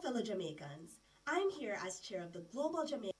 fellow Jamaicans. I'm here as chair of the Global Jamaica.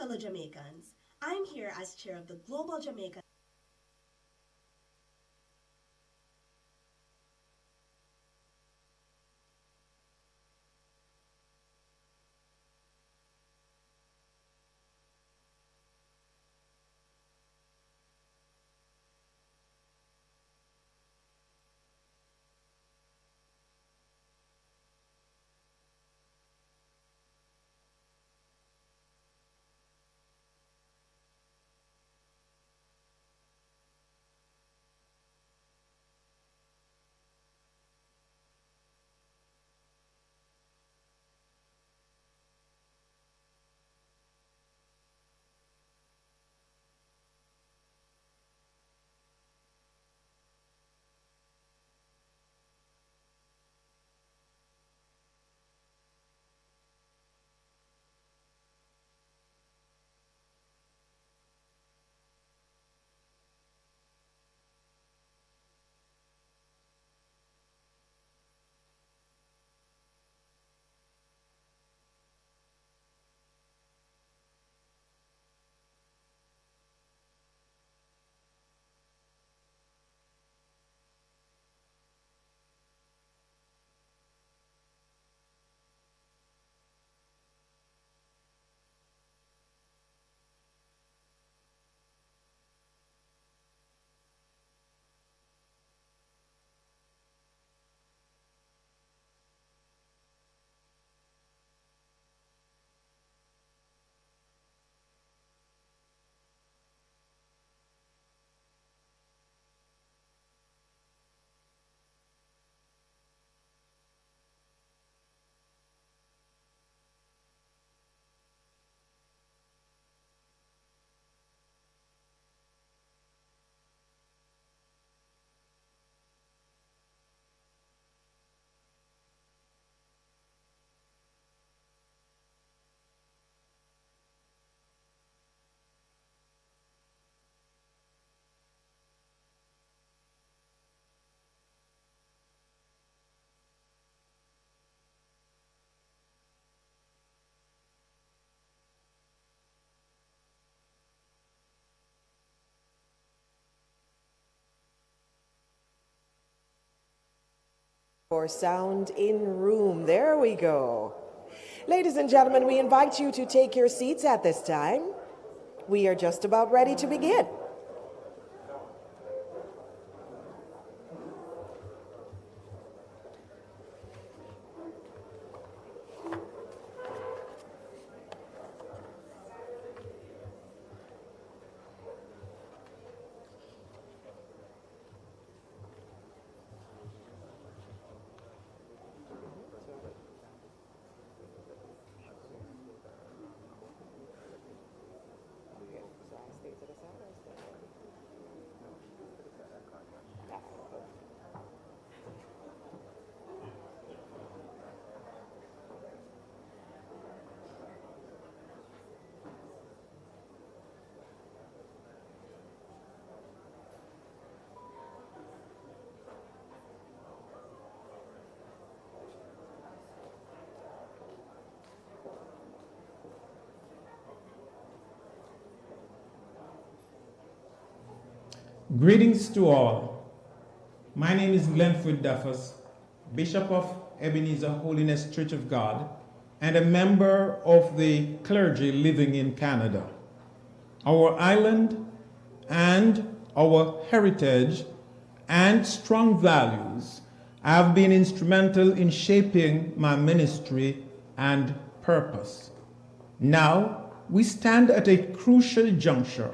fellow Jamaicans. I'm here as chair of the Global Jamaica. For sound in room. There we go. Ladies and gentlemen, we invite you to take your seats at this time. We are just about ready to begin. Greetings to all. My name is Glenford Duffus, Bishop of Ebenezer Holiness Church of God, and a member of the clergy living in Canada. Our island and our heritage and strong values have been instrumental in shaping my ministry and purpose. Now, we stand at a crucial juncture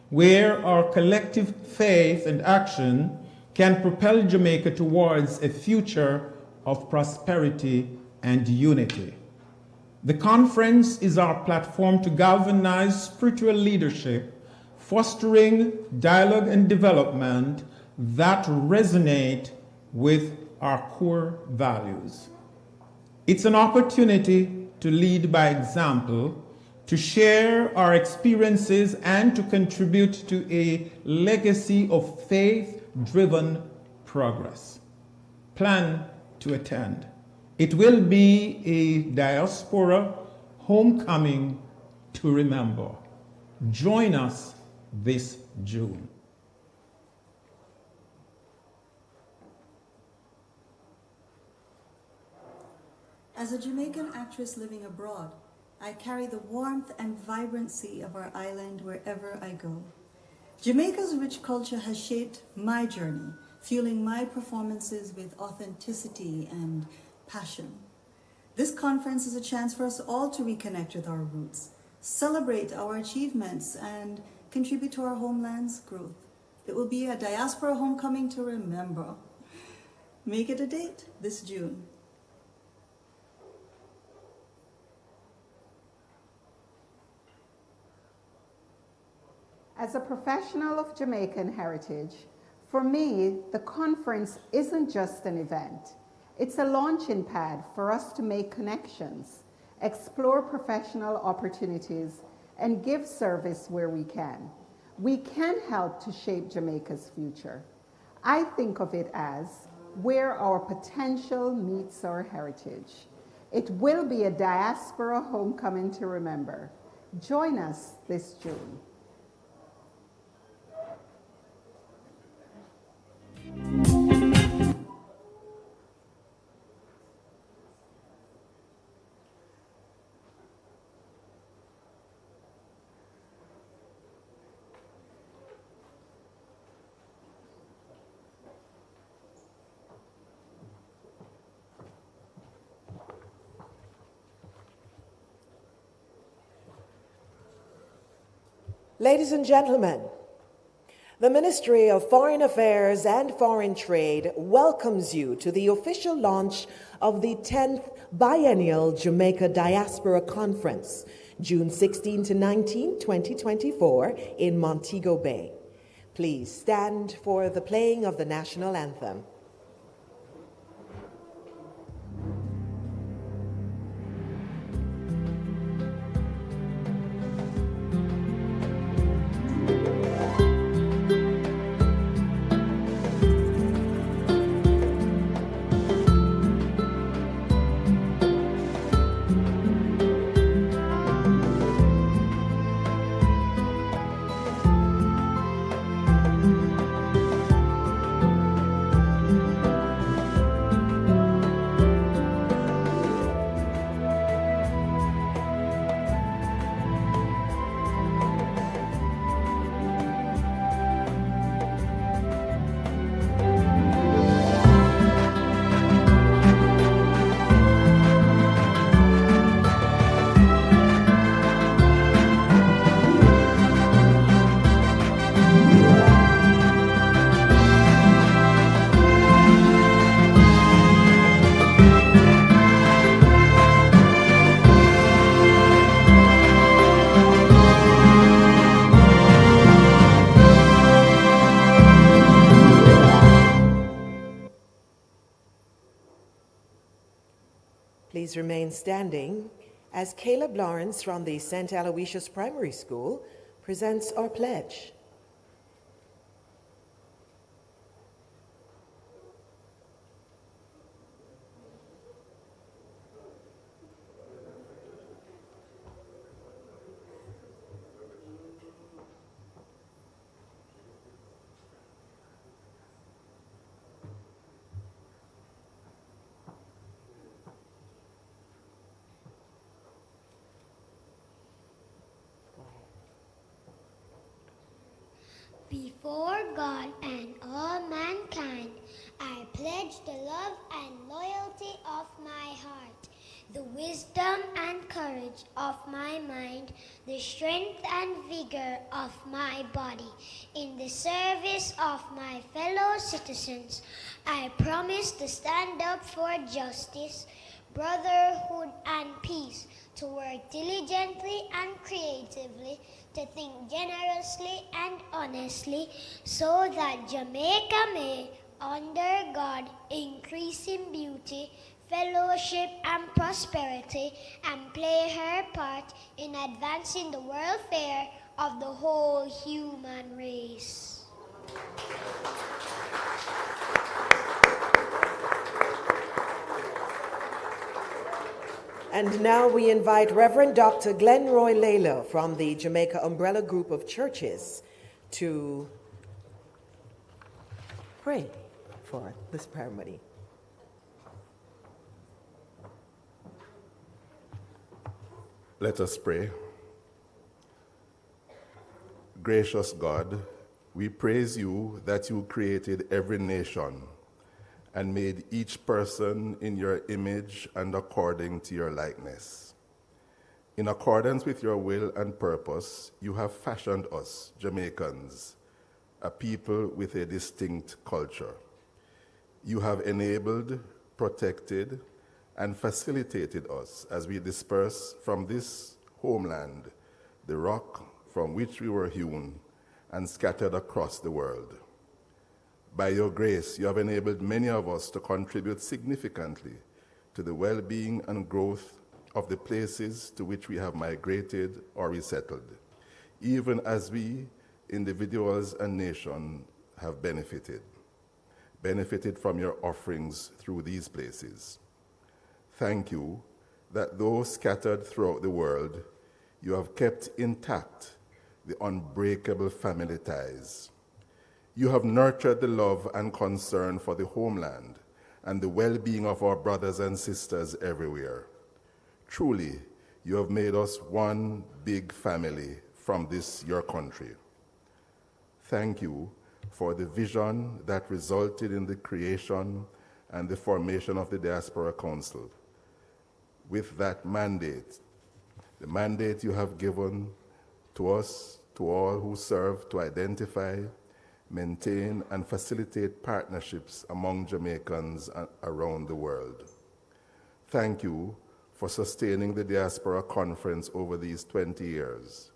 where our collective faith and action can propel Jamaica towards a future of prosperity and unity. The conference is our platform to galvanize spiritual leadership, fostering dialogue and development that resonate with our core values. It's an opportunity to lead by example, to share our experiences, and to contribute to a legacy of faith-driven progress. Plan to attend. It will be a diaspora homecoming to remember. Join us this June. As a Jamaican actress living abroad, I carry the warmth and vibrancy of our island wherever I go. Jamaica's rich culture has shaped my journey, fueling my performances with authenticity and passion. This conference is a chance for us all to reconnect with our roots, celebrate our achievements, and contribute to our homeland's growth. It will be a diaspora homecoming to remember. Make it a date this June. As a professional of Jamaican heritage, for me, the conference isn't just an event. It's a launching pad for us to make connections, explore professional opportunities, and give service where we can. We can help to shape Jamaica's future. I think of it as where our potential meets our heritage. It will be a diaspora homecoming to remember. Join us this June. Ladies and gentlemen, the Ministry of Foreign Affairs and Foreign Trade welcomes you to the official launch of the 10th Biennial Jamaica Diaspora Conference, June 16 to 19, 2024, in Montego Bay. Please stand for the playing of the national anthem. Please remain standing as Caleb Lawrence from the St. Aloysius Primary School presents our pledge. Before God and all mankind, I pledge the love and loyalty of my heart, the wisdom and courage of my mind, the strength and vigor of my body. In the service of my fellow citizens, I promise to stand up for justice, brotherhood, and peace, to work diligently and creatively, to think generously and honestly, so that Jamaica may, under God, increase in beauty, fellowship, and prosperity, and play her part in advancing the welfare of the whole human race. And now we invite Reverend Dr. Glenroy Layla from the Jamaica Umbrella Group of Churches to pray for this ceremony. Let us pray. Gracious God, we praise you that you created every nation and made each person in your image and according to your likeness. In accordance with your will and purpose, you have fashioned us, Jamaicans, a people with a distinct culture. You have enabled, protected, and facilitated us as we disperse from this homeland, the rock from which we were hewn and scattered across the world. By your grace, you have enabled many of us to contribute significantly to the well-being and growth of the places to which we have migrated or resettled, even as we, individuals and nations, have benefited from your offerings through these places. Thank you that though scattered throughout the world, you have kept intact the unbreakable family ties. You have nurtured the love and concern for the homeland and the well-being of our brothers and sisters everywhere. Truly, you have made us one big family from this, your country. Thank you for the vision that resulted in the creation and the formation of the Diaspora Council. With that mandate, the mandate you have given to us, to all who serve to identify, maintain, and facilitate partnerships among Jamaicans around the world. Thank you for sustaining the Diaspora Conference over these 20 years.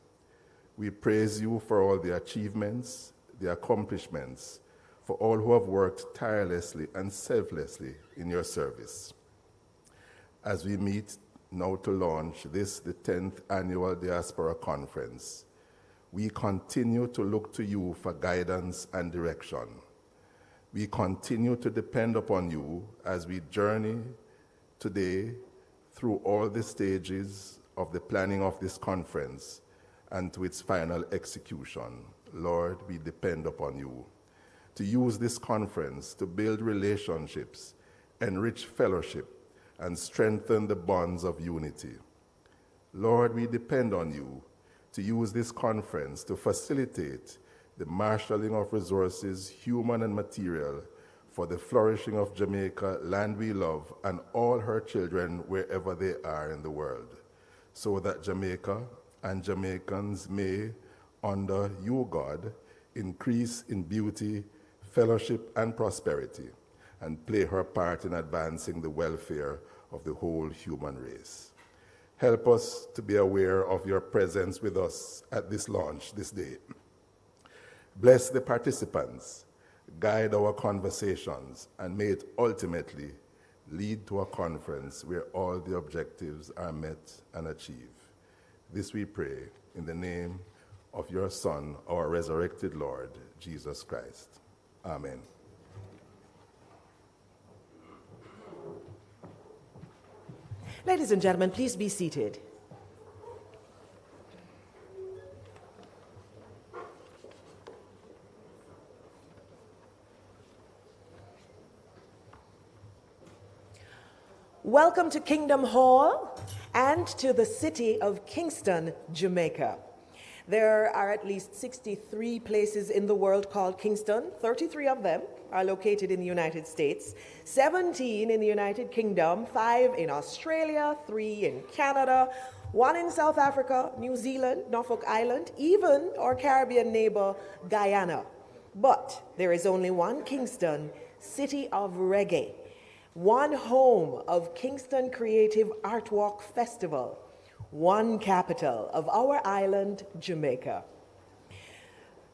We praise you for all the achievements, the accomplishments, for all who have worked tirelessly and selflessly in your service. As we meet now to launch this, the 10th Annual Diaspora Conference, we continue to look to you for guidance and direction. We continue to depend upon you as we journey today through all the stages of the planning of this conference and to its final execution. Lord, we depend upon you to use this conference to build relationships, enrich fellowship, and strengthen the bonds of unity. Lord, we depend on you to use this conference to facilitate the marshalling of resources, human and material, for the flourishing of Jamaica, land we love, and all her children wherever they are in the world, so that Jamaica and Jamaicans may, under you, God, increase in beauty, fellowship, and prosperity, and play her part in advancing the welfare of the whole human race. Help us to be aware of your presence with us at this launch this day. Bless the participants, guide our conversations, and may it ultimately lead to a conference where all the objectives are met and achieved. This we pray in the name of your Son, our resurrected Lord, Jesus Christ. Amen. Ladies and gentlemen, please be seated. Welcome to Kingdom Hall and to the city of Kingston, Jamaica. There are at least 63 places in the world called Kingston. 33 of them are located in the United States, 17 in the United Kingdom, 5 in Australia, 3 in Canada, 1 in South Africa, New Zealand, Norfolk Island, even our Caribbean neighbor, Guyana. But there is only one Kingston, city of reggae, one home of Kingston Creative Art Walk Festival, one capital of our island, Jamaica.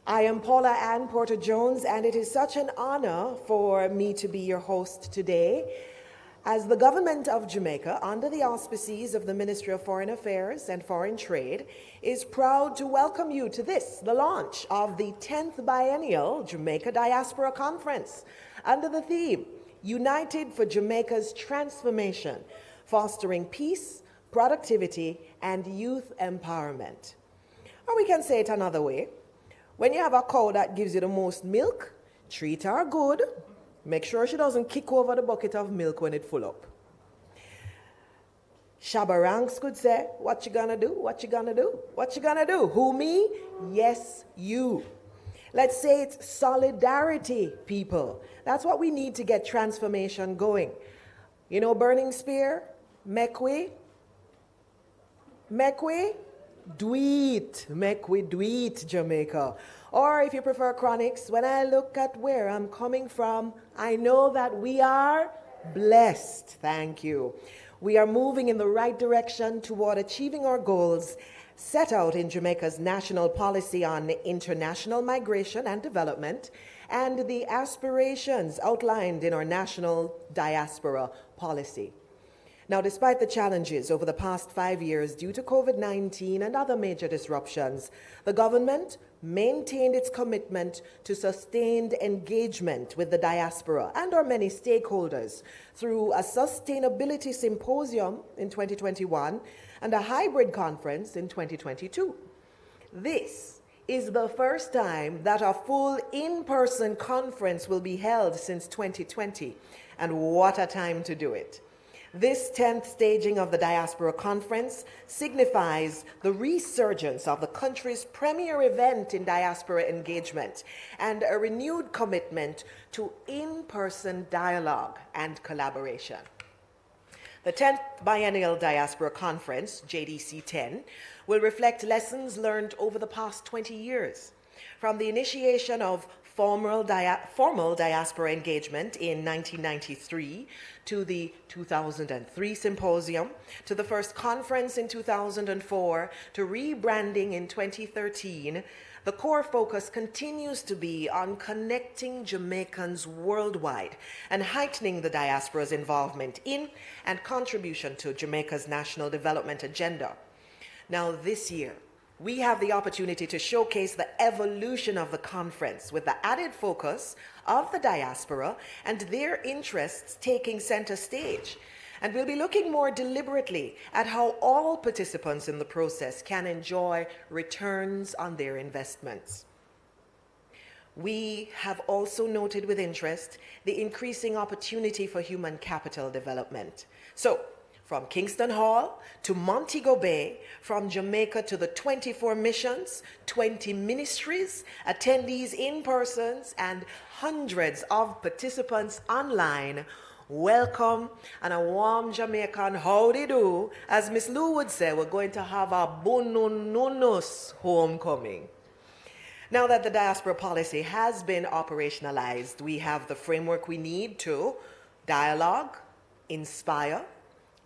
I am Paula Ann Porter-Jones, and it is such an honor for me to be your host today, as the government of Jamaica, under the auspices of the Ministry of Foreign Affairs and Foreign Trade, is proud to welcome you to this, the launch of the 10th Biennial Jamaica Diaspora Conference, under the theme, United for Jamaica's Transformation, Fostering Peace, productivity, and youth empowerment. Or we can say it another way. When you have a cow that gives you the most milk, treat her good. Make sure she doesn't kick over the bucket of milk when it's full up. Shabba Ranks could say, what you gonna do? What you gonna do? What you gonna do? Who, me? Yes, you. Let's say it's solidarity, people. That's what we need to get transformation going. You know, burning spear, make we do it, Jamaica. Or if you prefer chronics, when I look at where I'm coming from, I know that we are blessed. Thank you. We are moving in the right direction toward achieving our goals set out in Jamaica's national policy on international migration and development, and the aspirations outlined in our national diaspora policy. Now, despite the challenges over the past 5 years due to COVID-19 and other major disruptions, the government maintained its commitment to sustained engagement with the diaspora and our many stakeholders through a sustainability symposium in 2021 and a hybrid conference in 2022. This is the first time that a full in-person conference will be held since 2020, and what a time to do it. This 10th staging of the Diaspora Conference signifies the resurgence of the country's premier event in diaspora engagement and a renewed commitment to in-person dialogue and collaboration. The 10th Biennial Diaspora Conference, JDC 10, will reflect lessons learned over the past 20 years, from the initiation of formal diaspora engagement in 1993 to the 2003 symposium, to the first conference in 2004, to rebranding in 2013. The core focus continues to be on connecting Jamaicans worldwide and heightening the diaspora's involvement in and contribution to Jamaica's national development agenda. Now, this year, we have the opportunity to showcase the evolution of the conference with the added focus of the diaspora and their interests taking center stage. And we'll be looking more deliberately at how all participants in the process can enjoy returns on their investments. We have also noted with interest the increasing opportunity for human capital development. So, from Kingston Hall to Montego Bay, from Jamaica to the 24 missions, 20 ministries, attendees in persons, and hundreds of participants online, welcome and a warm Jamaican howdy do. As Miss Lou would say, we're going to have a bonononus homecoming. Now that the diaspora policy has been operationalized, we have the framework we need to dialogue, inspire,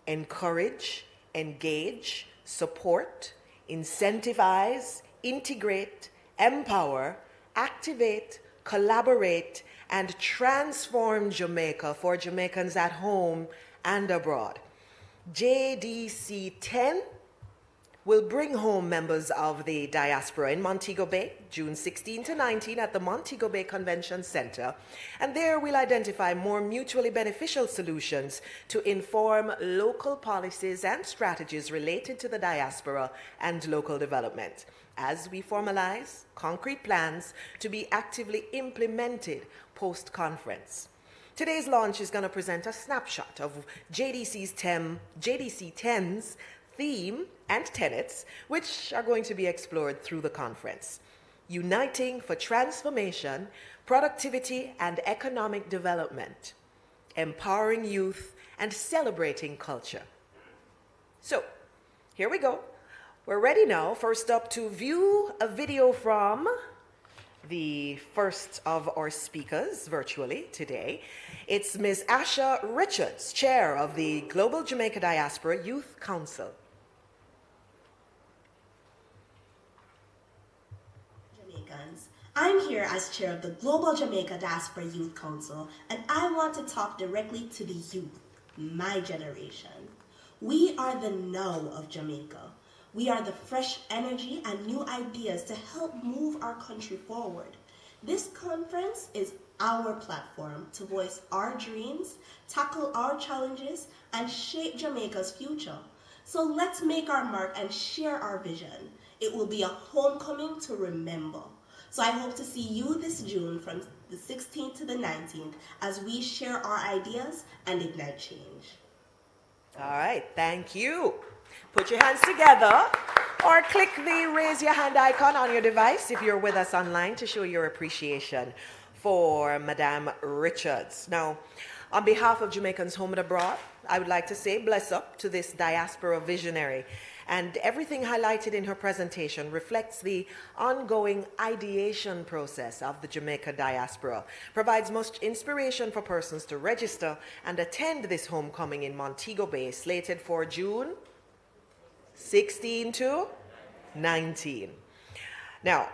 encourage, engage, support, incentivize, integrate, empower, activate, collaborate, and transform Jamaica for Jamaicans at home and abroad. JDC 10 will bring home members of the diaspora in Montego Bay, June 16 to 19 at the Montego Bay Convention Center, and there we'll identify more mutually beneficial solutions to inform local policies and strategies related to the diaspora and local development, as we formalize concrete plans to be actively implemented post-conference. Today's launch is going to present a snapshot of JDC 10's theme and tenets, which are going to be explored through the conference. Uniting for transformation, productivity, and economic development, empowering youth, and celebrating culture. So, here we go. We're ready now, first up, to view a video from the first of our speakers virtually today. It's Ms. Asha Richards, Chair of the Global Jamaica Diaspora Youth Council. I'm here as chair of the Global Jamaica Diaspora Youth Council, and I want to talk directly to the youth, my generation. We are the now of Jamaica. We are the fresh energy and new ideas to help move our country forward. This conference is our platform to voice our dreams, tackle our challenges, and shape Jamaica's future. So let's make our mark and share our vision. It will be a homecoming to remember. So I hope to see you this June from the 16th to the 19th as we share our ideas and ignite change. All right, thank you. Put your hands together or click the raise your hand icon on your device if you're with us online to show your appreciation for Madame Richards. Now, on behalf of Jamaicans home and abroad, I would like to say bless up to this diaspora visionary. And everything highlighted in her presentation reflects the ongoing ideation process of the Jamaica Diaspora, provides much inspiration for persons to register and attend this homecoming in Montego Bay, slated for June 16 to 19. Now,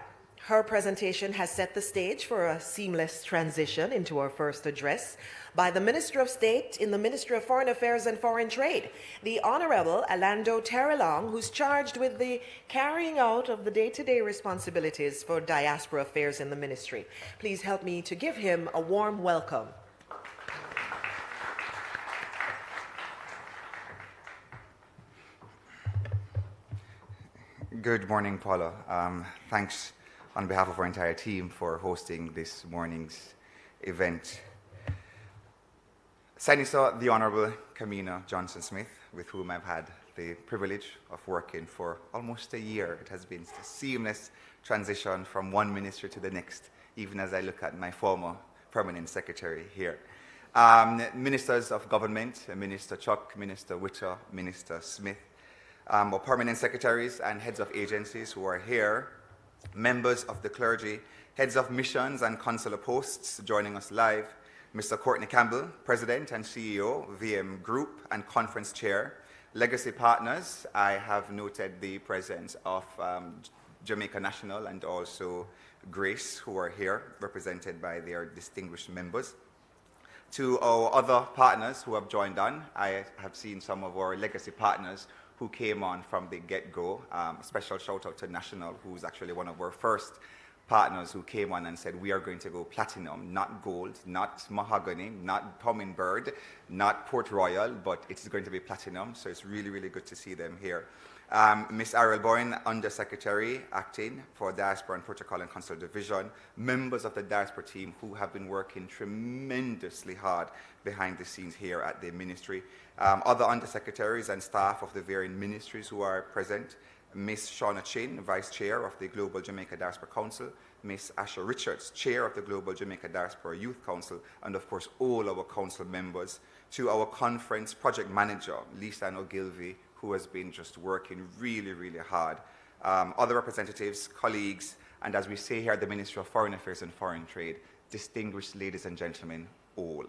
her presentation has set the stage for a seamless transition into our first address by the Minister of State in the Ministry of Foreign Affairs and Foreign Trade, the Honorable Alando Terrelong, who's charged with the carrying out of the day-to-day responsibilities for diaspora affairs in the ministry. Please help me to give him a warm welcome. Good morning, Paula. Thanks on behalf of our entire team for hosting this morning's event. Senator, the Honorable Kamina Johnson-Smith, with whom I've had the privilege of working for almost a year. It has been a seamless transition from one ministry to the next, even as I look at my former permanent secretary here. Ministers of government, Minister Chuck, Minister Witter, Minister Smith, our permanent secretaries and heads of agencies who are here, members of the clergy, heads of missions and consular posts joining us live, Mr. Courtney Campbell, President and CEO, VM Group and Conference Chair, legacy partners. I have noted the presence of Jamaica National and also Grace, who are here, represented by their distinguished members. To our other partners who have joined on, I have seen some of our legacy partners who came on from the get-go. Special shout out to National, who's actually one of our first partners who came on and said, we are going to go platinum, not gold, not mahogany, not hummingbird, not Port Royal, but it's going to be platinum. So it's really, really good to see them here. Ms. Ariel Boyne, Undersecretary, acting for Diaspora and Protocol and Consular Division, members of the Diaspora team who have been working tremendously hard behind the scenes here at the ministry. Other Undersecretaries and staff of the varying ministries who are present, Ms. Shauna Chin, Vice Chair of the Global Jamaica Diaspora Council, Ms. Asha Richards, Chair of the Global Jamaica Diaspora Youth Council, and of course all our council members, to our conference project manager, Lisa Ogilvie, who has been just working really, really hard. Other representatives, colleagues, and as we say here at the Ministry of Foreign Affairs and Foreign Trade, distinguished ladies and gentlemen, all.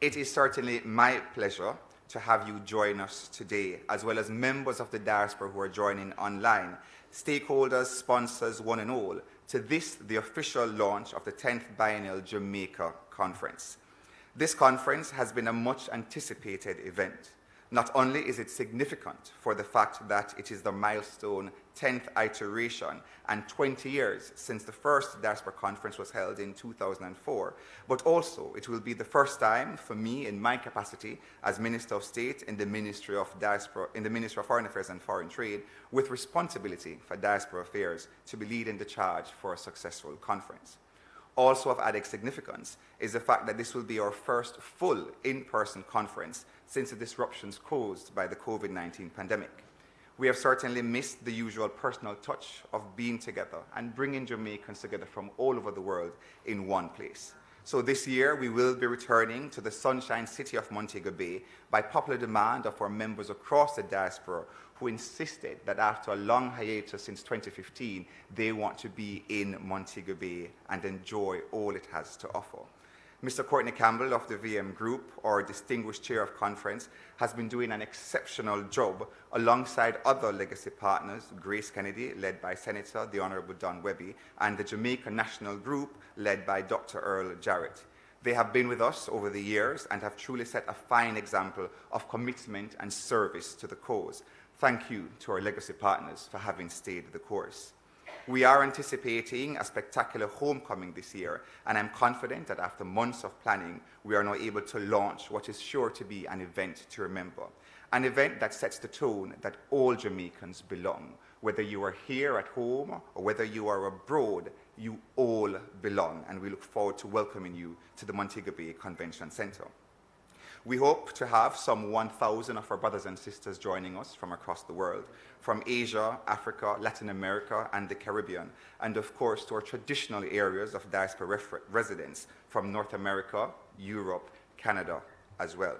It is certainly my pleasure to have you join us today, as well as members of the diaspora who are joining online, stakeholders, sponsors, one and all, to this, the official launch of the 10th Biennial Jamaica Conference. This conference has been a much anticipated event. Not only is it significant for the fact that it is the milestone 10th iteration and 20 years since the first Diaspora Conference was held in 2004, but also it will be the first time for me in my capacity as Minister of State in the Ministry of Diaspora, in the Ministry of Foreign Affairs and Foreign Trade, with responsibility for diaspora affairs, to be leading the charge for a successful conference. Also of added significance is the fact that this will be our first full in-person conference since the disruptions caused by the COVID-19 pandemic. We have certainly missed the usual personal touch of being together and bringing Jamaicans together from all over the world in one place. So this year, we will be returning to the Sunshine City of Montego Bay by popular demand of our members across the diaspora who insisted that after a long hiatus since 2015, they want to be in Montego Bay and enjoy all it has to offer. Mr. Courtney Campbell of the VM Group, our distinguished chair of conference, has been doing an exceptional job alongside other legacy partners, Grace Kennedy, led by Senator the Honorable Don Webby, and the Jamaica National Group, led by Dr. Earl Jarrett. They have been with us over the years and have truly set a fine example of commitment and service to the cause. Thank you to our legacy partners for having stayed the course. We are anticipating a spectacular homecoming this year, and I'm confident that after months of planning, we are now able to launch what is sure to be an event to remember. An event that sets the tone that all Jamaicans belong. Whether you are here at home or whether you are abroad, you all belong, and we look forward to welcoming you to the Montego Bay Convention Center. We hope to have some 1,000 of our brothers and sisters joining us from across the world, from Asia, Africa, Latin America, and the Caribbean, and of course to our traditional areas of diaspora residence from North America, Europe, Canada as well.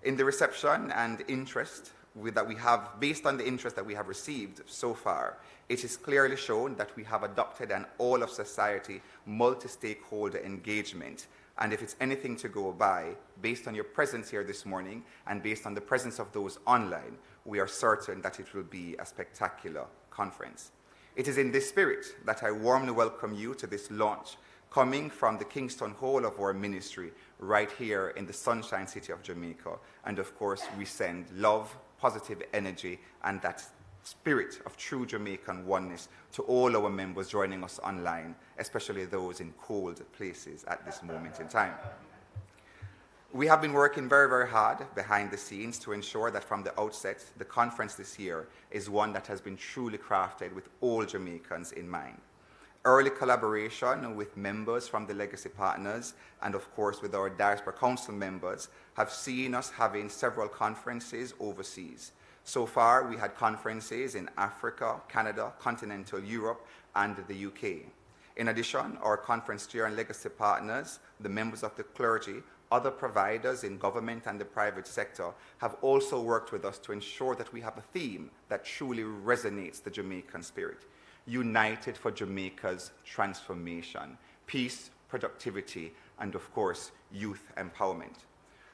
In the reception and interest that we have, based on the interest that we have received so far, it is clearly shown that we have adopted an all-of-society, multi-stakeholder engagement. And if it's anything to go by, based on your presence here this morning and based on the presence of those online, we are certain that it will be a spectacular conference. It is in this spirit that I warmly welcome you to this launch, coming from the Kingston Hall of our ministry, right here in the Sunshine City of Jamaica. And of course, we send love, positive energy, and that spirit of true Jamaican oneness to all our members joining us online, especially those in cold places at this moment in time. We have been working very, very hard behind the scenes to ensure that from the outset, the conference this year is one that has been truly crafted with all Jamaicans in mind. Early collaboration with members from the legacy partners and of course with our Diaspora Council members have seen us having several conferences overseas. So far, we had conferences in Africa, Canada, continental Europe, and the UK. In addition, our conference chair and legacy partners, the members of the clergy, other providers in government and the private sector have also worked with us to ensure that we have a theme that truly resonates the Jamaican spirit. United for Jamaica's transformation, peace, productivity, and of course, youth empowerment.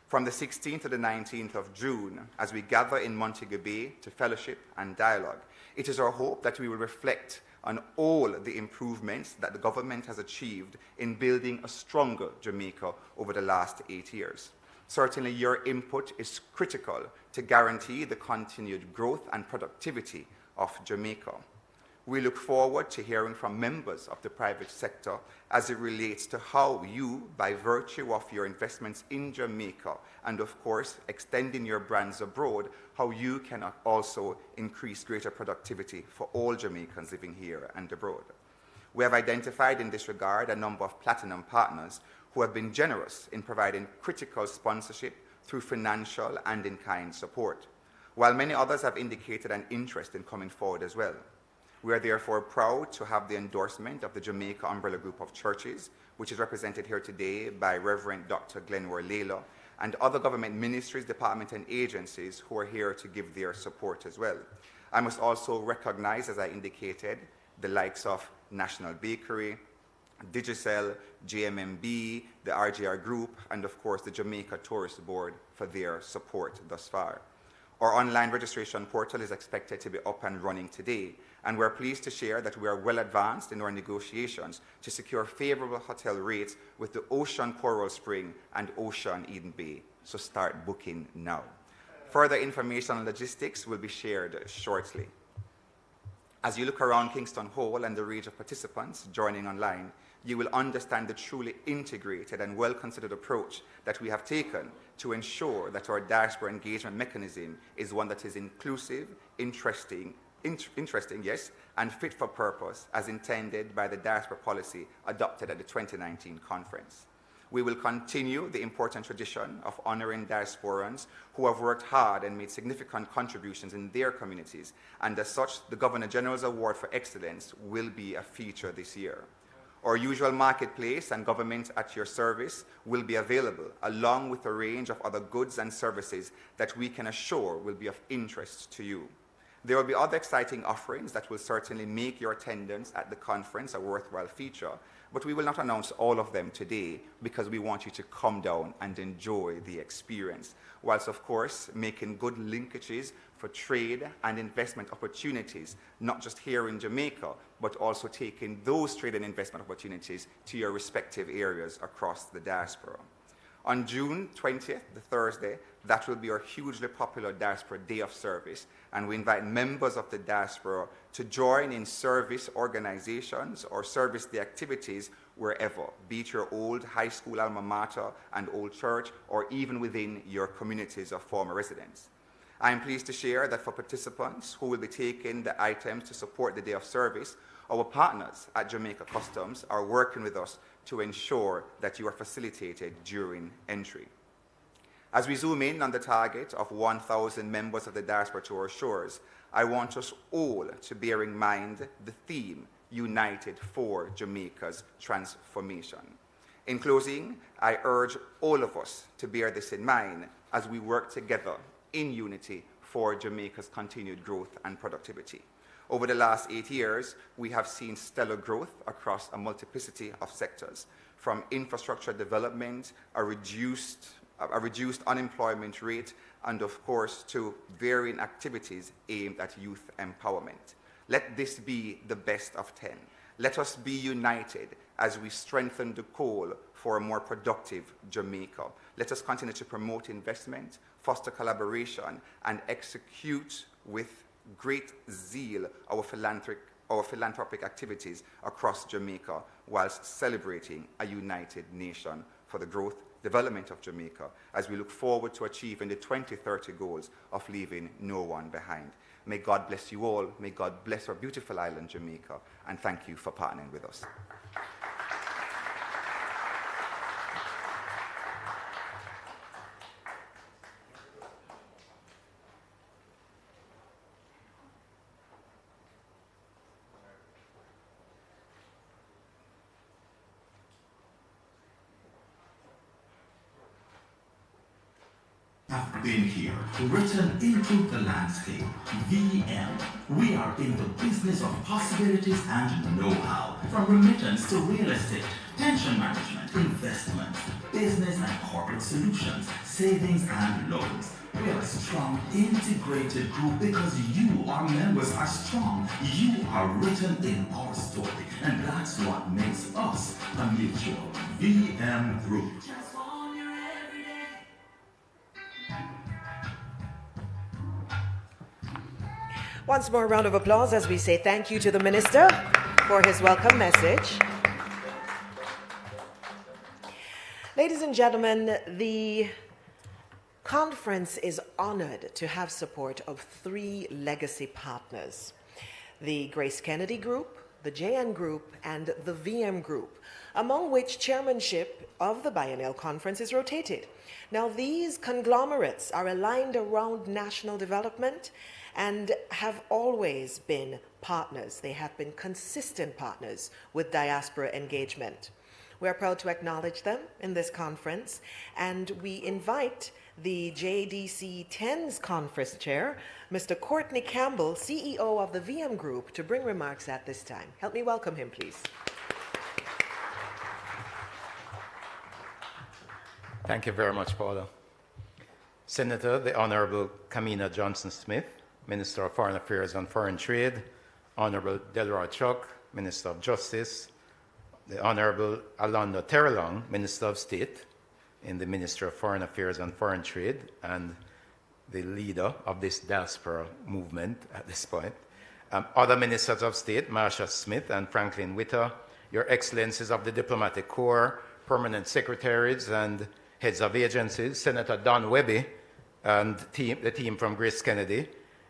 From the 16th to the 19th of June, as we gather in Montego Bay to fellowship and dialogue, it is our hope that we will reflect on all the improvements that the government has achieved in building a stronger Jamaica over the last 8 years. Certainly, your input is critical to guarantee the continued growth and productivity of Jamaica. We look forward to hearing from members of the private sector as it relates to how you, by virtue of your investments in Jamaica and of course extending your brands abroad, how you can also increase greater productivity for all Jamaicans living here and abroad. We have identified in this regard a number of platinum partners who have been generous in providing critical sponsorship through financial and in-kind support, while many others have indicated an interest in coming forward as well. We are therefore proud to have the endorsement of the Jamaica Umbrella Group of Churches, which is represented here today by Reverend Dr. Glenmore Layla, and other government ministries, departments, and agencies who are here to give their support as well. I must also recognize, as I indicated, the likes of National Bakery, Digicel, JMMB, the RGR Group, and of course the Jamaica Tourist Board for their support thus far. Our online registration portal is expected to be up and running today, and we're pleased to share that we are well advanced in our negotiations to secure favorable hotel rates with the Ocean Coral Spring and Ocean Eden Bay. So start booking now. Further information on logistics will be shared shortly. As you look around Kingston Hall and the range of participants joining online, you will understand the truly integrated and well-considered approach that we have taken to ensure that our diaspora engagement mechanism is one that is inclusive, interesting, yes, and fit for purpose as intended by the diaspora policy adopted at the 2019 conference. We will continue the important tradition of honoring diasporans who have worked hard and made significant contributions in their communities, and as such, the Governor General's Award for Excellence will be a feature this year. Our usual marketplace and government at your service will be available, along with a range of other goods and services that we can assure will be of interest to you. There will be other exciting offerings that will certainly make your attendance at the conference a worthwhile feature, but we will not announce all of them today because we want you to come down and enjoy the experience, whilst of course making good linkages for trade and investment opportunities, not just here in Jamaica, but also taking those trade and investment opportunities to your respective areas across the diaspora. On June 20th, the Thursday, that will be our hugely popular Diaspora Day of Service, and we invite members of the diaspora to join in service organizations or service day activities wherever, be it your old high school alma mater and old church, or even within your communities of former residents. I am pleased to share that for participants who will be taking the items to support the day of service, our partners at Jamaica Customs are working with us to ensure that you are facilitated during entry. As we zoom in on the target of 1,000 members of the diaspora to our shores, I want us all to bear in mind the theme, United for Jamaica's Transformation. In closing, I urge all of us to bear this in mind as we work together in unity for Jamaica's continued growth and productivity. Over the last 8 years, we have seen stellar growth across a multiplicity of sectors, from infrastructure development, a reduced unemployment rate, and of course to varying activities aimed at youth empowerment. Let this be the best of 10. Let us be united as we strengthen the call for a more productive Jamaica. Let us continue to promote investment, foster collaboration, and execute with great zeal our philanthropic activities across Jamaica, whilst celebrating a united nation for the growth, development of Jamaica, as we look forward to achieving the 2030 goals of leaving no one behind. May God bless you all. May God bless our beautiful island, Jamaica, and thank you for partnering with us. Have been here, written into the landscape. VM. We are in the business of possibilities and know-how. From remittance to real estate, pension management, investments, business and corporate solutions, savings and loans. We are a strong, integrated group because you, our members, are strong. You are written in our story, and that's what makes us a mutual VM group. Once more, a round of applause as we say thank you to the Minister for his welcome message. Ladies and gentlemen, the conference is honored to have support of 3 legacy partners: the Grace Kennedy Group, the JN Group, and the VM Group, among which chairmanship of the biennial conference is rotated. Now, these conglomerates are aligned around national development and have always been partners. They have been consistent partners with diaspora engagement. We are proud to acknowledge them in this conference, and we invite the JDC 10's conference chair, Mr. Courtney Campbell, CEO of the VM Group, to bring remarks at this time. Help me welcome him, please. Thank you very much, Paula. Senator, the Honorable Kamina Johnson-Smith, Minister of Foreign Affairs and Foreign Trade, Honorable Delroy Chuck, Minister of Justice, the Honorable Alonda Terrelong, Minister of State in the Ministry of Foreign Affairs and Foreign Trade, and the leader of this diaspora movement at this point. Other Ministers of State, Marsha Smith and Franklin Witter, Your Excellencies of the Diplomatic Corps, Permanent Secretaries and Heads of Agencies, Senator Don Webby and the team from Grace Kennedy,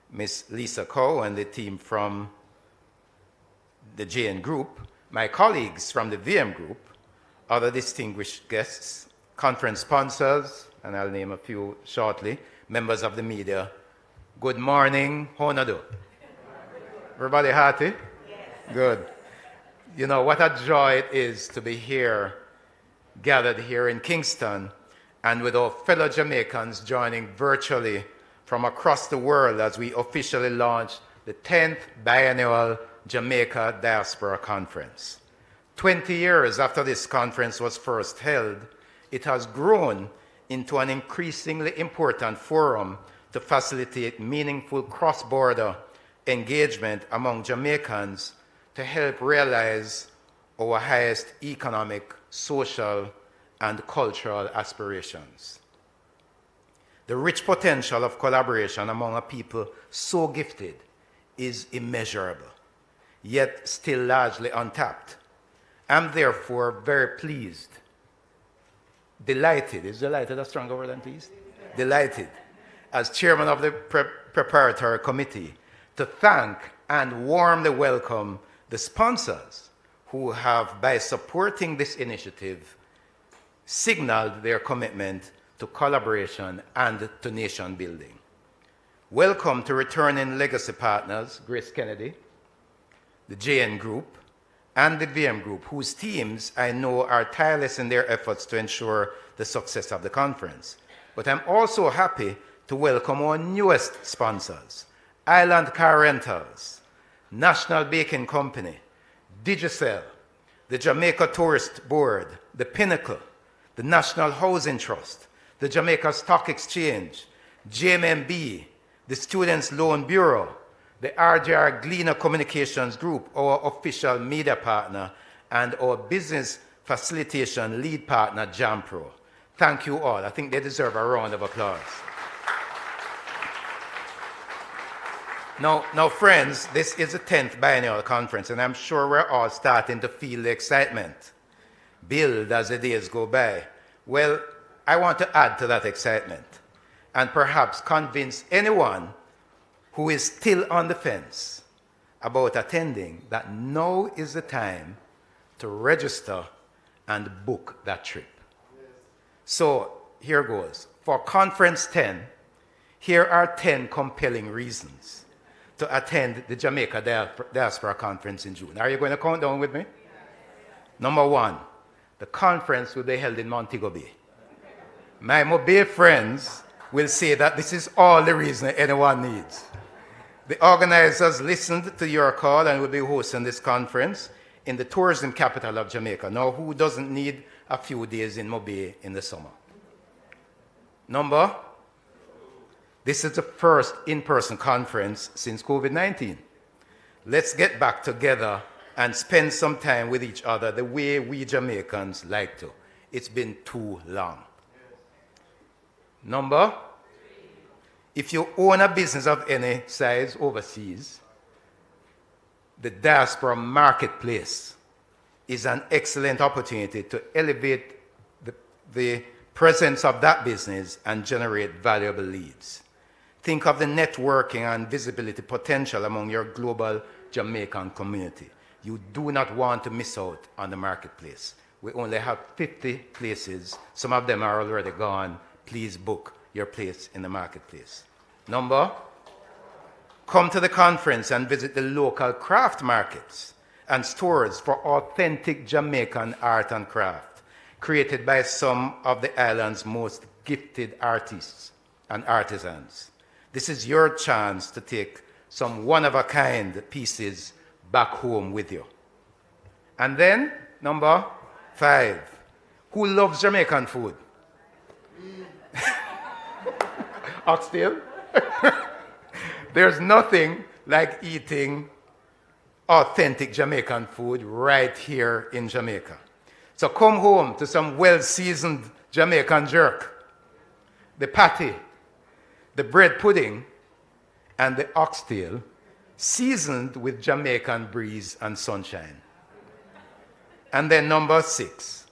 Ms. Lisa Coe and the team from the JN Group, my colleagues from the VM Group, other distinguished guests, conference sponsors, and I'll name a few shortly, members of the media. Good morning, how do you do? Everybody hearty? Yes. Good. You know, what a joy it is to be here, gathered here in Kingston, and with our fellow Jamaicans joining virtually from across the world as we officially launch the 10th Biennial Jamaica Diaspora Conference. 20 years after this conference was first held, it has grown into an increasingly important forum to facilitate meaningful cross-border engagement among Jamaicans to help realize our highest economic, social, and cultural aspirations. The rich potential of collaboration among a people so gifted is immeasurable, yet still largely untapped. I'm therefore very pleased, delighted, is delighted a stronger word than pleased? Delighted, as chairman of the preparatory committee, to thank and warmly welcome the sponsors who have, by supporting this initiative, signaled their commitment to collaboration and to nation building. Welcome to returning legacy partners, Grace Kennedy, the JN Group, and the VM Group, whose teams I know are tireless in their efforts to ensure the success of the conference. But I'm also happy to welcome our newest sponsors, Island Car Rentals, National Baking Company, Digicel, the Jamaica Tourist Board, the Pinnacle, the National Housing Trust, the Jamaica Stock Exchange, JMMB, the Students' Loan Bureau, the RJR Gleaner Communications Group, our official media partner, and our business facilitation lead partner, JAMPRO. Thank you all. I think they deserve a round of applause. Now, friends, this is the 10th biennial conference, and I'm sure we're all starting to feel the excitement build as the days go by. Well, I want to add to that excitement and perhaps convince anyone who is still on the fence about attending that now is the time to register and book that trip. So here goes. For Conference 10, here are 10 compelling reasons to attend the Jamaica Diaspora Conference in June. Are you going to count down with me? Number 1, the conference will be held in Montego Bay. My Mobile friends will say that this is all the reason anyone needs. The organizers listened to your call and will be hosting this conference in the tourism capital of Jamaica. Now, who doesn't need a few days in Mobile in the summer? Number, this is the first in-person conference since COVID-19. Let's get back together and spend some time with each other the way we Jamaicans like to. It's been too long. Number, if you own a business of any size overseas, the diaspora marketplace is an excellent opportunity to elevate the presence of that business and generate valuable leads. Think of the networking and visibility potential among your global Jamaican community. You do not want to miss out on the marketplace. We only have 50 places. Some of them are already gone. Please book your place in the marketplace. Number, come to the conference and visit the local craft markets and stores for authentic Jamaican art and craft, created by some of the island's most gifted artists and artisans. This is your chance to take some one-of-a-kind pieces back home with you. And then, number 5, who loves Jamaican food? Oxtail? There's nothing like eating authentic Jamaican food right here in Jamaica. So come home to some well-seasoned Jamaican jerk, the patty, the bread pudding, and the oxtail, seasoned with Jamaican breeze and sunshine. And then number 6,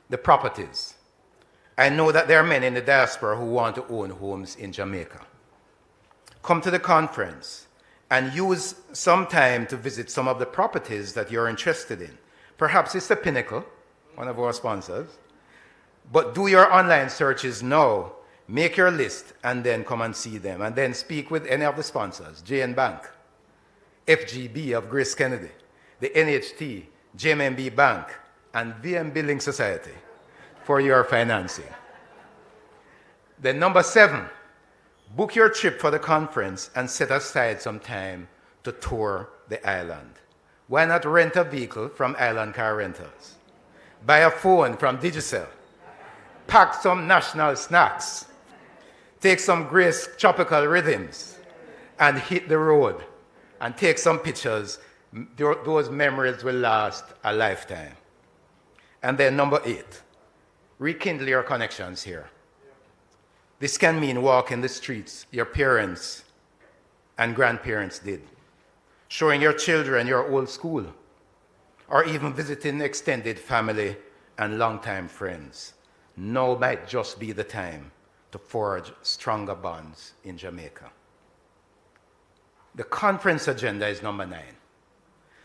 the properties. I know that there are many in the diaspora who want to own homes in Jamaica. Come to the conference and use some time to visit some of the properties that you're interested in. Perhaps it's the Pinnacle, one of our sponsors. But do your online searches now. Make your list and then come and see them. And then speak with any of the sponsors, JN Bank, FGB of Grace Kennedy, the NHT, JMMB Bank, and VM Building Society for your financing. Then number 7, book your trip for the conference and set aside some time to tour the island. Why not rent a vehicle from Island Car Rentals? Buy a phone from Digicel. Pack some national snacks. Take some Grace tropical rhythms and hit the road and take some pictures. Those memories will last a lifetime. And then number 8, rekindle your connections here. This can mean walking the streets your parents and grandparents did, showing your children your old school, or even visiting extended family and longtime friends. Now might just be the time to forge stronger bonds in Jamaica. The conference agenda is number 9.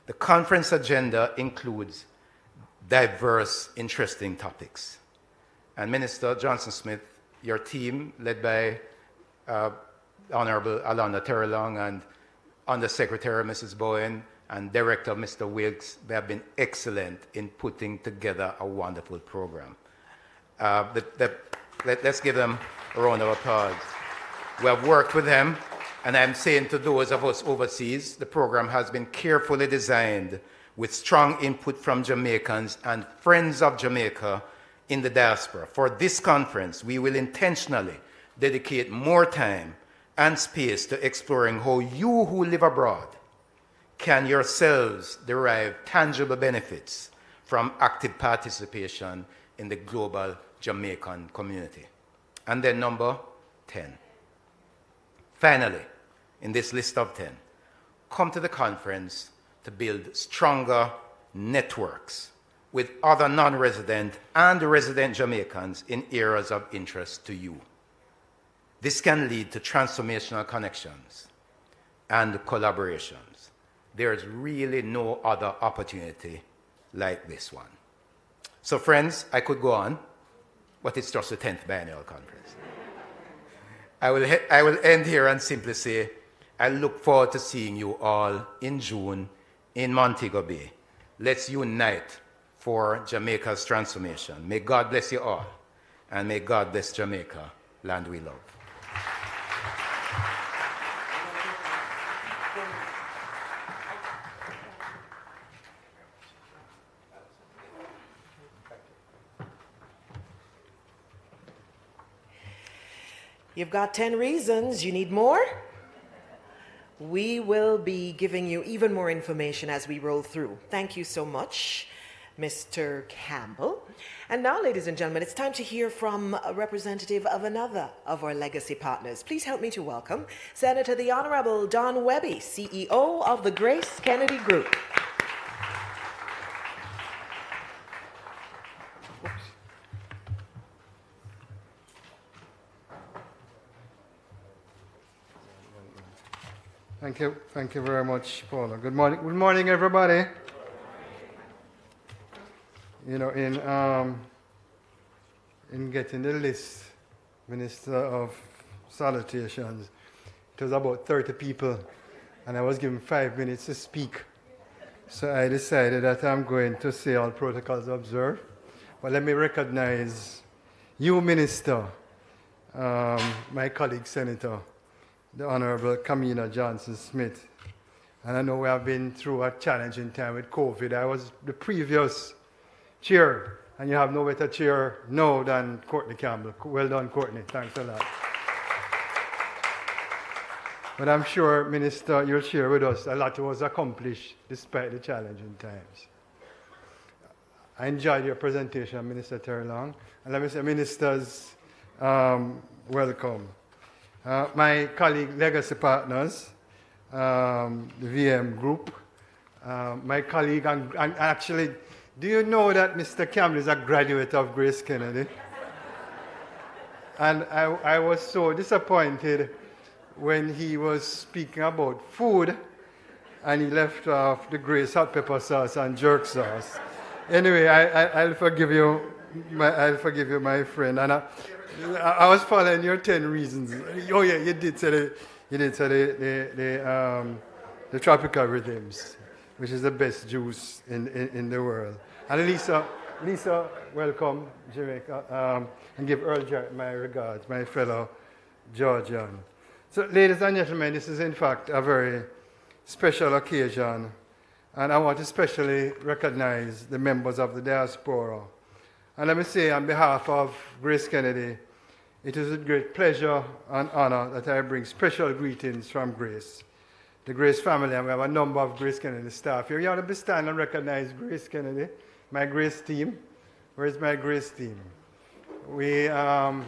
The conference agenda includes diverse, interesting topics. And Minister Johnson-Smith, your team, led by Honorable Alana Terrelong and Undersecretary Mrs. Bowen and Director Mr. Wilkes, they have been excellent in putting together a wonderful program. Let's give them a round of applause. We have worked with them, and I'm saying to those of us overseas, the program has been carefully designed with strong input from Jamaicans and friends of Jamaica in the diaspora. For this conference, we will intentionally dedicate more time and space to exploring how you who live abroad can yourselves derive tangible benefits from active participation in the global Jamaican community. And then number 10. Finally, in this list of 10, come to the conference to build stronger networks with other non-resident and resident Jamaicans in areas of interest to you. This can lead to transformational connections and collaborations. There's really no other opportunity like this one. So friends, I could go on, but it's just the 10th biennial conference. I will end here and simply say, I look forward to seeing you all in June in Montego Bay. Let's unite for Jamaica's transformation. May God bless you all, and may God bless Jamaica, land we love. You've got 10 reasons. You need more? We will be giving you even more information as we roll through. Thank you so much, Mr. Campbell. And now, ladies and gentlemen, it's time to hear from a representative of another of our legacy partners. Please help me to welcome Senator the Honorable Don Webby, CEO of the Grace Kennedy Group. Thank you very much, Paula. Good morning, everybody. You know, in getting the list, Minister of Salutations, it was about 30 people, and I was given 5 minutes to speak. So I decided that I'm going to say all protocols observed. But let me recognize you, Minister, my colleague, Senator, the Honorable Kamina Johnson-Smith. And I know we have been through a challenging time with COVID. I was the previous chair, and you have no better chair now than Courtney Campbell. Well done, Courtney. Thanks a lot. But I'm sure, Minister, you'll share with us a lot was accomplished despite the challenging times. I enjoyed your presentation, Minister Terrelong. And let me say, Ministers, welcome. My colleague, legacy partners, the VM group, my colleague, and actually, do you know that Mr. Campbell is a graduate of Grace Kennedy? And I was so disappointed when he was speaking about food and he left off the Grace hot pepper sauce and jerk sauce. Anyway, I'll forgive you, my friend. And I was following your 10 reasons. Oh yeah, you did say the tropical rhythms, which is the best juice in the world. And Lisa, welcome, Jamaica, and give Earl Jarrett my regards, my fellow Georgian. So, ladies and gentlemen, this is in fact a very special occasion, and I want to especially recognize the members of the diaspora. And let me say, on behalf of Grace Kennedy, it is with great pleasure and honor that I bring special greetings from Grace, the Grace family, and we have a number of Grace Kennedy staff here. You want to stand and recognize Grace Kennedy, my Grace team. Where's my Grace team? We, as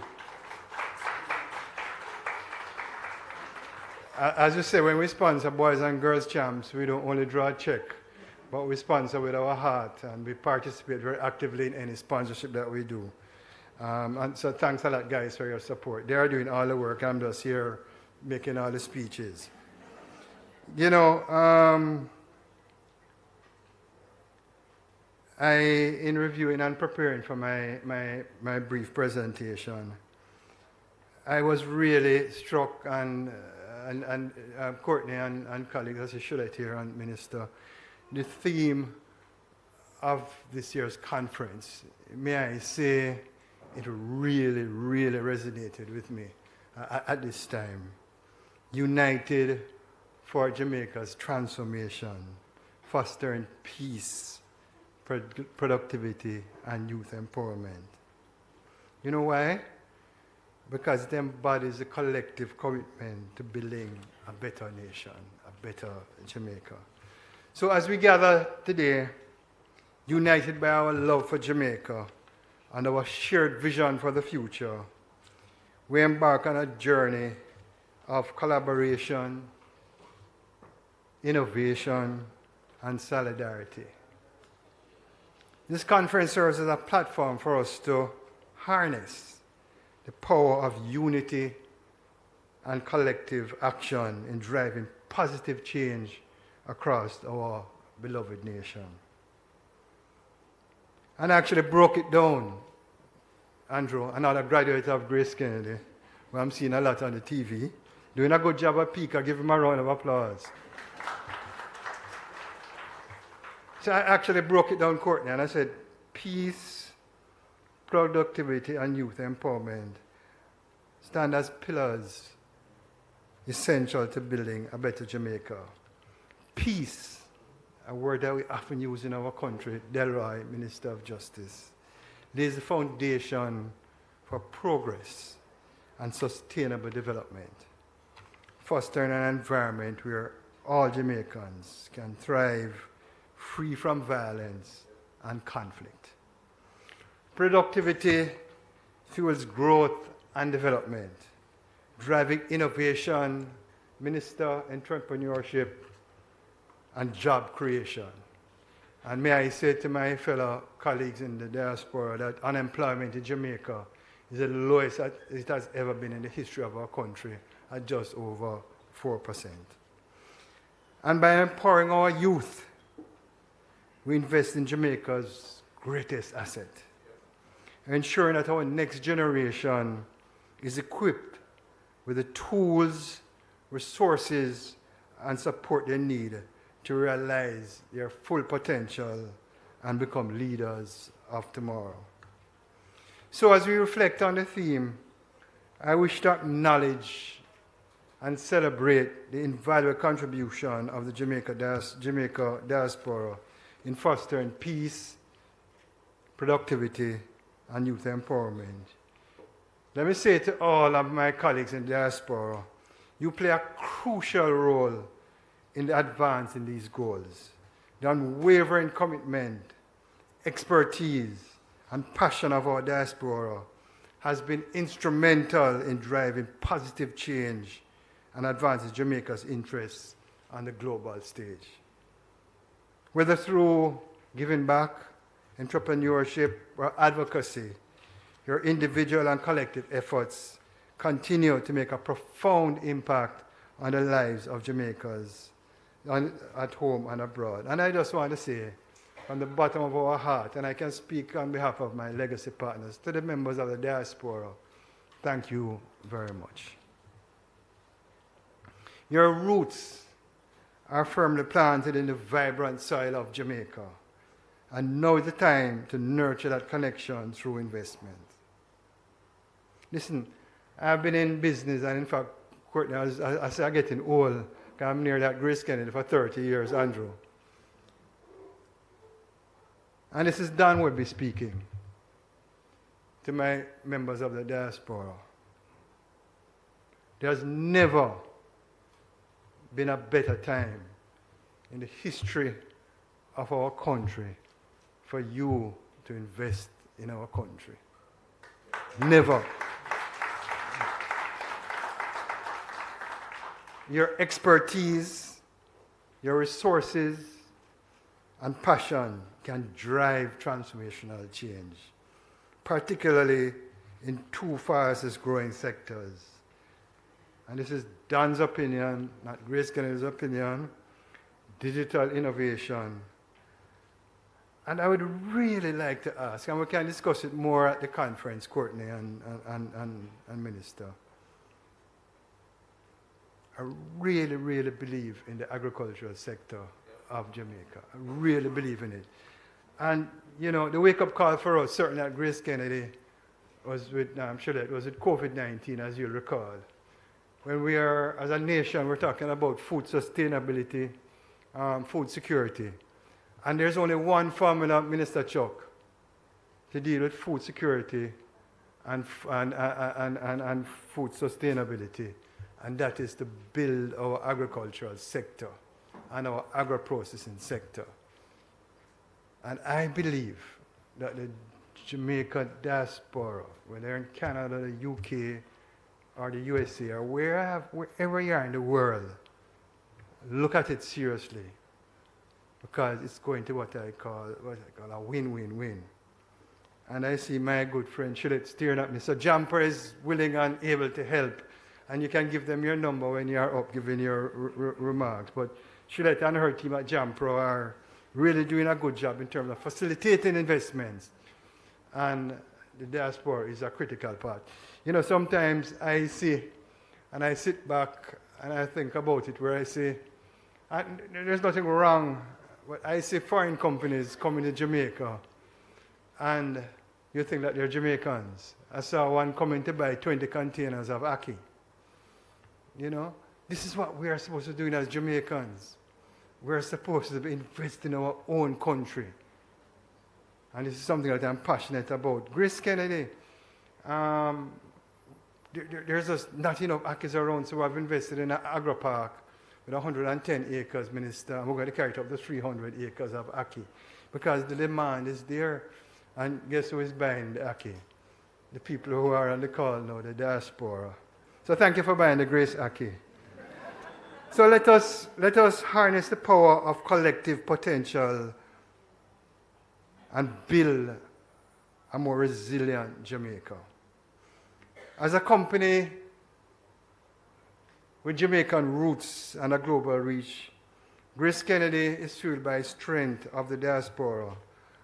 you say, when we sponsor Boys and Girls Champs, we don't only draw a check, but we sponsor with our heart, and we participate very actively in any sponsorship that we do. And so thanks a lot, guys, for your support. They are doing all the work. I'm just here making all the speeches. You know, in reviewing and preparing for my brief presentation, I was really struck, and Courtney and colleagues, as you should have here, and Minister, the theme of this year's conference. May I say, it really, really resonated with me at this time. United for Jamaica's transformation, fostering peace, productivity, and youth empowerment. You know why? Because it embodies a collective commitment to building a better nation, a better Jamaica. So as we gather today, united by our love for Jamaica and our shared vision for the future, we embark on a journey of collaboration, innovation, and solidarity. This conference serves as a platform for us to harness the power of unity and collective action in driving positive change across our beloved nation. And I actually broke it down, Andrew, another graduate of Grace Kennedy, who I'm seeing a lot on the TV, doing a good job at Pika. Give him a round of applause. So I actually broke it down, Courtney, and I said, peace, productivity, and youth empowerment stand as pillars essential to building a better Jamaica. Peace, a word that we often use in our country, Delroy, Minister of Justice, lays the foundation for progress and sustainable development, fostering an environment where all Jamaicans can thrive free from violence and conflict. Productivity fuels growth and development, driving innovation, minister entrepreneurship, and job creation. And may I say to my fellow colleagues in the diaspora that unemployment in Jamaica is the lowest it has ever been in the history of our country, at just over 4%. And by empowering our youth, we invest in Jamaica's greatest asset, ensuring that our next generation is equipped with the tools, resources, and support they need to realize their full potential and become leaders of tomorrow. So as we reflect on the theme, I wish to acknowledge and celebrate the invaluable contribution of the Jamaica Diaspora in fostering peace, productivity, and youth empowerment. Let me say to all of my colleagues in the diaspora, you play a crucial role in the advancing these goals. The unwavering commitment, expertise, and passion of our diaspora has been instrumental in driving positive change and advancing Jamaica's interests on the global stage. Whether through giving back, entrepreneurship, or advocacy, your individual and collective efforts continue to make a profound impact on the lives of Jamaicans at home and abroad. And I just want to say, from the bottom of our heart, and I can speak on behalf of my legacy partners, to the members of the diaspora, thank you very much. Your roots are firmly planted in the vibrant soil of Jamaica, and now is the time to nurture that connection through investment. Listen, I've been in business, and in fact, Courtney, as I'm getting old, I'm near that Grace Kennedy for 30 years, Andrew. And this is Don Webby speaking to my members of the diaspora. There's never been a better time in the history of our country for you to invest in our country. Never. Your expertise, your resources, and passion can drive transformational change, particularly in two fastest growing sectors. And this is Dan's opinion, not Grace Kennedy's opinion, digital innovation. And I would really like to ask, and we can discuss it more at the conference, Courtney and Minister. I really, really believe in the agricultural sector of Jamaica. I really believe in it. And, you know, the wake-up call for us, certainly at Grace Kennedy, was with, I'm sure that was with COVID-19, as you'll recall. When we are, as a nation, we're talking about food sustainability, food security. And there's only one formula, Minister Chuck, to deal with food security and food sustainability. And that is to build our agricultural sector and our agro-processing sector. And I believe that the Jamaica Diaspora, whether in Canada, the UK, or the USA, or wherever you are in the world, look at it seriously, because it's going to what I call a win-win-win. And I see my good friend Shillet staring at me. So Jumper is willing and able to help. And you can give them your number when you are up giving your remarks. But Shillet and her team at Jampro are really doing a good job in terms of facilitating investments. And the diaspora is a critical part. You know, sometimes I see, and I sit back and I think about it, where I say, there's nothing wrong, but I see foreign companies coming to Jamaica, and you think that they're Jamaicans. I saw one coming to buy 20 containers of ackee. You know, this is what we are supposed to do as Jamaicans. We're supposed to invest in our own country. And this is something that I'm passionate about. Grace Kennedy, there's just not enough acres around, so I've invested in an agro park with 110 acres, Minister, and we're going to carry it up to 300 acres of ackee, because the demand is there. And guess who is buying the ackee? The people who are on the call now, the diaspora. So thank you for buying the Grace ackee. So let us harness the power of collective potential and build a more resilient Jamaica. As a company with Jamaican roots and a global reach, Grace Kennedy is fueled by strength of the diaspora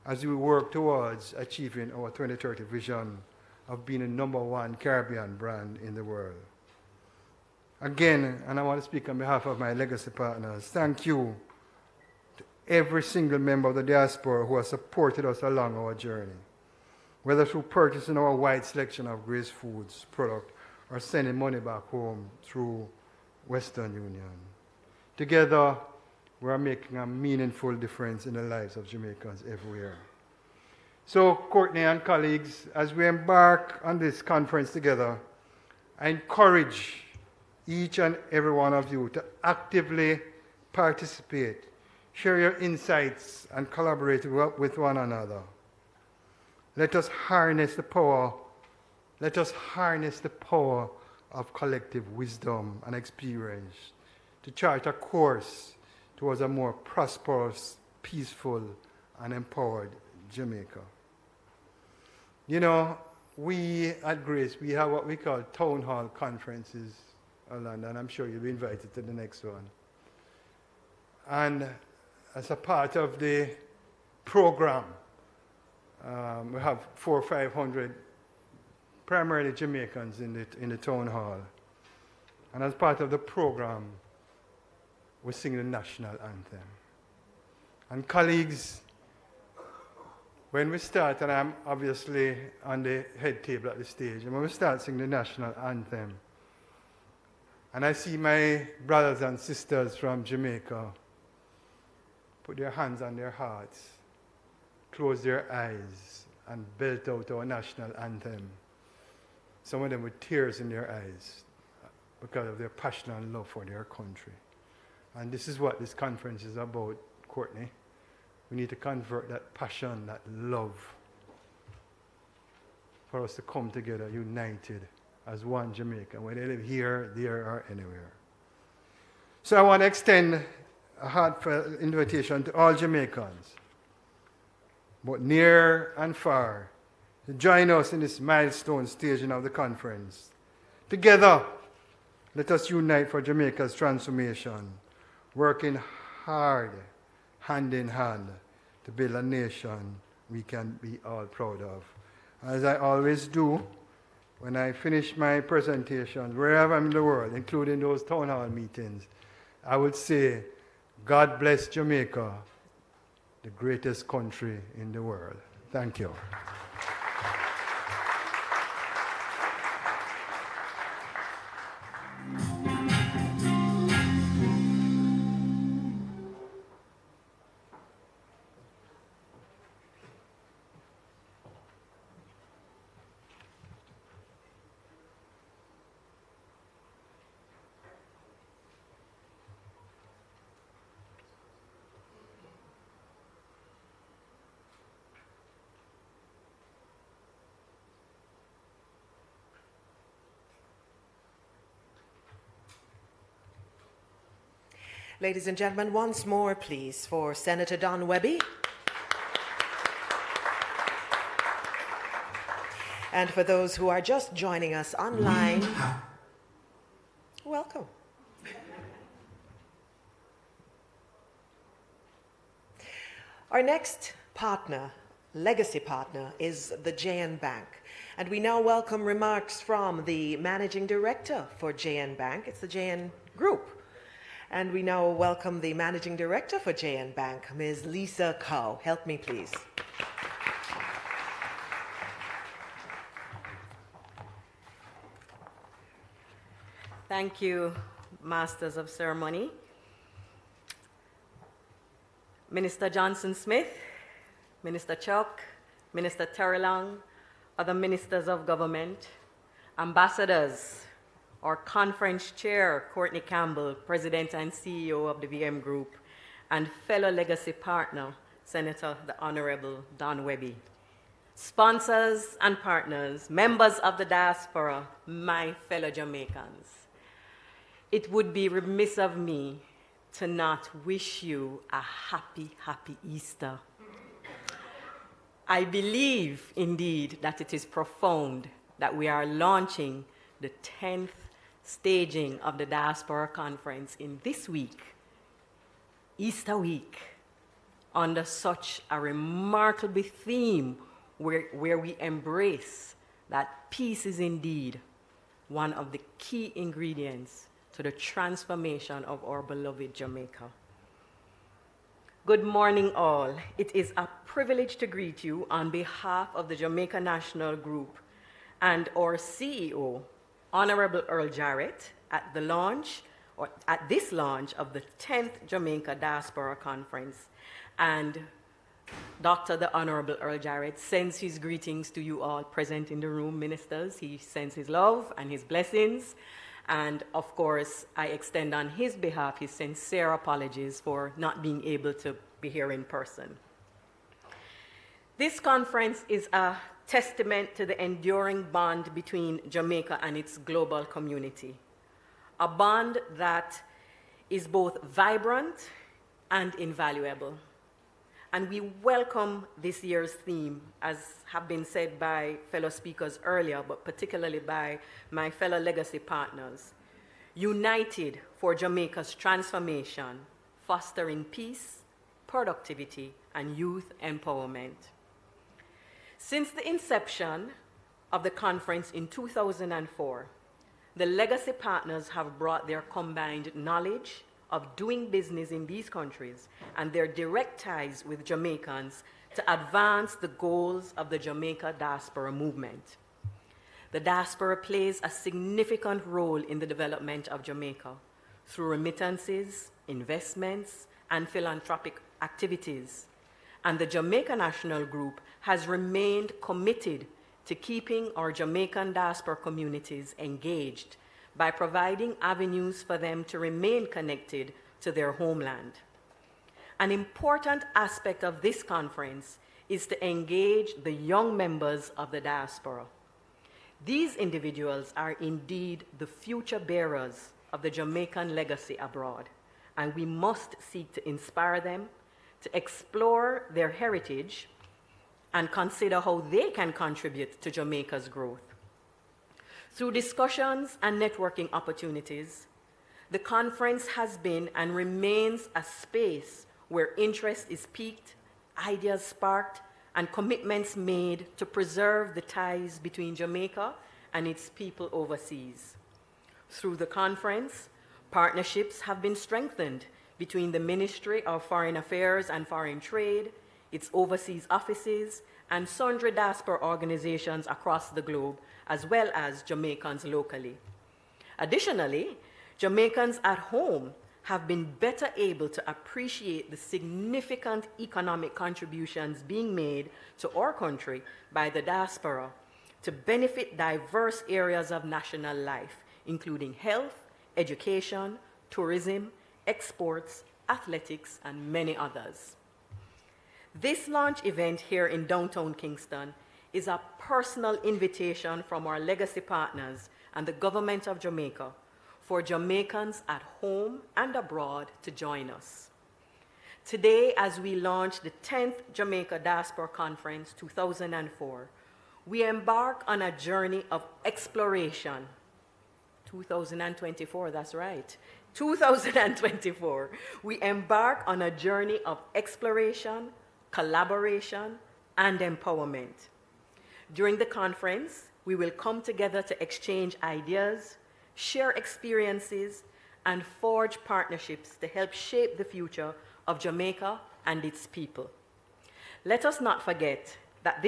as we work towards achieving our 2030 vision of being the #1 Caribbean brand in the world. Again, and I want to speak on behalf of my legacy partners, thank you to every single member of the diaspora who has supported us along our journey, whether through purchasing our wide selection of Grace Foods product or sending money back home through Western Union. Together, we are making a meaningful difference in the lives of Jamaicans everywhere. So, Courtney and colleagues, as we embark on this conference together, I encourage each and every one of you to actively participate, share your insights, and collaborate with one another. Let us harness the power. Let us harness the power of collective wisdom and experience to chart a course towards a more prosperous, peaceful, and empowered Jamaica. You know, we at Grace, we have what we call town hall conferences, and I'm sure you'll be invited to the next one. And as a part of the program, we have 400 or 500 primarily Jamaicans in the town hall. And as part of the program, we sing the national anthem. And colleagues, when we start, and I'm obviously on the head table at the stage, and when we start singing the national anthem, and I see my brothers and sisters from Jamaica put their hands on their hearts, close their eyes, and belt out our national anthem. Some of them with tears in their eyes because of their passion and love for their country. And this is what this conference is about, Courtney. We need to convert that passion, that love, for us to come together united as one Jamaica, whether they live here, there, or anywhere. So I want to extend a heartfelt invitation to all Jamaicans, both near and far, to join us in this milestone staging of the conference. Together, let us unite for Jamaica's transformation, working hard, hand in hand, to build a nation we can be all proud of. As I always do, when I finish my presentation, wherever I'm in the world, including those town hall meetings, I would say, God bless Jamaica, the greatest country in the world. Thank you. Ladies and gentlemen, once more, please, for Senator Don Webby. And for those who are just joining us online, welcome. Our next partner, legacy partner, is the JN Bank. And we now welcome remarks from the Managing Director for JN Bank. It's the JN Group. And we now welcome the Managing Director for JN Bank, Ms. Lisa Cow. Help me, please. Thank you, Masters of Ceremony. Minister Johnson Smith, Minister Chuck, Minister Terry Long, other ministers of government, ambassadors, our conference chair, Courtney Campbell, President and CEO of the VM Group, and fellow legacy partner, Senator the Honorable Don Webby. Sponsors and partners, members of the diaspora, my fellow Jamaicans. It would be remiss of me to not wish you a happy, happy Easter. I believe, indeed, that it is profound that we are launching the 10th staging of the Diaspora Conference in this week, Easter week, under such a remarkable theme where we embrace that peace is indeed one of the key ingredients to the transformation of our beloved Jamaica. Good morning, all. It is a privilege to greet you on behalf of the Jamaica National Group and our CEO, Honorable Earl Jarrett, at this launch of the 10th Jamaica Diaspora Conference. And Dr. the Honorable Earl Jarrett sends his greetings to you all present in the room, ministers. He sends his love and his blessings. And of course, I extend on his behalf his sincere apologies for not being able to be here in person. This conference is a testament to the enduring bond between Jamaica and its global community, a bond that is both vibrant and invaluable. And we welcome this year's theme, as have been said by fellow speakers earlier, but particularly by my fellow legacy partners, united for Jamaica's transformation, fostering peace, productivity, and youth empowerment. Since the inception of the conference in 2004, the legacy partners have brought their combined knowledge of doing business in these countries and their direct ties with Jamaicans to advance the goals of the Jamaica Diaspora movement. The diaspora plays a significant role in the development of Jamaica through remittances, investments, and philanthropic activities. And the Jamaica National Group has remained committed to keeping our Jamaican diaspora communities engaged by providing avenues for them to remain connected to their homeland. An important aspect of this conference is to engage the young members of the diaspora, These individuals are indeed the future bearers of the Jamaican legacy abroad, and we must seek to inspire them to explore their heritage and consider how they can contribute to Jamaica's growth. Through discussions and networking opportunities, the conference has been and remains a space where interest is piqued, ideas sparked, and commitments made to preserve the ties between Jamaica and its people overseas. Through the conference, partnerships have been strengthened between the Ministry of Foreign Affairs and Foreign Trade, its overseas offices, and sundry diaspora organizations across the globe, as well as Jamaicans locally. Additionally, Jamaicans at home have been better able to appreciate the significant economic contributions being made to our country by the diaspora to benefit diverse areas of national life, including health, education, tourism, exports, athletics, and many others. This launch event here in downtown Kingston is a personal invitation from our legacy partners and the government of Jamaica for Jamaicans at home and abroad to join us. Today, as we launch the 10th Jamaica Diaspora Conference 2004, we embark on a journey of exploration. 2024, that's right. 2024, we embark on a journey of exploration, collaboration, and empowerment. During the conference, we will come together to exchange ideas, share experiences, and forge partnerships to help shape the future of Jamaica and its people. Let us not forget that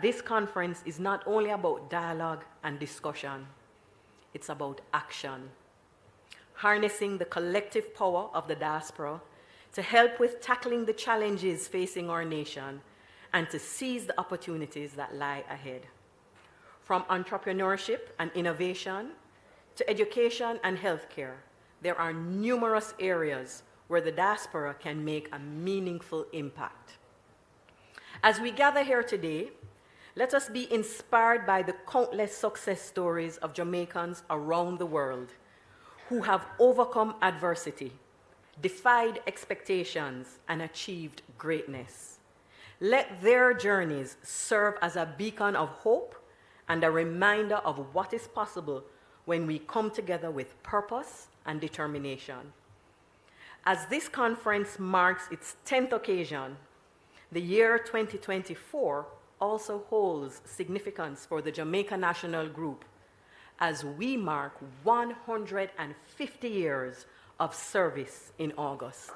this conference is not only about dialogue and discussion, it's about action. Harnessing the collective power of the diaspora to help with tackling the challenges facing our nation and to seize the opportunities that lie ahead. From entrepreneurship and innovation to education and healthcare, there are numerous areas where the diaspora can make a meaningful impact. As we gather here today, let us be inspired by the countless success stories of Jamaicans around the world who have overcome adversity, defied expectations, and achieved greatness. Let their journeys serve as a beacon of hope and a reminder of what is possible when we come together with purpose and determination. As this conference marks its 10th occasion, the year 2024 also holds significance for the Jamaica National Group as we mark 150 years of service in August.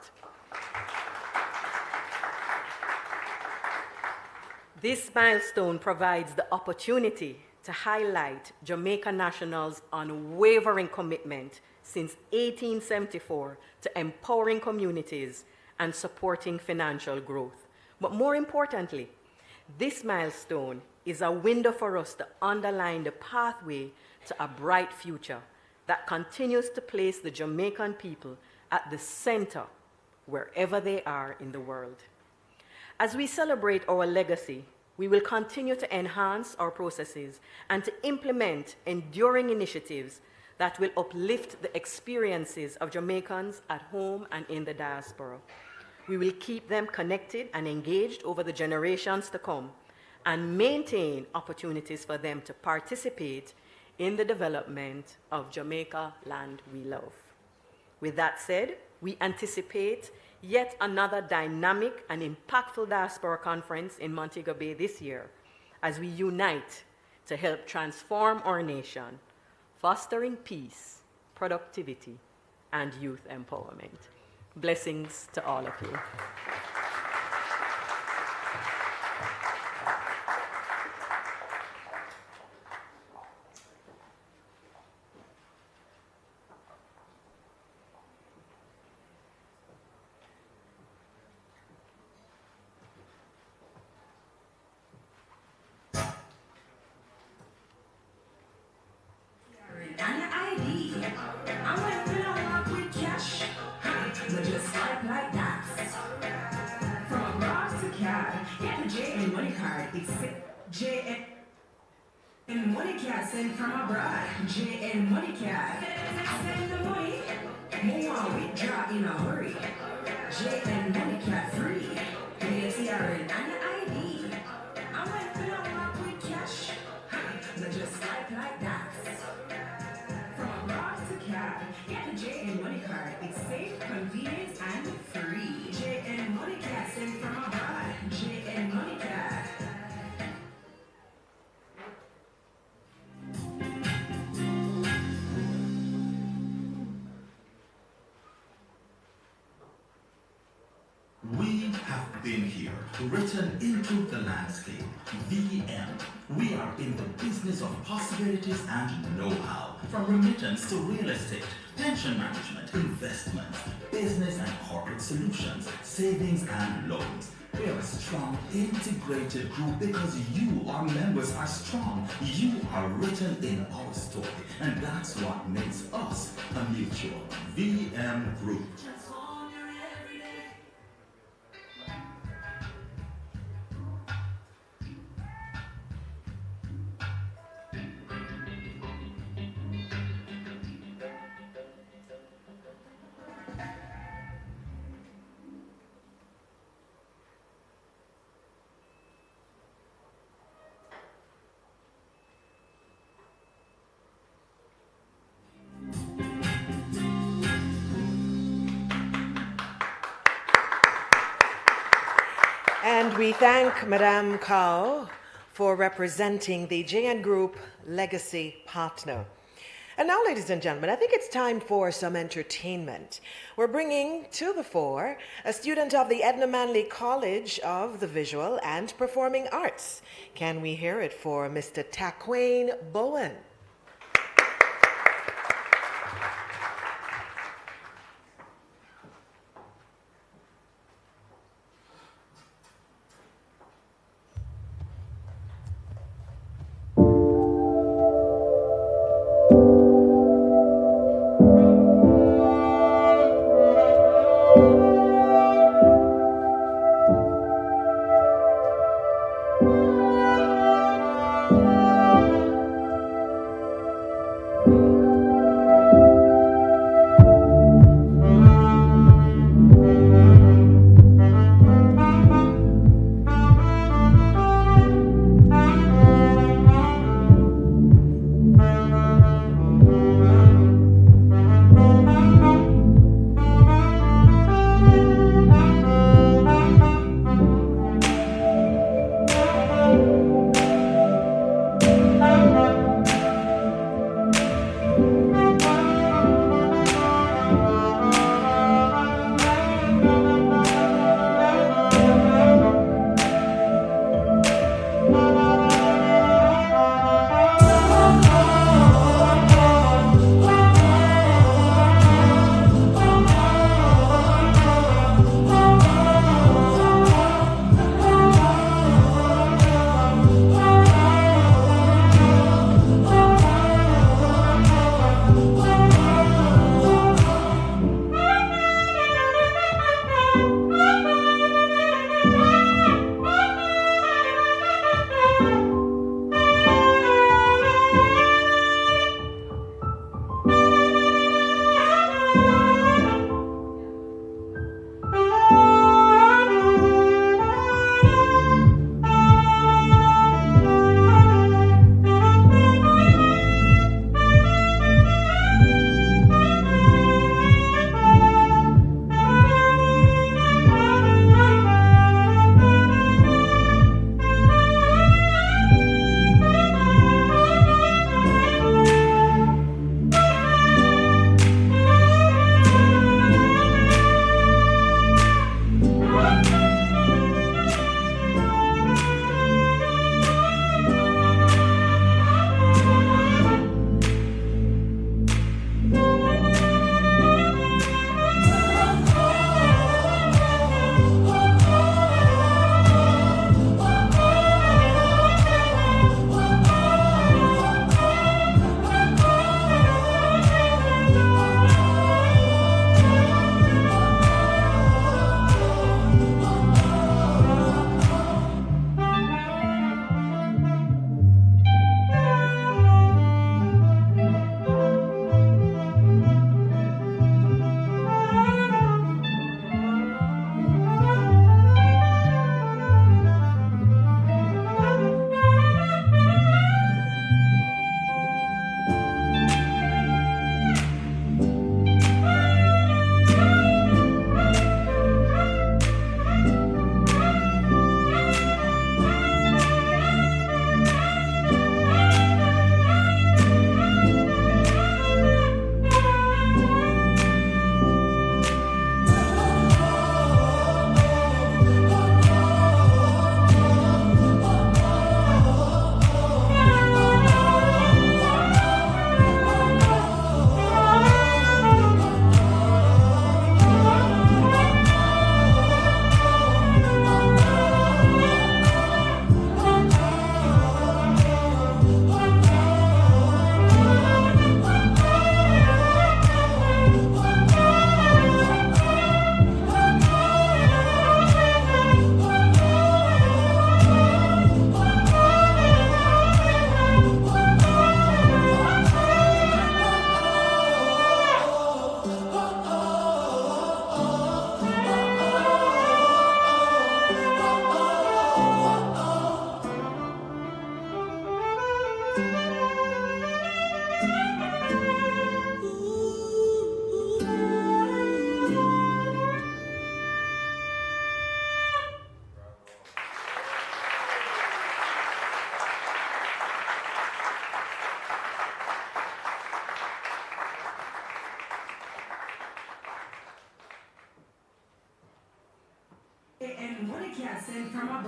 This milestone provides the opportunity to highlight Jamaica National's unwavering commitment since 1874 to empowering communities and supporting financial growth. But more importantly, this milestone is a window for us to underline the pathway to a bright future that continues to place the Jamaican people at the center wherever they are in the world. As we celebrate our legacy, we will continue to enhance our processes and to implement enduring initiatives that will uplift the experiences of Jamaicans at home and in the diaspora. We will keep them connected and engaged over the generations to come and maintain opportunities for them to participate in the development of Jamaica land we love. With that said, we anticipate yet another dynamic and impactful diaspora conference in Montego Bay this year as we unite to help transform our nation, fostering peace, productivity, and youth empowerment. Blessings to all of you. JN money cat sent from abroad. JN money cat. Send the money. Move on, withdraw in a hurry. JN money cat free. Pay the TRN and the ID. I went to the work with cash. Not just swipe like that. From abroad to CAD, get the JN money card. It's safe, convenient, and free. JN money cat sent from abroad. JN money cat. We have been here, written into the landscape. VM. We are in the business of possibilities and know-how. From remittance to real estate, pension management, investments, business and corporate solutions, savings and loans. We are a strong, integrated group because you, our members, are strong. You are written in our story, and that's what makes us a mutual VM group. And we thank Madame Kao for representing the JN Group Legacy Partner. And now, ladies and gentlemen, I think it's time for some entertainment. We're bringing to the fore a student of the Edna Manley College of the Visual and Performing Arts. Can we hear it for Mr. Taquain Bowen?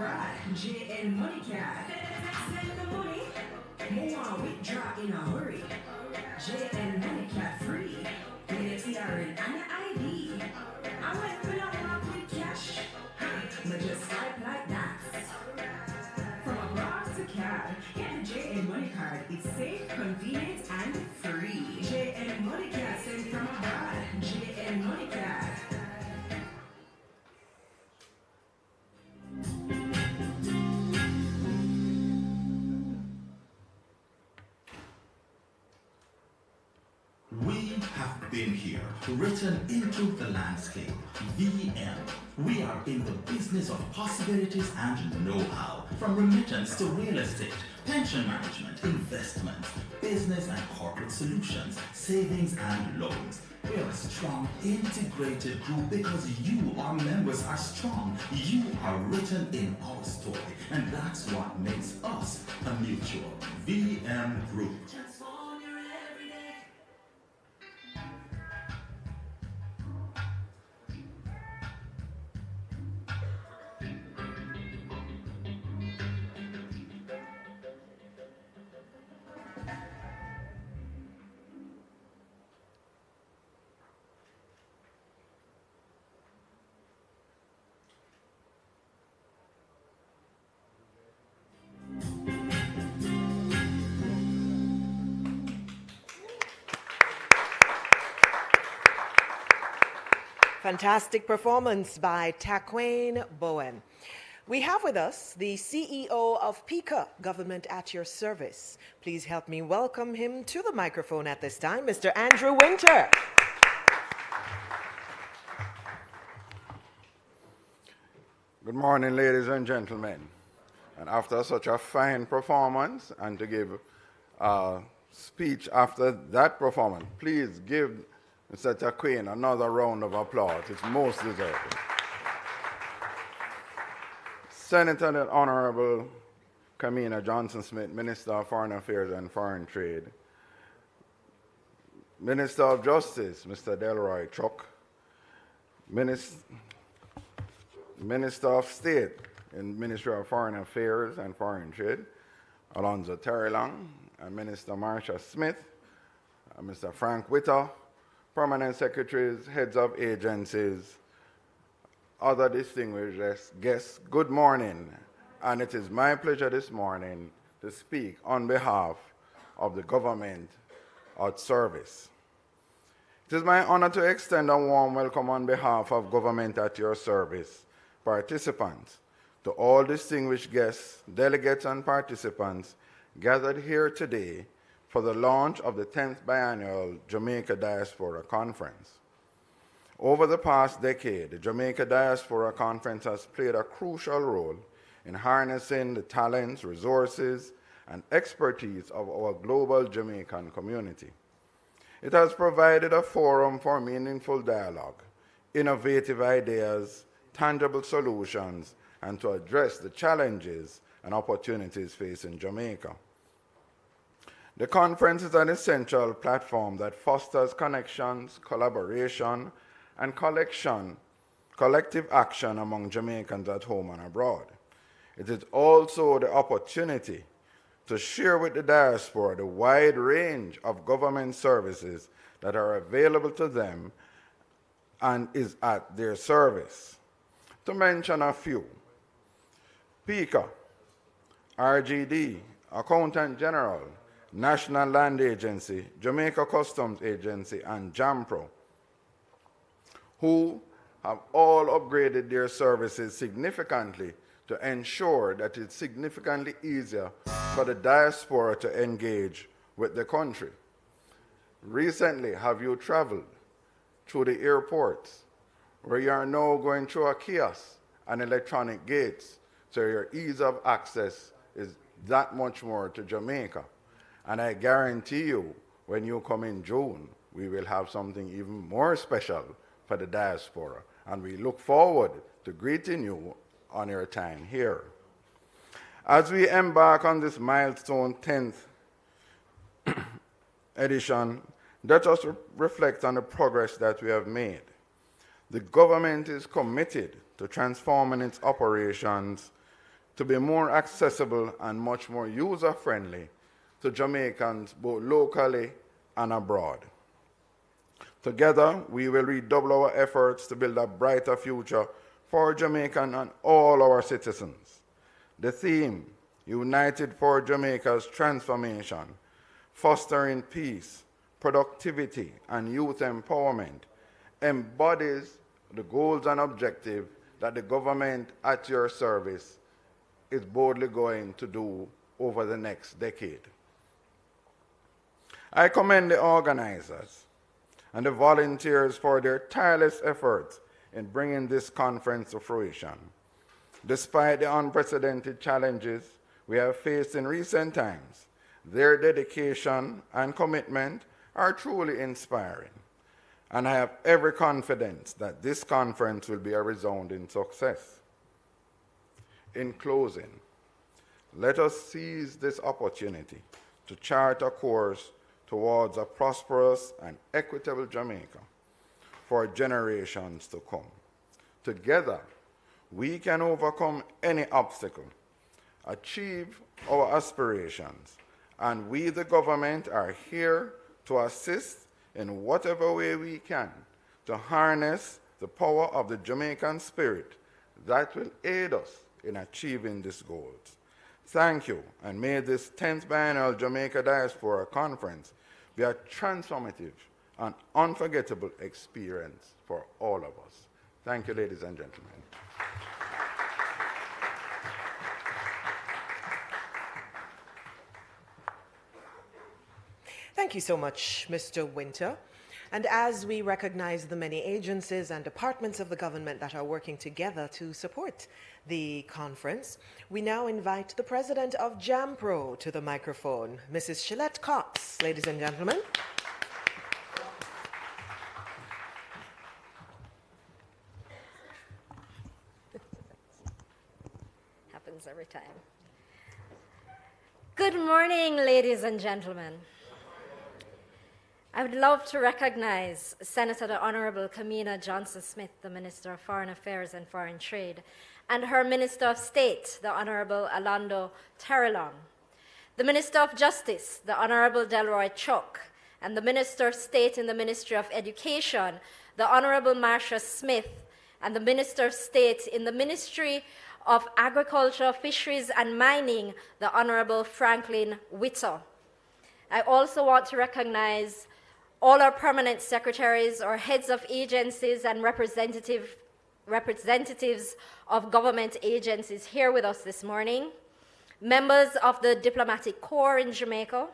bride, JN Money Card. Send the money, more withdraw in a hurry. JN Money Card free. Get your TRN and your ID. I went fill up my with cash. But just swipe like that. From abroad to card, get the JN Money Card. It's safe, convenient, and free. JN Money Card sent from abroad. JN Money Card. We have been here, written into the landscape. VM. We are in the business of possibilities and know-how, from remittance to real estate, pension management, investments, business and corporate solutions, savings and loans. We are a strong, integrated group because you, our members, are strong. You are written in our story, and that's what makes us a mutual VM group. Fantastic performance by Taquain Bowen. We have with us the CEO of PICA, Government at Your Service. Please help me welcome him to the microphone at this time, Mr. Andrew Winter. Good morning, ladies and gentlemen. And after such a fine performance, and to give a speech after that performance, please give Mr. Taquain another round of applause. It's most deserving. Senator the Honorable Kamina Johnson-Smith, Minister of Foreign Affairs and Foreign Trade. Minister of Justice, Mr. Delroy Chuck. Minister of State in Ministry of Foreign Affairs and Foreign Trade, Alonzo Terrelong, and Minister Marsha Smith, and Mr. Frank Witter, Permanent Secretaries, Heads of Agencies, other distinguished guests, good morning. And it is my pleasure this morning to speak on behalf of the government at service. It is my honor to extend a warm welcome on behalf of Government at Your Service participants to all distinguished guests, delegates, and participants gathered here today for the launch of the 10th Biennial Jamaica Diaspora Conference. Over the past decade, the Jamaica Diaspora Conference has played a crucial role in harnessing the talents, resources, and expertise of our global Jamaican community. It has provided a forum for meaningful dialogue, innovative ideas, tangible solutions, and to address the challenges and opportunities facing Jamaica. The conference is an essential platform that fosters connections, collaboration, and collective action among Jamaicans at home and abroad. It is also the opportunity to share with the diaspora the wide range of government services that are available to them and is at their service. To mention a few, PICA, RGD, Accountant General, National Land Agency, Jamaica Customs Agency, and JAMPRO, who have all upgraded their services significantly to ensure that it's significantly easier for the diaspora to engage with the country. Recently, have you traveled through the airports where you are now going through a kiosk and electronic gates, so your ease of access is that much more to Jamaica? And I guarantee you, when you come in June, we will have something even more special for the diaspora. And we look forward to greeting you on your time here. As we embark on this milestone 10th edition, let us reflect on the progress that we have made. The government is committed to transforming its operations to be more accessible and much more user-friendly to Jamaicans both locally and abroad. Together, we will redouble our efforts to build a brighter future for Jamaican and all our citizens. The theme, United for Jamaica's Transformation, Fostering Peace, Productivity, and Youth Empowerment, embodies the goals and objectives that the government at your service is boldly going to do over the next decade. I commend the organizers and the volunteers for their tireless efforts in bringing this conference to fruition. Despite the unprecedented challenges we have faced in recent times, their dedication and commitment are truly inspiring, and I have every confidence that this conference will be a resounding success. In closing, let us seize this opportunity to chart a course towards a prosperous and equitable Jamaica for generations to come. Together, we can overcome any obstacle, achieve our aspirations, and we, the government, are here to assist in whatever way we can to harness the power of the Jamaican spirit that will aid us in achieving these goals. Thank you, and may this 10th Biennial Jamaica Diaspora Conference be a transformative and unforgettable experience for all of us. Thank you, ladies and gentlemen. Thank you so much, Mr. Winter. And as we recognize the many agencies and departments of the government that are working together to support the conference, we now invite the president of JAMPRO to the microphone, Mrs. Shillette Cox, ladies and gentlemen. Happens every time. Good morning, ladies and gentlemen. I would love to recognize Senator the Honorable Kamina Johnson-Smith, the Minister of Foreign Affairs and Foreign Trade, and her Minister of State, the Honorable Alando Terrelong, the Minister of Justice, the Honorable Delroy Chuck, and the Minister of State in the Ministry of Education, the Honorable Marcia Smith, and the Minister of State in the Ministry of Agriculture, Fisheries, and Mining, the Honorable Franklin Whittle. I also want to recognize all our permanent secretaries, or heads of agencies, and representatives of government agencies here with us this morning, members of the Diplomatic Corps in Jamaica,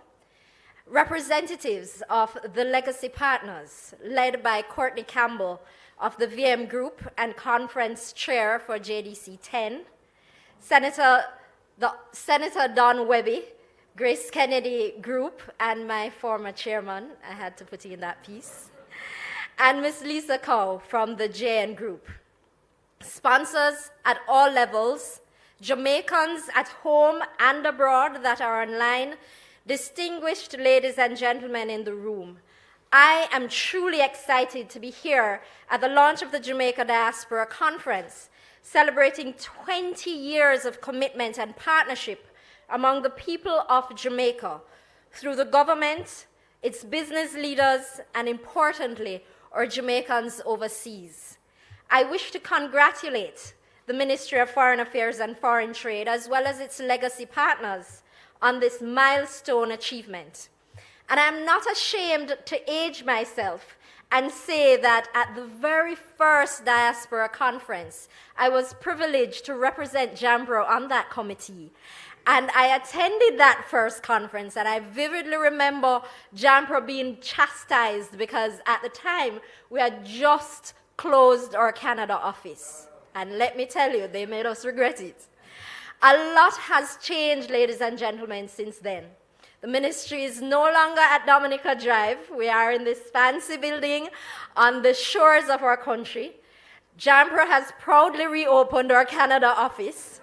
representatives of the Legacy Partners, led by Courtney Campbell of the VM Group and Conference Chair for JDC 10, Senator Don Webby, Grace Kennedy Group, and my former chairman, I had to put in that piece, and Ms. Lisa Cow from the JN Group. Sponsors at all levels, Jamaicans at home and abroad that are online, distinguished ladies and gentlemen in the room, I am truly excited to be here at the launch of the Jamaica Diaspora Conference, celebrating 20 years of commitment and partnership among the people of Jamaica through the government, its business leaders, and importantly, our Jamaicans overseas. I wish to congratulate the Ministry of Foreign Affairs and Foreign Trade, as well as its legacy partners, on this milestone achievement. And I'm not ashamed to age myself and say that at the very first Diaspora Conference, I was privileged to represent JAMPRO on that committee. And I attended that first conference, and I vividly remember JAMPRO being chastised because at the time, we had just closed our Canada office. And let me tell you, they made us regret it. A lot has changed, ladies and gentlemen, since then. The ministry is no longer at Dominica Drive. We are in this fancy building on the shores of our country. JAMPRO has proudly reopened our Canada office.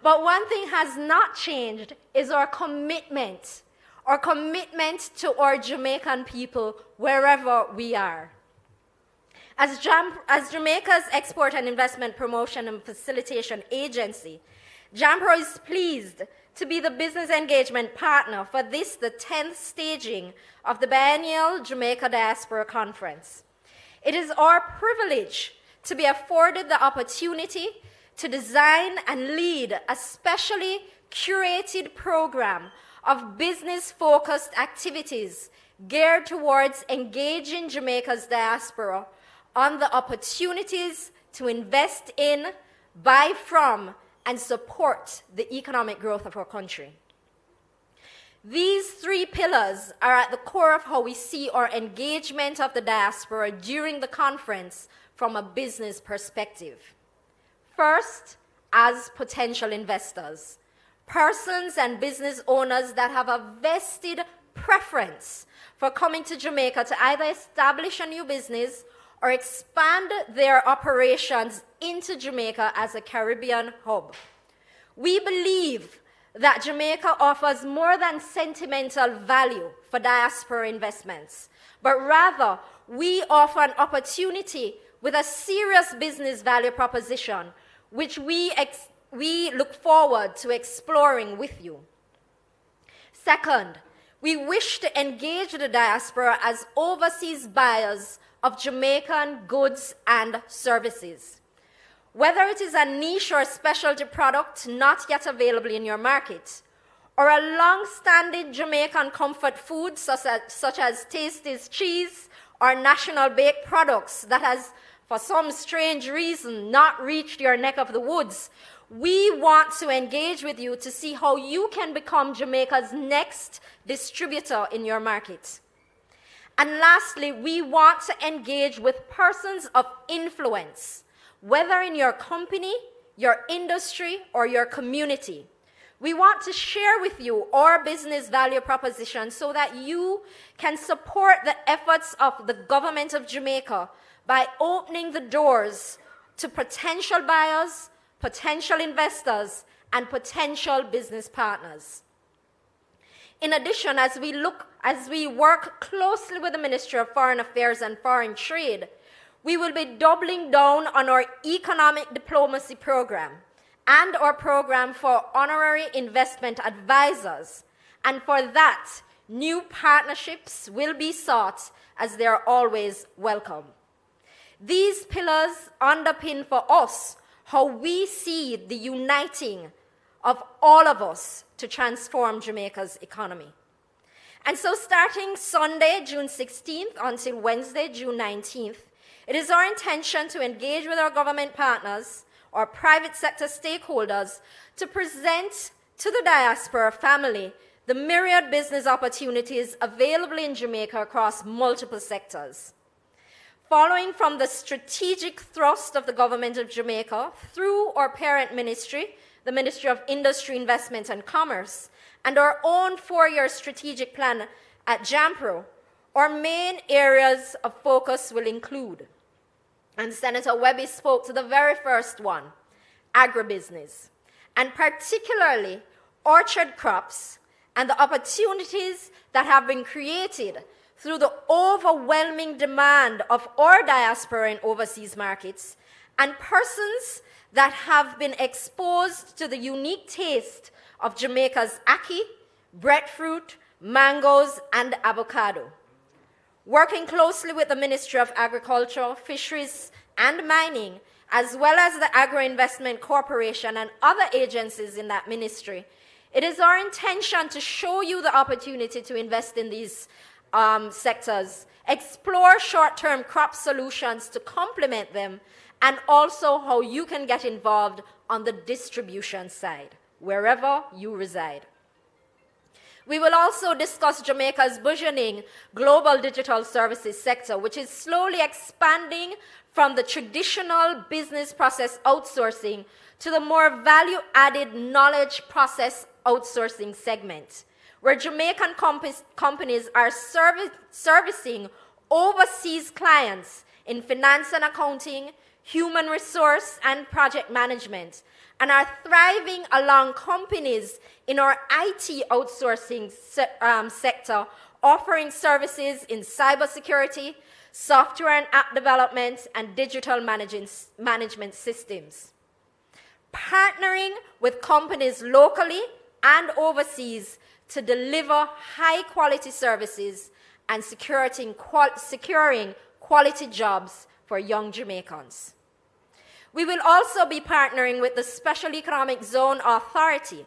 But one thing has not changed is our commitment to our Jamaican people wherever we are. As Jamaica's Export and Investment Promotion and Facilitation Agency, JAMPRO is pleased to be the business engagement partner for this, the 10th staging of the biennial Jamaica Diaspora Conference. It is our privilege to be afforded the opportunity to design and lead a specially curated program of business-focused activities geared towards engaging Jamaica's diaspora on the opportunities to invest in, buy from, and support the economic growth of our country. These three pillars are at the core of how we see our engagement of the diaspora during the conference from a business perspective. First, as potential investors, persons and business owners that have a vested preference for coming to Jamaica to either establish a new business or expand their operations into Jamaica as a Caribbean hub. We believe that Jamaica offers more than sentimental value for diaspora investments, but rather we offer an opportunity with a serious business value proposition, which we look forward to exploring with you. Second, we wish to engage the diaspora as overseas buyers of Jamaican goods and services. Whether it is a niche or specialty product not yet available in your market, or a long-standing Jamaican comfort food such as Tasty's cheese or national baked products that has, for some strange reason, not reached your neck of the woods, we want to engage with you to see how you can become Jamaica's next distributor in your market. And lastly, we want to engage with persons of influence, whether in your company, your industry, or your community. We want to share with you our business value proposition so that you can support the efforts of the government of Jamaica by opening the doors to potential buyers, potential investors, and potential business partners. In addition, as we work closely with the Ministry of Foreign Affairs and Foreign Trade, we will be doubling down on our economic diplomacy program and our program for honorary investment advisors. And for that, new partnerships will be sought as they are always welcome. These pillars underpin for us how we see the uniting of all of us to transform Jamaica's economy. And so starting Sunday, June 16th until Wednesday, June 19th, it is our intention to engage with our government partners or private sector stakeholders to present to the diaspora family the myriad business opportunities available in Jamaica across multiple sectors. Following from the strategic thrust of the government of Jamaica through our parent ministry, the Ministry of Industry, Investment and Commerce, and our own 4-year strategic plan at JAMPRO, our main areas of focus will include, and Senator Webby spoke to the very first one, agribusiness, and particularly orchard crops and the opportunities that have been created through the overwhelming demand of our diaspora in overseas markets and persons that have been exposed to the unique taste of Jamaica's ackee, breadfruit, mangoes, and avocado. Working closely with the Ministry of Agriculture, Fisheries, and Mining, as well as the Agro-Investment Corporation and other agencies in that ministry, it is our intention to show you the opportunity to invest in these sectors, explore short-term crop solutions to complement them, and also how you can get involved on the distribution side, wherever you reside. We will also discuss Jamaica's burgeoning global digital services sector, which is slowly expanding from the traditional business process outsourcing to the more value-added knowledge process outsourcing segment, where Jamaican companies are servicing overseas clients in finance and accounting, human resource, and project management, and are thriving along companies in our IT outsourcing sector, offering services in cybersecurity, software and app development, and digital management systems. partnering with companies locally and overseas to deliver high-quality services and securing quality jobs for young Jamaicans. We will also be partnering with the Special Economic Zone Authority,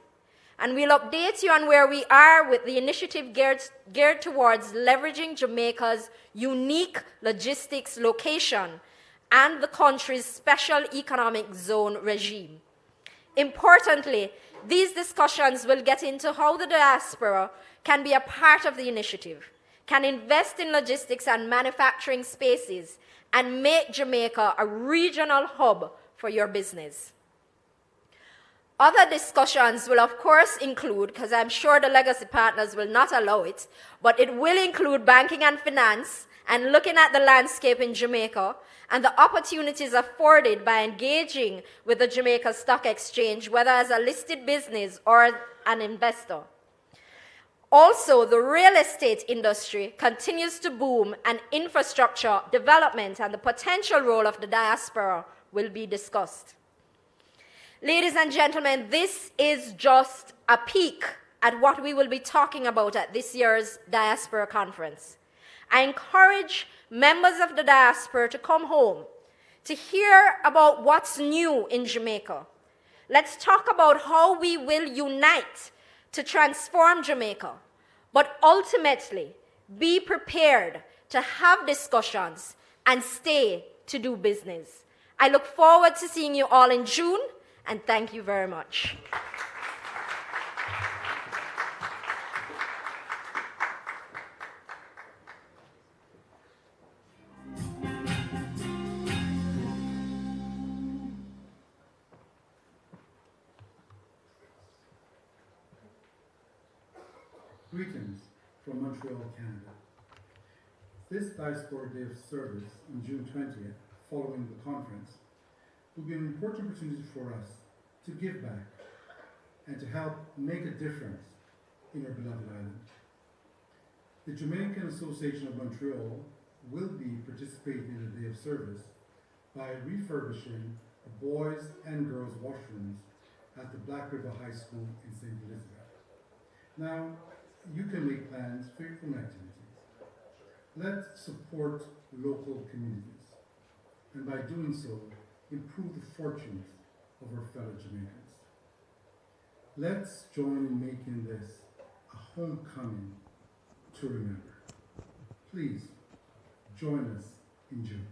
and we'll update you on where we are with the initiative geared towards leveraging Jamaica's unique logistics location and the country's Special Economic Zone regime. Importantly, these discussions will get into how the diaspora can be a part of the initiative, can invest in logistics and manufacturing spaces, and make Jamaica a regional hub for your business. Other discussions will of course include, because I'm sure the legacy partners will not allow it, but it will include banking and finance and looking at the landscape in Jamaica and the opportunities afforded by engaging with the Jamaica Stock Exchange, whether as a listed business or an investor. Also, the real estate industry continues to boom, and infrastructure development and the potential role of the diaspora will be discussed. Ladies and gentlemen, this is just a peek at what we will be talking about at this year's Diaspora Conference. I encourage members of the diaspora to come home, to hear about what's new in Jamaica. Let's talk about how we will unite to transform Jamaica, but ultimately be prepared to have discussions and stay to do business. I look forward to seeing you all in June, and thank you very much. Greetings from Montreal, Canada. This Diaspora Day of Service on June 20th, following the conference, will be an important opportunity for us to give back and to help make a difference in our beloved island. The Jamaican Association of Montreal will be participating in the Day of Service by refurbishing the boys and girls washrooms at the Black River High School in St. Elizabeth. Now, you can make plans for your own activities. Let's support local communities, and by doing so, improve the fortunes of our fellow Jamaicans. Let's join in making this a homecoming to remember. Please, join us in June.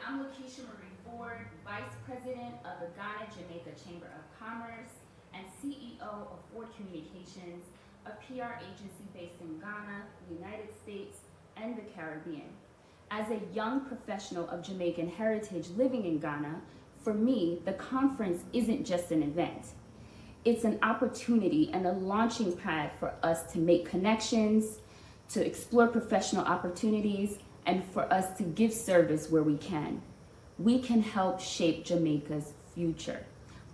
I'm Lakeisha Marie Ford, Vice President of the Ghana Jamaica Chamber of Commerce and CEO of Ford Communications, a PR agency based in Ghana, the United States, and the Caribbean. As a young professional of Jamaican heritage living in Ghana, for me, the conference isn't just an event. It's an opportunity and a launching pad for us to make connections, to explore professional opportunities, and for us to give service where we can. We can help shape Jamaica's future.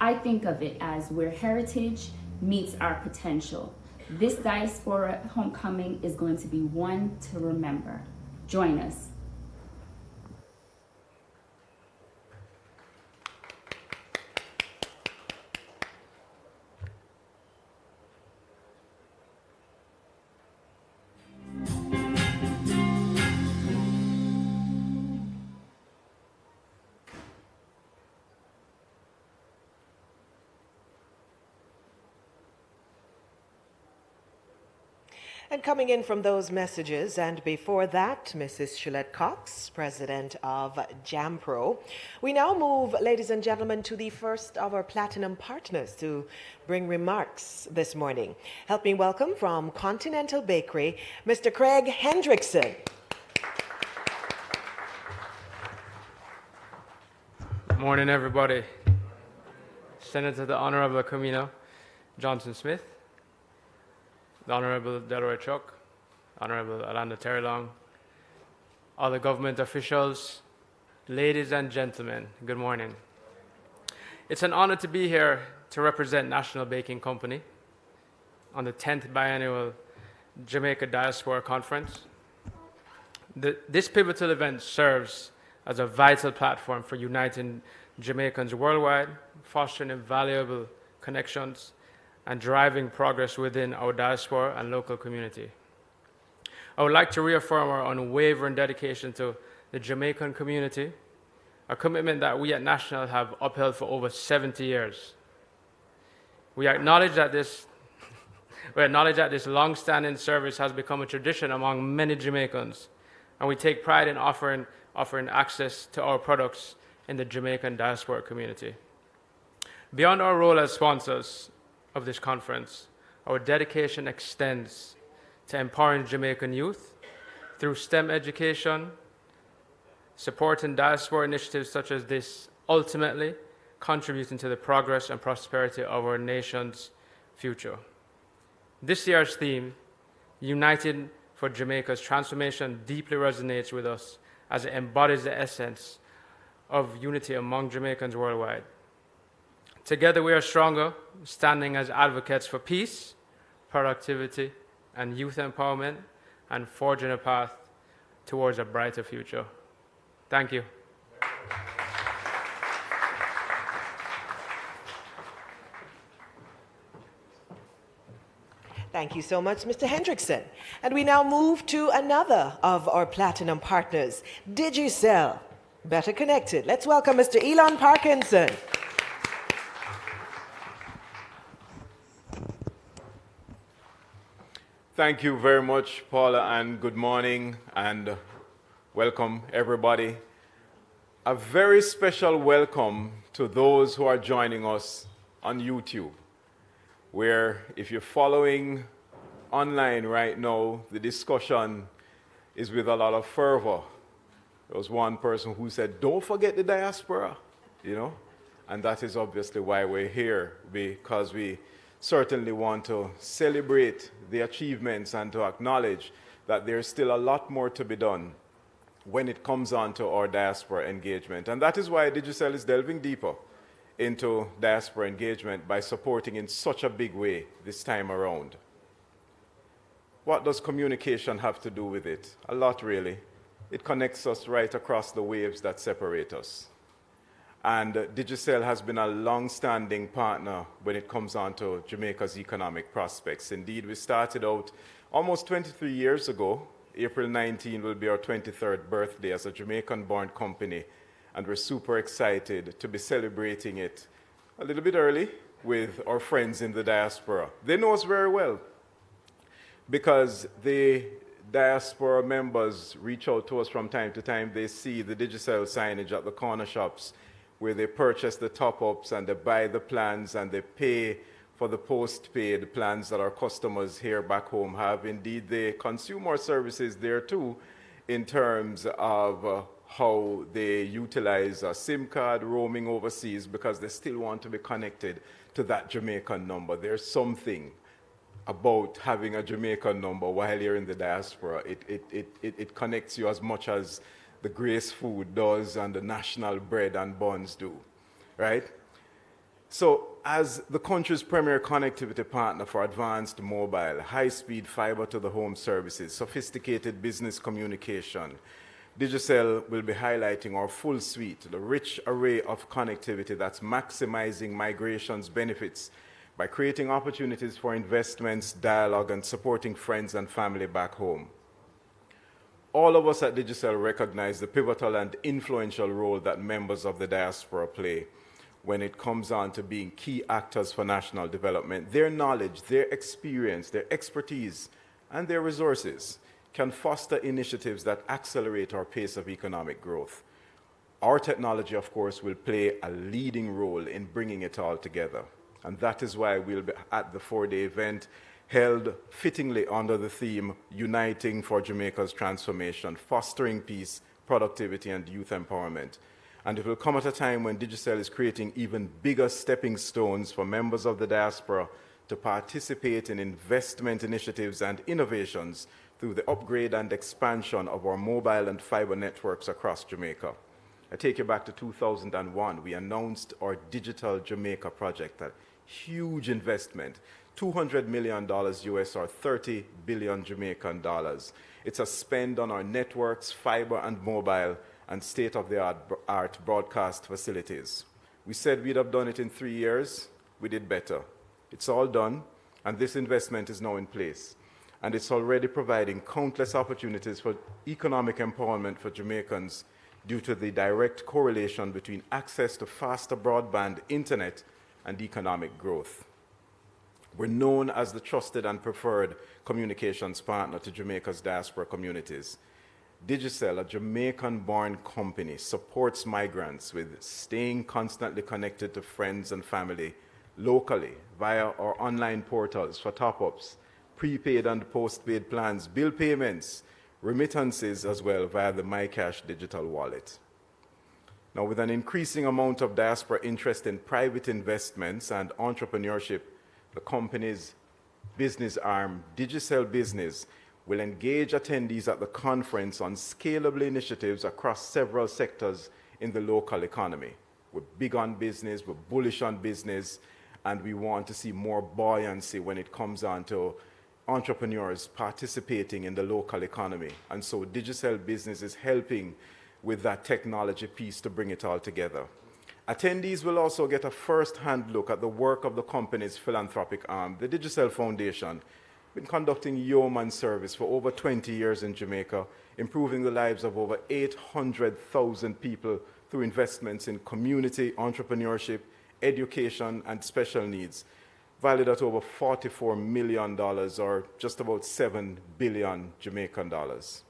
I think of it as where heritage meets our potential. This Diaspora Homecoming is going to be one to remember. Join us. And coming in from those messages, and before that, Mrs. Shillette Cox, president of JAMPRO. We now move, ladies and gentlemen, to the first of our platinum partners to bring remarks this morning. Help me welcome from Continental Bakery, Mr. Craig Hendrickson. Good morning, everybody. Senator the Honorable Kamina Johnson-Smith, the Honorable Delroy Chuck, Honorable Alanda Terrelong, all the government officials, ladies and gentlemen, good morning. It's an honor to be here to represent National Baking Company on the 10th Biennial Jamaica Diaspora Conference. This pivotal event serves as a vital platform for uniting Jamaicans worldwide, fostering invaluable connections, and driving progress within our diaspora and local community. I would like to reaffirm our unwavering dedication to the Jamaican community, a commitment that we at National have upheld for over 70 years. We acknowledge that this long-standing service has become a tradition among many Jamaicans, and we take pride in offering access to our products in the Jamaican diaspora community. Beyond our role as sponsors of this conference, our dedication extends to empowering Jamaican youth through STEM education, supporting diaspora initiatives such as this, ultimately contributing to the progress and prosperity of our nation's future. This year's theme, United for Jamaica's Transformation, deeply resonates with us as it embodies the essence of unity among Jamaicans worldwide. Together we are stronger, standing as advocates for peace, productivity, and youth empowerment, and forging a path towards a brighter future. Thank you. Thank you so much, Mr. Hendrickson. And we now move to another of our platinum partners, Digicel, Better Connected. Let's welcome Mr. Elon Parkinson. Thank you very much, Paula, and good morning and welcome everybody. A very special welcome to those who are joining us on YouTube, where if you're following online right now, the discussion is with a lot of fervor. There was one person who said, don't forget the diaspora, and that is obviously why we're here, because we certainly want to celebrate the achievements and to acknowledge that there's still a lot more to be done when it comes on to our diaspora engagement. And that is why Digicel is delving deeper into diaspora engagement by supporting in such a big way this time around. What does communication have to do with it? A lot, really. It connects us right across the waves that separate us. And Digicel has been a long-standing partner when it comes on to Jamaica's economic prospects. Indeed, we started out almost 23 years ago. April 19 will be our 23rd birthday as a Jamaican-born company, and we're super excited to be celebrating it a little bit early with our friends in the diaspora. They know us very well because the diaspora members reach out to us from time to time. They see the Digicel signage at the corner shops where they purchase the top-ups and they buy the plans and they pay for the post-paid plans that our customers here back home have. Indeed, they consume our services there too in terms of how they utilize a SIM card roaming overseas because they still want to be connected to that Jamaican number. There's something about having a Jamaican number while you're in the diaspora. It connects you as much as the Grace food does and the national bread and buns do, right? So as the country's premier connectivity partner for advanced mobile, high-speed fiber-to-the-home services, sophisticated business communication, Digicel will be highlighting our full suite, the rich array of connectivity that's maximizing migration's benefits by creating opportunities for investments, dialogue, and supporting friends and family back home. All of us at Digicel recognize the pivotal and influential role that members of the diaspora play when it comes on to being key actors for national development. Their knowledge, their experience, their expertise, and their resources can foster initiatives that accelerate our pace of economic growth. Our technology, of course, will play a leading role in bringing it all together. And that is why we'll be at the 4-day event held fittingly under the theme, Uniting for Jamaica's Transformation, Fostering Peace, Productivity, and Youth Empowerment. And it will come at a time when Digicel is creating even bigger stepping stones for members of the diaspora to participate in investment initiatives and innovations through the upgrade and expansion of our mobile and fiber networks across Jamaica. I take you back to 2001. We announced our Digital Jamaica project, a huge investment, $200 million US or 30 billion Jamaican dollars. It's a spend on our networks, fiber and mobile, and state-of-the-art broadcast facilities. We said we'd have done it in 3 years. We did better. It's all done, and this investment is now in place. And it's already providing countless opportunities for economic empowerment for Jamaicans due to the direct correlation between access to faster broadband internet and economic growth. We're known as the trusted and preferred communications partner to Jamaica's diaspora communities. Digicel, a Jamaican-born company, supports migrants with staying constantly connected to friends and family locally via our online portals for top-ups, prepaid and postpaid plans, bill payments, remittances as well via the MyCash digital wallet. Now, with an increasing amount of diaspora interest in private investments and entrepreneurship, the company's business arm, Digicel Business, will engage attendees at the conference on scalable initiatives across several sectors in the local economy. We're big on business, we're bullish on business, and we want to see more buoyancy when it comes on to entrepreneurs participating in the local economy. And so Digicel Business is helping with that technology piece to bring it all together. Attendees will also get a first-hand look at the work of the company's philanthropic arm, the Digicel Foundation, been conducting yeoman service for over 20 years in Jamaica, improving the lives of over 800,000 people through investments in community, entrepreneurship, education, and special needs, valued at over $44 million, or just about 7 billion Jamaican dollars.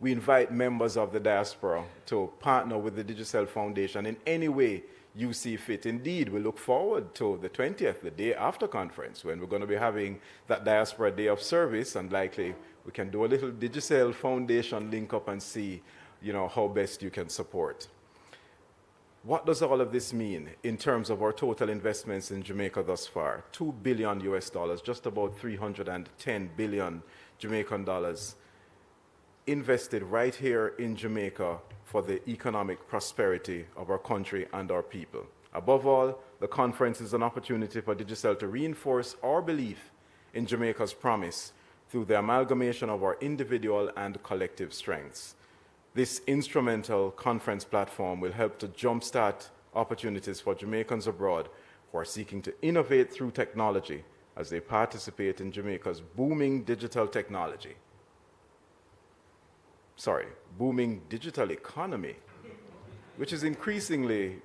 We invite members of the diaspora to partner with the Digicel Foundation in any way you see fit. Indeed, we look forward to the 20th, the day after conference, when we're going to be having that Diaspora Day of Service, and likely we can do a little Digicel Foundation link up and see, how best you can support. What does all of this mean in terms of our total investments in Jamaica thus far? $2 billion US, just about 310 billion Jamaican dollars invested right here in Jamaica for the economic prosperity of our country and our people. Above all, the conference is an opportunity for Digicel to reinforce our belief in Jamaica's promise through the amalgamation of our individual and collective strengths. This instrumental conference platform will help to jumpstart opportunities for Jamaicans abroad who are seeking to innovate through technology as they participate in Jamaica's booming digital economy, which is increasingly,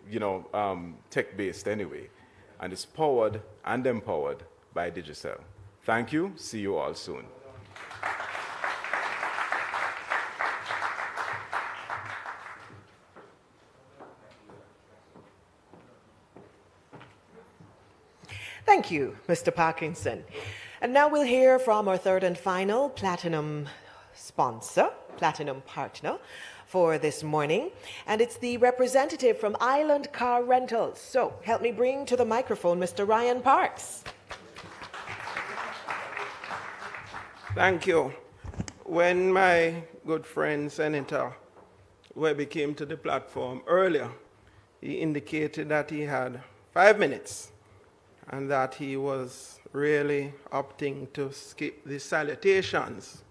tech-based anyway, and is powered and empowered by Digicel. Thank you. See you all soon. Thank you, Mr. Parkinson. And now we'll hear from our third and final platinum partner for this morning, and it's the representative from Island Car Rentals. So help me bring to the microphone Mr. Ryan Parks. Thank you. When my good friend Senator Webby came to the platform earlier, he indicated that he had 5 minutes and that he was really opting to skip the salutations.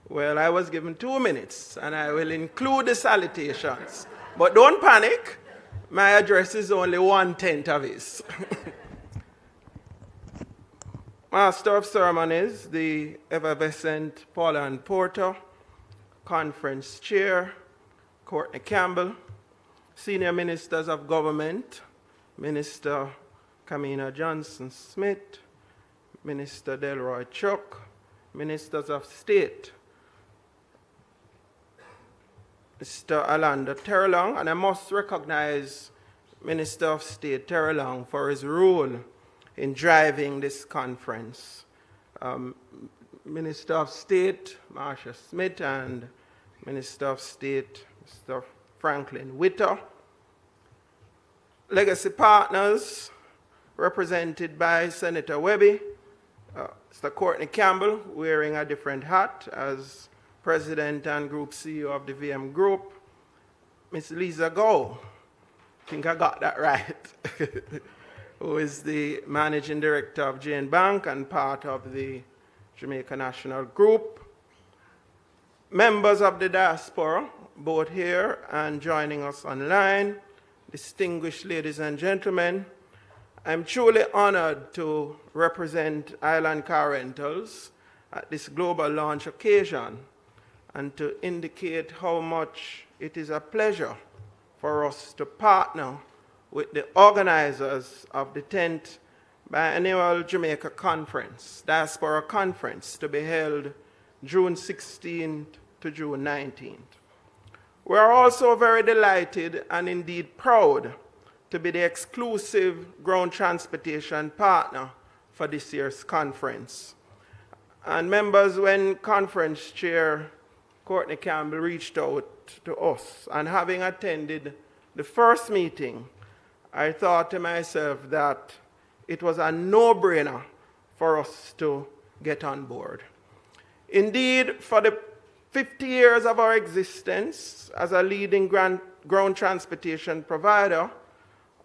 Well, I was given 2 minutes, and I will include the salutations. But don't panic. My address is only 1/10 of his. Master of Ceremonies, the effervescent Paula and Porter, Conference Chair, Courtney Campbell, Senior Ministers of Government, Minister Kamina Johnson-Smith, Minister Delroy Chuck, Ministers of State, Mr. Alanda Terrelong, and I must recognize Minister of State Terrelong for his role in driving this conference. Minister of State Marsha Smith and Minister of State Mr. Franklin Witter. Legacy partners represented by Senator Webby, Mr. Courtney Campbell, wearing a different hat as President and Group CEO of the VM Group, Ms. Lisa Gow, I think I got that right, who is the Managing Director of Jane Bank and part of the Jamaica National Group. Members of the diaspora, both here and joining us online, distinguished ladies and gentlemen, I'm truly honored to represent Island Car Rentals at this global launch occasion and to indicate how much it is a pleasure for us to partner with the organizers of the 10th Biennial Jamaica Conference, Diaspora Conference, to be held June 16th to June 19th. We are also very delighted and indeed proud to be the exclusive ground transportation partner for this year's conference. And members, when Conference Chair Courtney Campbell reached out to us, and having attended the first meeting, I thought to myself that it was a no-brainer for us to get on board. Indeed, for the 50 years of our existence as a leading ground transportation provider,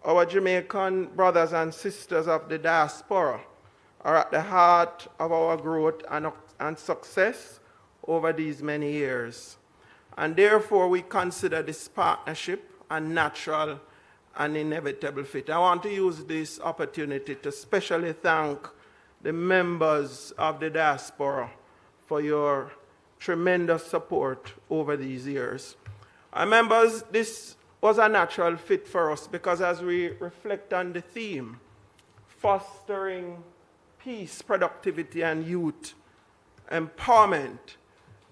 our Jamaican brothers and sisters of the diaspora are at the heart of our growth and success over these many years. And therefore, we consider this partnership a natural and inevitable fit. I want to use this opportunity to specially thank the members of the diaspora for your tremendous support over these years. And members, this was a natural fit for us because as we reflect on the theme, fostering peace, productivity, and youth empowerment,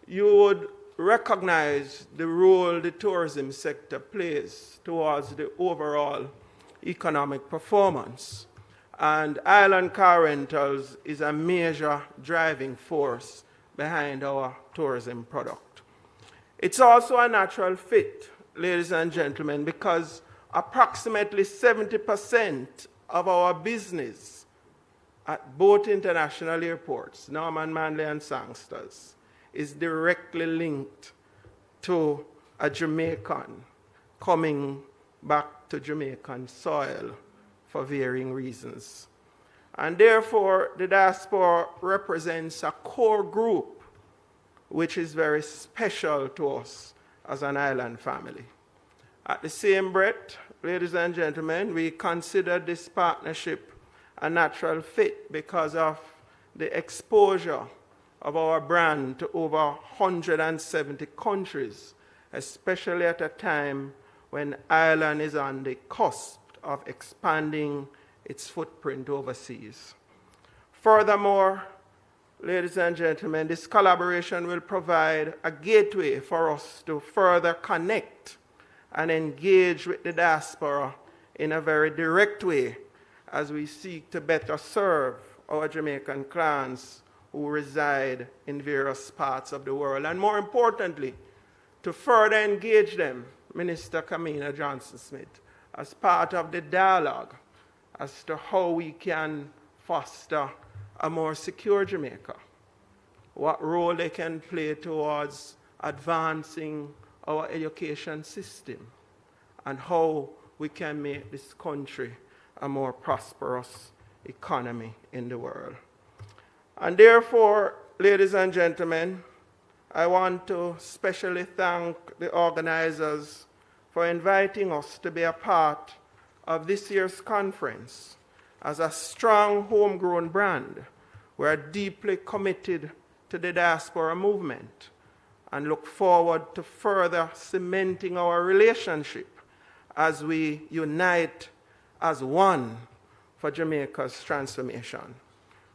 you would recognize the role the tourism sector plays towards the overall economic performance. And Island Car Rentals is a major driving force behind our tourism product. It's also a natural fit, ladies and gentlemen, because approximately 70% of our business at both international airports, Norman Manley and Sangsters, is directly linked to a Jamaican coming back to Jamaican soil for varying reasons. And therefore, the diaspora represents a core group which is very special to us as an island family. At the same breath, ladies and gentlemen, we consider this partnership a natural fit because of the exposure of our brand to over 170 countries, especially at a time when Ireland is on the cusp of expanding its footprint overseas. Furthermore, ladies and gentlemen, this collaboration will provide a gateway for us to further connect and engage with the diaspora in a very direct way as we seek to better serve our Jamaican clans who reside in various parts of the world. And more importantly, to further engage them, Minister Kamina Johnson-Smith, as part of the dialogue as to how we can foster a more secure Jamaica, what role they can play towards advancing our education system, and how we can make this country a more prosperous economy in the world. And therefore, ladies and gentlemen, I want to specially thank the organizers for inviting us to be a part of this year's conference. As a strong homegrown brand, we are deeply committed to the diaspora movement and look forward to further cementing our relationship as we unite as one for Jamaica's transformation.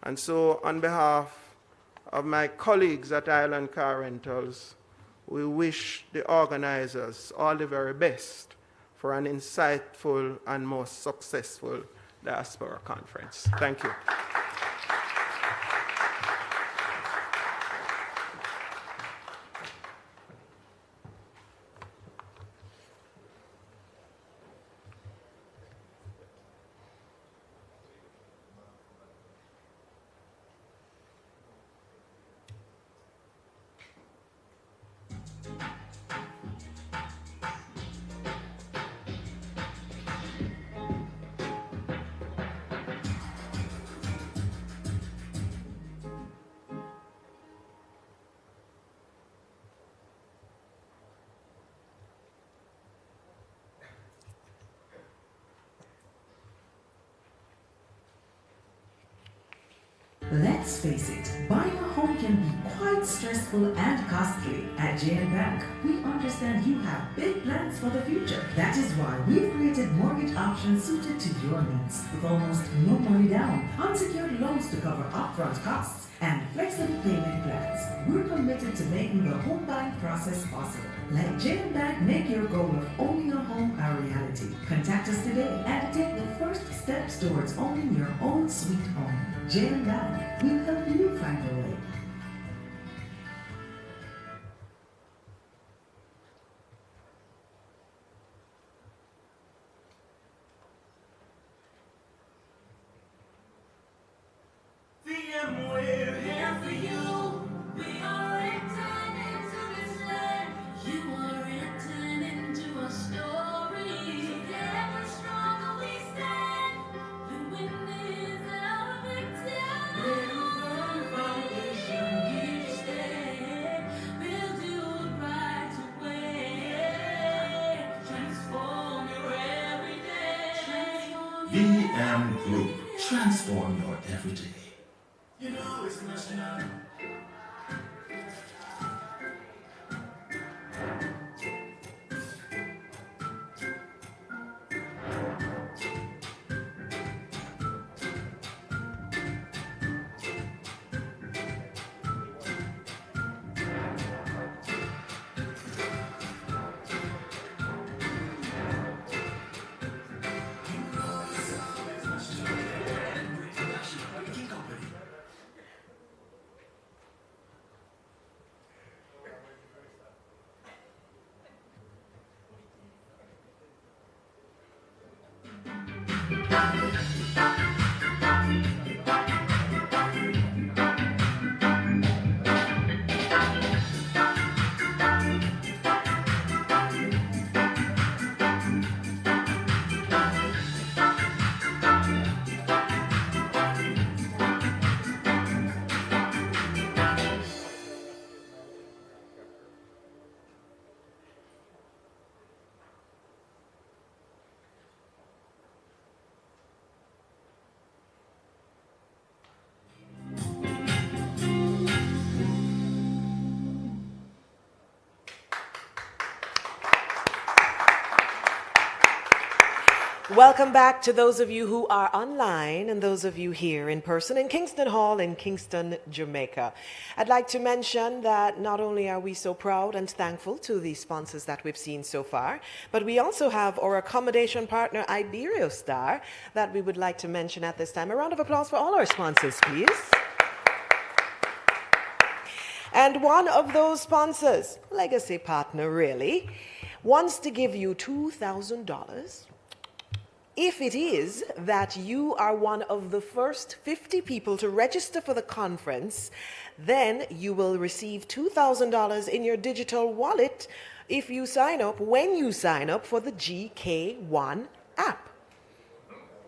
And so, on behalf of my colleagues at Island Car Rentals, we wish the organizers all the very best for an insightful and most successful Diaspora Conference. Thank you. Let's face it, buying a home can be quite stressful and costly. At JN Bank, we understand you have big plans for the future. That is why we've created mortgage options suited to your needs. With almost no money down, unsecured loans to cover upfront costs, and flexible payment plans, we're committed to making the home buying process possible. Let JN Bank make your goal of owning a home a reality. Contact us today and take the first steps towards owning your own sweet home. JN Bank will help you find a way. We're here for you. We are written into this land. You are written into our story. Together stronger we stand. The wind is our victory. With a firm foundation we stand. Build your right way. Transform your everyday. VM Group. Transform your everyday. You know it's national. Welcome back to those of you who are online and those of you here in person in Kingston Hall in Kingston, Jamaica. I'd like to mention that not only are we so proud and thankful to the sponsors that we've seen so far, but we also have our accommodation partner, Iberostar, that we would like to mention at this time. A round of applause for all our sponsors, please. And one of those sponsors, legacy partner really, wants to give you $2,000 if it is that you are one of the first 50 people to register for the conference. Then you will receive $2,000 in your digital wallet if you sign up, when you sign up for the GK1 app.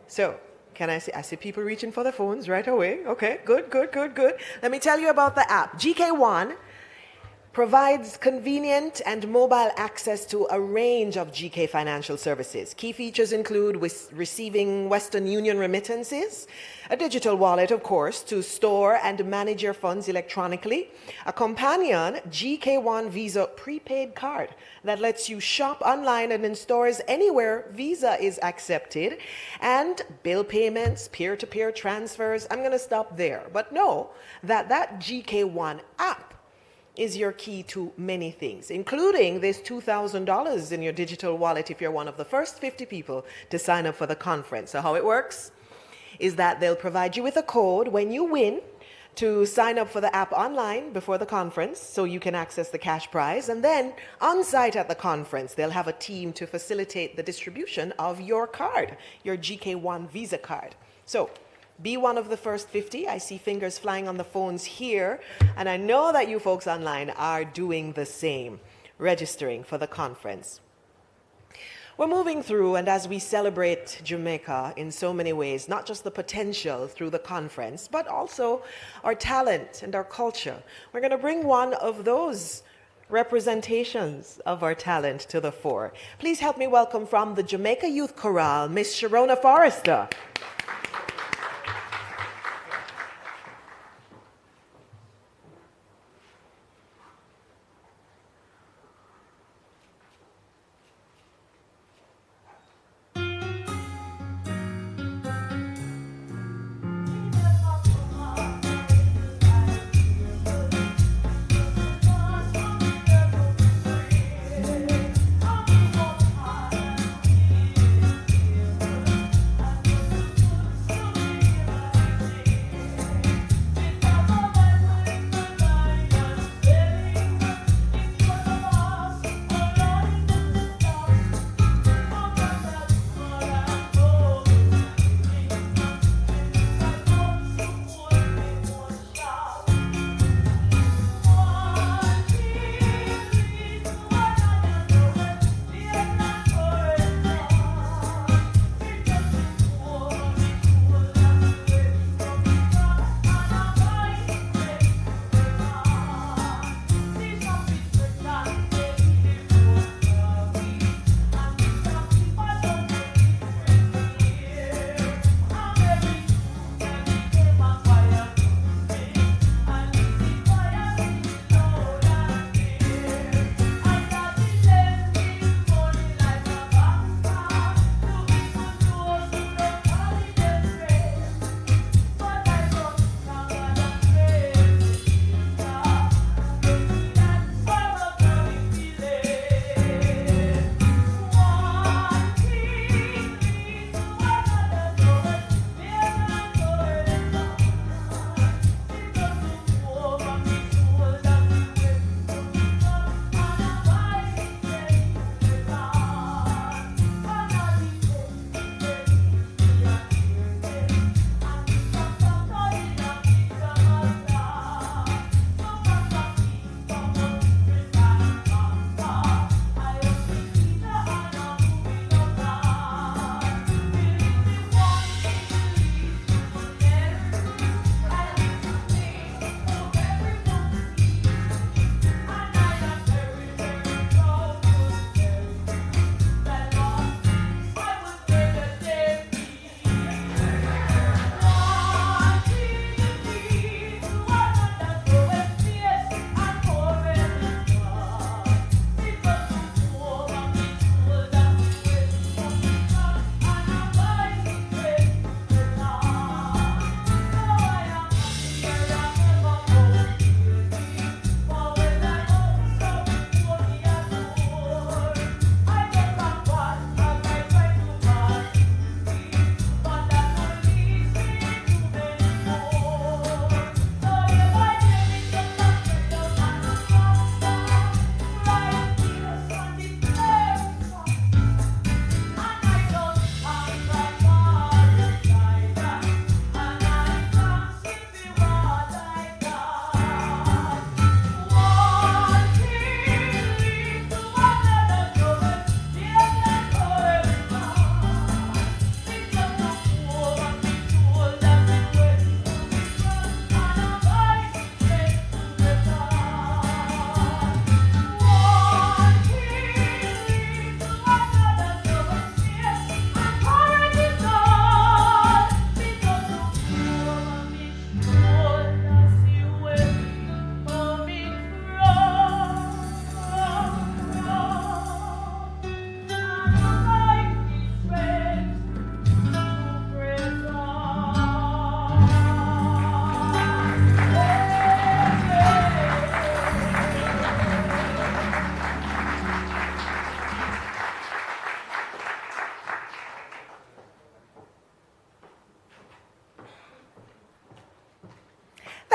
So, can I see people reaching for their phones right away? Okay, good. Let me tell you about the app. GK1 provides convenient and mobile access to a range of GK financial services. Key features include receiving Western Union remittances, a digital wallet, of course, to store and manage your funds electronically, a companion GK1 Visa prepaid card that lets you shop online and in stores anywhere Visa is accepted, and bill payments, peer-to-peer transfers. I'm going to stop there, but know that that GK1 app is your key to many things, including this $2,000 in your digital wallet if you're one of the first 50 people to sign up for the conference. So how it works is that they'll provide you with a code when you win to sign up for the app online before the conference so you can access the cash prize. And then on site at the conference, they'll have a team to facilitate the distribution of your card, your GK1 Visa card. So be one of the first 50. I see fingers flying on the phones here, and I know that you folks online are doing the same, registering for the conference. We're moving through, and as we celebrate Jamaica in so many ways, not just the potential through the conference, but also our talent and our culture, we're going to bring one of those representations of our talent to the fore. Please help me welcome from the Jamaica Youth Chorale, Miss Sharona Forrester.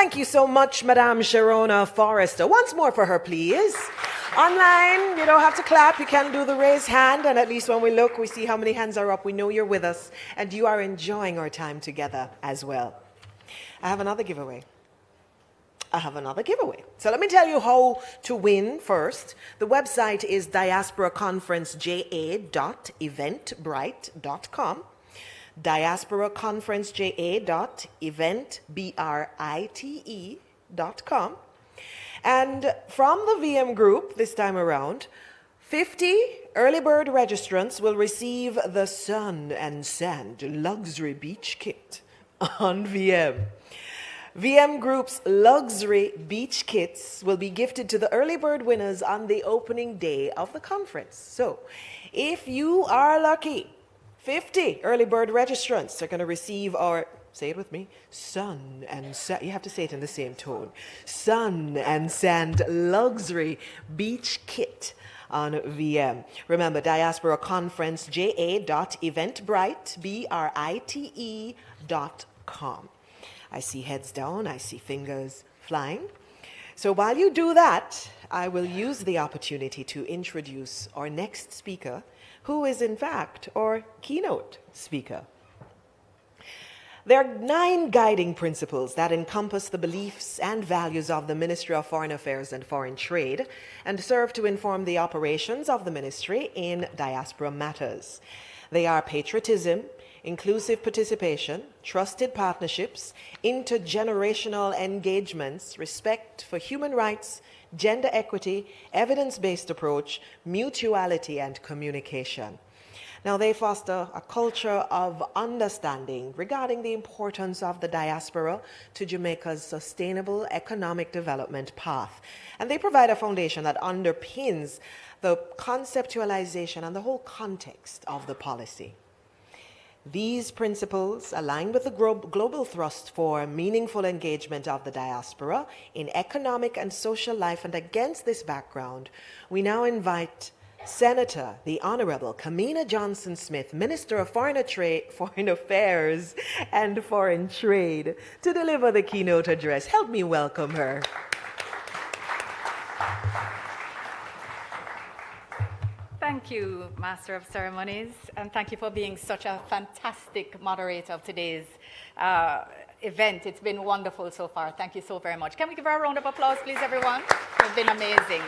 Thank you so much, Madame Sharona Forrester. Once more for her, please. Online, you don't have to clap. You can do the raised hand, and at least when we look, we see how many hands are up. We know you're with us, and you are enjoying our time together as well. I have another giveaway. So let me tell you how to win first. The website is diasporaconferenceja.eventbrite.com. diasporaconferenceja.eventbrite.com. And from the VM group this time around, 50 early bird registrants will receive the Sun and Sand Luxury Beach Kit on VM. VM Group's luxury beach kits will be gifted to the early bird winners on the opening day of the conference. So, if you are lucky, 50 early bird registrants are going to receive our, say it with me, Sun and Sand, you have to say it in the same tone, Sun and Sand Luxury Beach Kit on VM. Remember, Diaspora Conference, ja.eventbrite.com. I see heads down, I see fingers flying. So while you do that, I will use the opportunity to introduce our next speaker, who is in fact our keynote speaker. There are 9 guiding principles that encompass the beliefs and values of the Ministry of Foreign Affairs and Foreign Trade and serve to inform the operations of the ministry in diaspora matters. They are patriotism, inclusive participation, trusted partnerships, intergenerational engagements, respect for human rights, gender equity, evidence-based approach, mutuality, and communication. Now, they foster a culture of understanding regarding the importance of the diaspora to Jamaica's sustainable economic development path. And they provide a foundation that underpins the conceptualization and the whole context of the policy. These principles align with the global thrust for meaningful engagement of the diaspora in economic and social life. And against this background, we now invite Senator, the Honorable Kamina Johnson-Smith, Minister of Foreign Affairs and Foreign Trade, to deliver the keynote address. Help me welcome her. Thank you, Master of Ceremonies, and thank you for being such a fantastic moderator of today's event. It's been wonderful so far. Thank you so very much. Can we give her a round of applause, please, everyone? It's been amazing.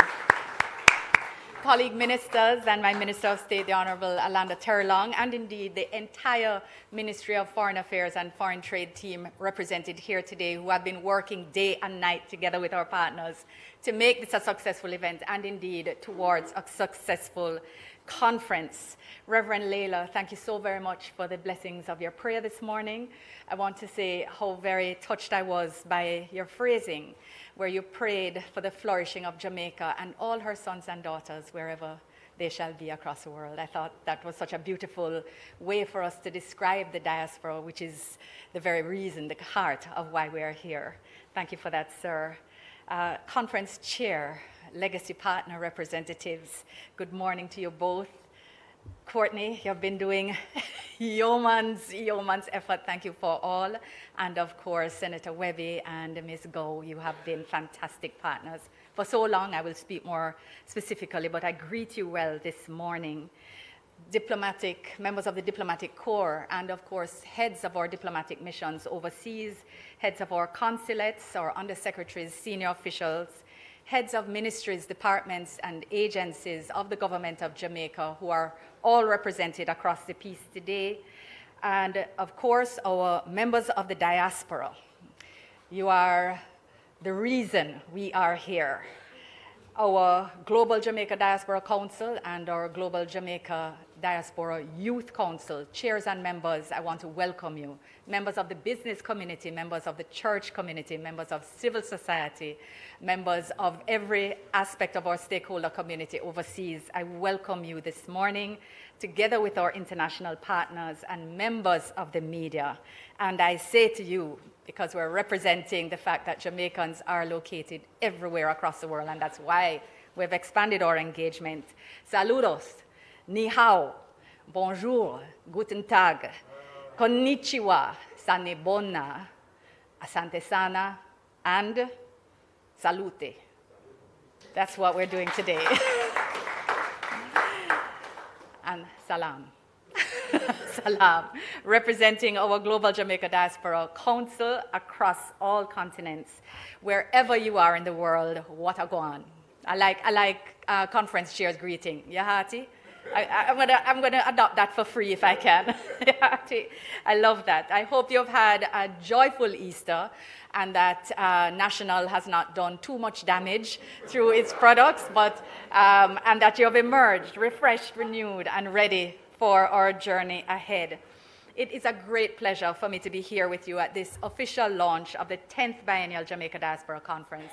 Colleague ministers and my Minister of State, the Honorable Alanda Terlong, and indeed the entire Ministry of Foreign Affairs and Foreign Trade team represented here today, who have been working day and night together with our partners to make this a successful event and indeed towards a successful conference. Reverend Layla, thank you so very much for the blessings of your prayer this morning. I want to say how very touched I was by your phrasing, where you prayed for the flourishing of Jamaica and all her sons and daughters wherever they shall be across the world. I thought that was such a beautiful way for us to describe the diaspora, which is the very reason, the heart of why we are here. Thank you for that, sir. Conference chair, legacy partner representatives, good morning to you both. Courtney, you've been doing yeoman's effort. Thank you for all. And of course, Senator Webby and Ms. Goh, you have been fantastic partners for so long. I will speak more specifically, but I greet you well this morning. Members of the diplomatic corps, and of course, heads of our diplomatic missions overseas, heads of our consulates, our undersecretaries, senior officials, heads of ministries, departments, and agencies of the government of Jamaica, who are all represented across the piece today, and of course, our members of the diaspora. You are the reason we are here. Our Global Jamaica Diaspora Council and our Global Jamaica Diaspora Youth Council, chairs and members, I want to welcome you. Members of the business community, members of the church community, members of civil society, members of every aspect of our stakeholder community overseas, I welcome you this morning, together with our international partners and members of the media. And I say to you, because we're representing the fact that Jamaicans are located everywhere across the world, and that's why we've expanded our engagement. Saludos, ni hao, bonjour, guten tag, konnichiwa, sanibona, asante sana, and salute. That's what we're doing today. And salam. Salam, representing our Global Jamaica Diaspora Council across all continents. Wherever you are in the world, what a go on. I like conference chair's greeting. Yahati? I'm gonna adopt that for free if I can. I love that. I hope you've had a joyful Easter and that National has not done too much damage through its products, but and that you've emerged refreshed, renewed, and ready for our journey ahead. It is a great pleasure for me to be here with you at this official launch of the 10th Biennial Jamaica Diaspora Conference.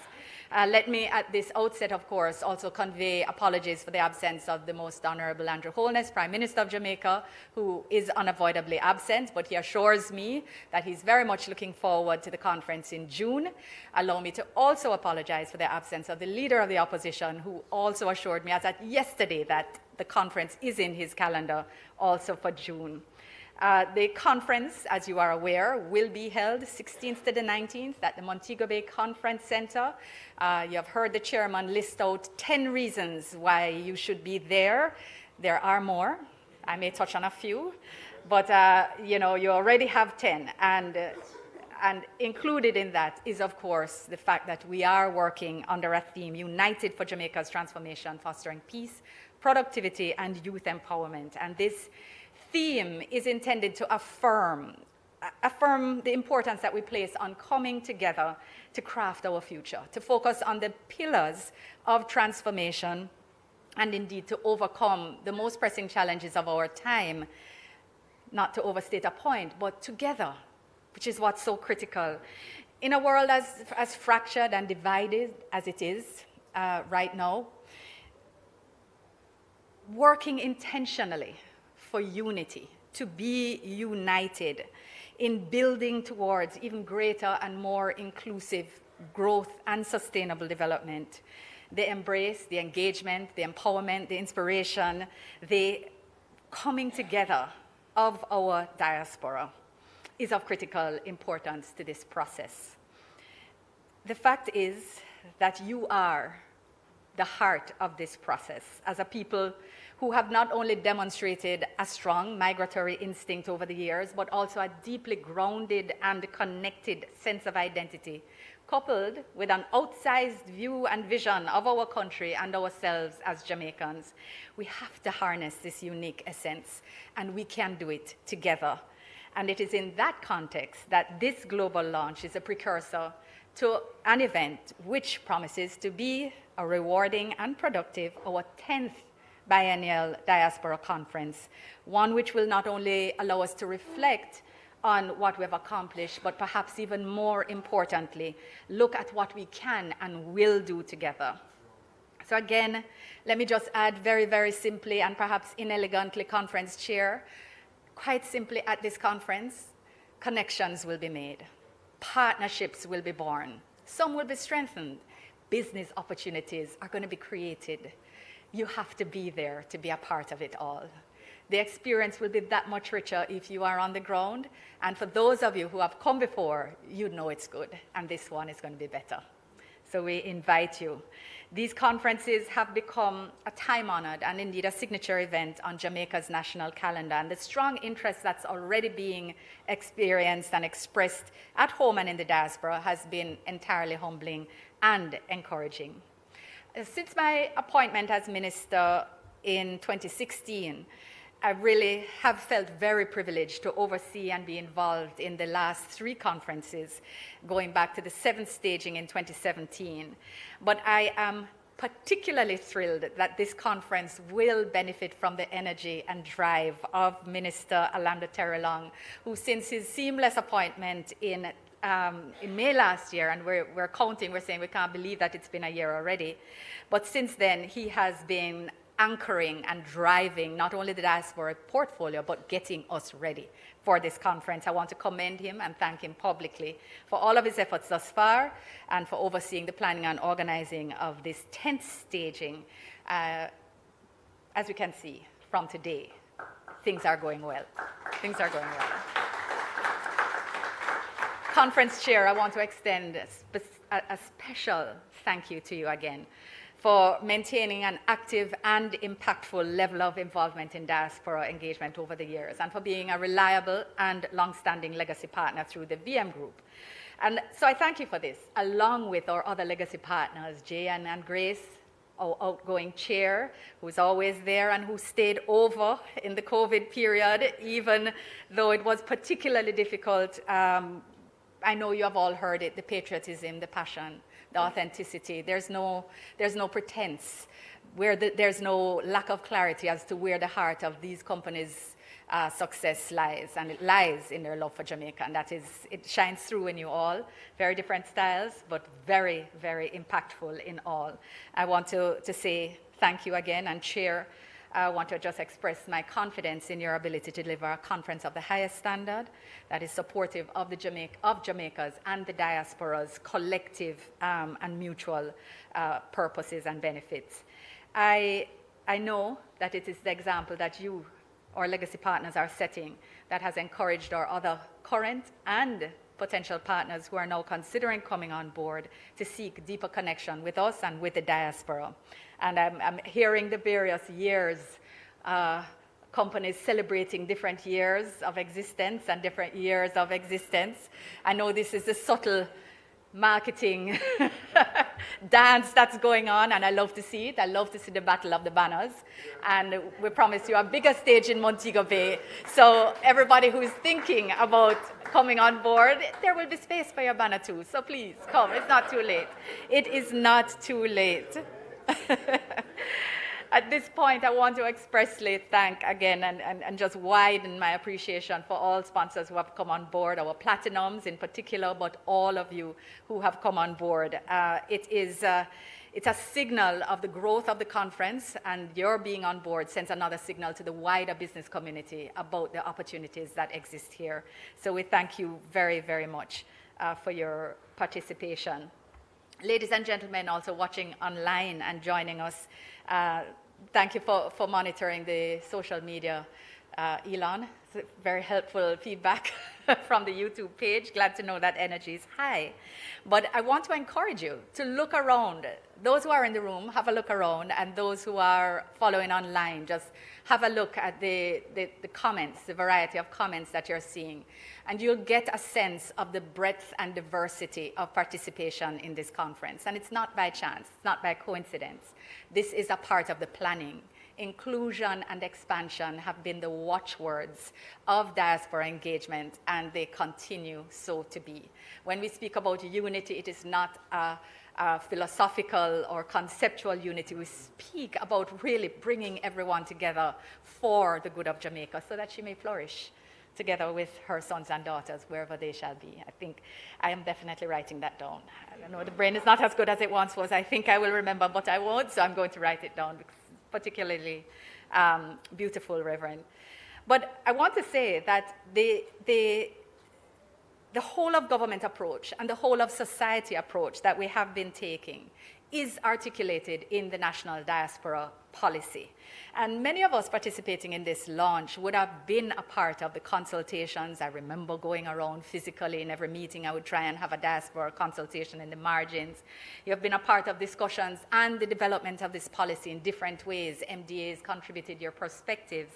Let me, at this outset, of course, also convey apologies for the absence of the Most Honorable Andrew Holness, Prime Minister of Jamaica, who is unavoidably absent, but he assures me that he's very much looking forward to the conference in June. Allow me to also apologize for the absence of the Leader of the Opposition, who also assured me as at yesterday that the conference is in his calendar also for June. The conference, as you are aware, will be held 16th to the 19th at the Montego Bay Conference Center. You have heard the chairman list out 10 reasons why you should be there. There are more. I may touch on a few, but you already have 10. And included in that is, of course, the fact that we are working under a theme, United for Jamaica's Transformation, Fostering Peace, Productivity, and Youth Empowerment. And this theme is intended to affirm the importance that we place on coming together to craft our future, to focus on the pillars of transformation, and indeed to overcome the most pressing challenges of our time, not to overstate a point, but together, which is what's so critical. In a world as fractured and divided as it is right now, working intentionally for unity, to be united in building towards even greater and more inclusive growth and sustainable development. The embrace, the engagement, the empowerment, the inspiration, the coming together of our diaspora is of critical importance to this process. The fact is that you are the heart of this process as a people who have not only demonstrated a strong migratory instinct over the years, but also a deeply grounded and connected sense of identity, coupled with an outsized view and vision of our country and ourselves as Jamaicans. We have to harness this unique essence, and we can do it together. And it is in that context that this global launch is a precursor to an event which promises to be a rewarding and productive, our 10th Biennial Diaspora Conference, one which will not only allow us to reflect on what we've accomplished, but perhaps even more importantly, look at what we can and will do together. So again, let me just add very, very simply and perhaps inelegantly, conference chair, quite simply at this conference, connections will be made, partnerships will be born, some will be strengthened, business opportunities are going to be created. You have to be there to be a part of it all. The experience will be that much richer if you are on the ground. And for those of you who have come before, you know it's good. And this one is going to be better. So we invite you. These conferences have become a time-honored and indeed a signature event on Jamaica's national calendar. And the strong interest that's already being experienced and expressed at home and in the diaspora has been entirely humbling and encouraging. Since my appointment as minister in 2016, I really have felt very privileged to oversee and be involved in the last 3 conferences, going back to the 7th staging in 2017. But I am particularly thrilled that this conference will benefit from the energy and drive of Minister Alanda Terrelong, who since his seamless appointment in May last year, and we're counting, we're saying we can't believe that it's been a year already. But since then, he has been anchoring and driving not only the diaspora portfolio, but getting us ready for this conference. I want to commend him and thank him publicly for all of his efforts thus far and for overseeing the planning and organizing of this 10th staging. As we can see from today, things are going well. Things are going well. Conference chair, I want to extend a special thank you to you again for maintaining an active and impactful level of involvement in diaspora engagement over the years, and for being a reliable and long-standing legacy partner through the VM Group. And so I thank you for this, along with our other legacy partners, Jay and Grace, our outgoing chair, who's always there and who stayed over in the COVID period, even though it was particularly difficult. I know you have all heard it, the patriotism, the passion, the authenticity. There's no pretense. There's no lack of clarity as to where the heart of these companies' success lies, and it lies in their love for Jamaica, and it shines through in you all. Very different styles, but very, very impactful in all. I want to say thank you again, and Chair, I want to just express my confidence in your ability to deliver a conference of the highest standard that is supportive of Jamaica's and the diaspora's collective and mutual purposes and benefits. I know that it is the example that you, our legacy partners, are setting that has encouraged our other current and potential partners who are now considering coming on board to seek deeper connection with us and with the diaspora. And I'm hearing the various years, companies celebrating different years of existence and different years of existence. I know this is a subtle marketing dance that's going on, and I love to see it. I love to see the battle of the banners. And we promise you a bigger stage in Montego Bay. So everybody who is thinking about coming on board, there will be space for your banner too. So please come. It's not too late. It is not too late. At this point, I want to expressly thank again and just widen my appreciation for all sponsors who have come on board, our platinums in particular, but all of you who have come on board. It's a signal of the growth of the conference, and your being on board sends another signal to the wider business community about the opportunities that exist here. So we thank you very, very much for your participation. Ladies and gentlemen, also watching online and joining us, thank you for monitoring the social media. Elon, it's very helpful feedback from the YouTube page. Glad to know that energy is high. But I want to encourage you to look around. Those who are in the room, have a look around, and those who are following online, just have a look at the comments, the variety of comments that you're seeing. And you'll get a sense of the breadth and diversity of participation in this conference. And it's not by chance, it's not by coincidence. This is a part of the planning. Inclusion and expansion have been the watchwords of diaspora engagement, and they continue so to be. When we speak about unity, it is not a philosophical or conceptual unity. We speak about really bringing everyone together for the good of Jamaica so that she may flourish together with her sons and daughters, wherever they shall be. I think I am definitely writing that down. I don't know, the brain is not as good as it once was. I think I will remember, but I won't, so I'm going to write it down, because it's particularly beautiful, Reverend. But I want to say that the whole of government approach and the whole of society approach that we have been taking is articulated in the National Diaspora Policy. And many of us participating in this launch would have been a part of the consultations. I remember going around physically in every meeting. I would try and have a diaspora consultation in the margins. You have been a part of discussions and the development of this policy in different ways. MDAs contributed your perspectives.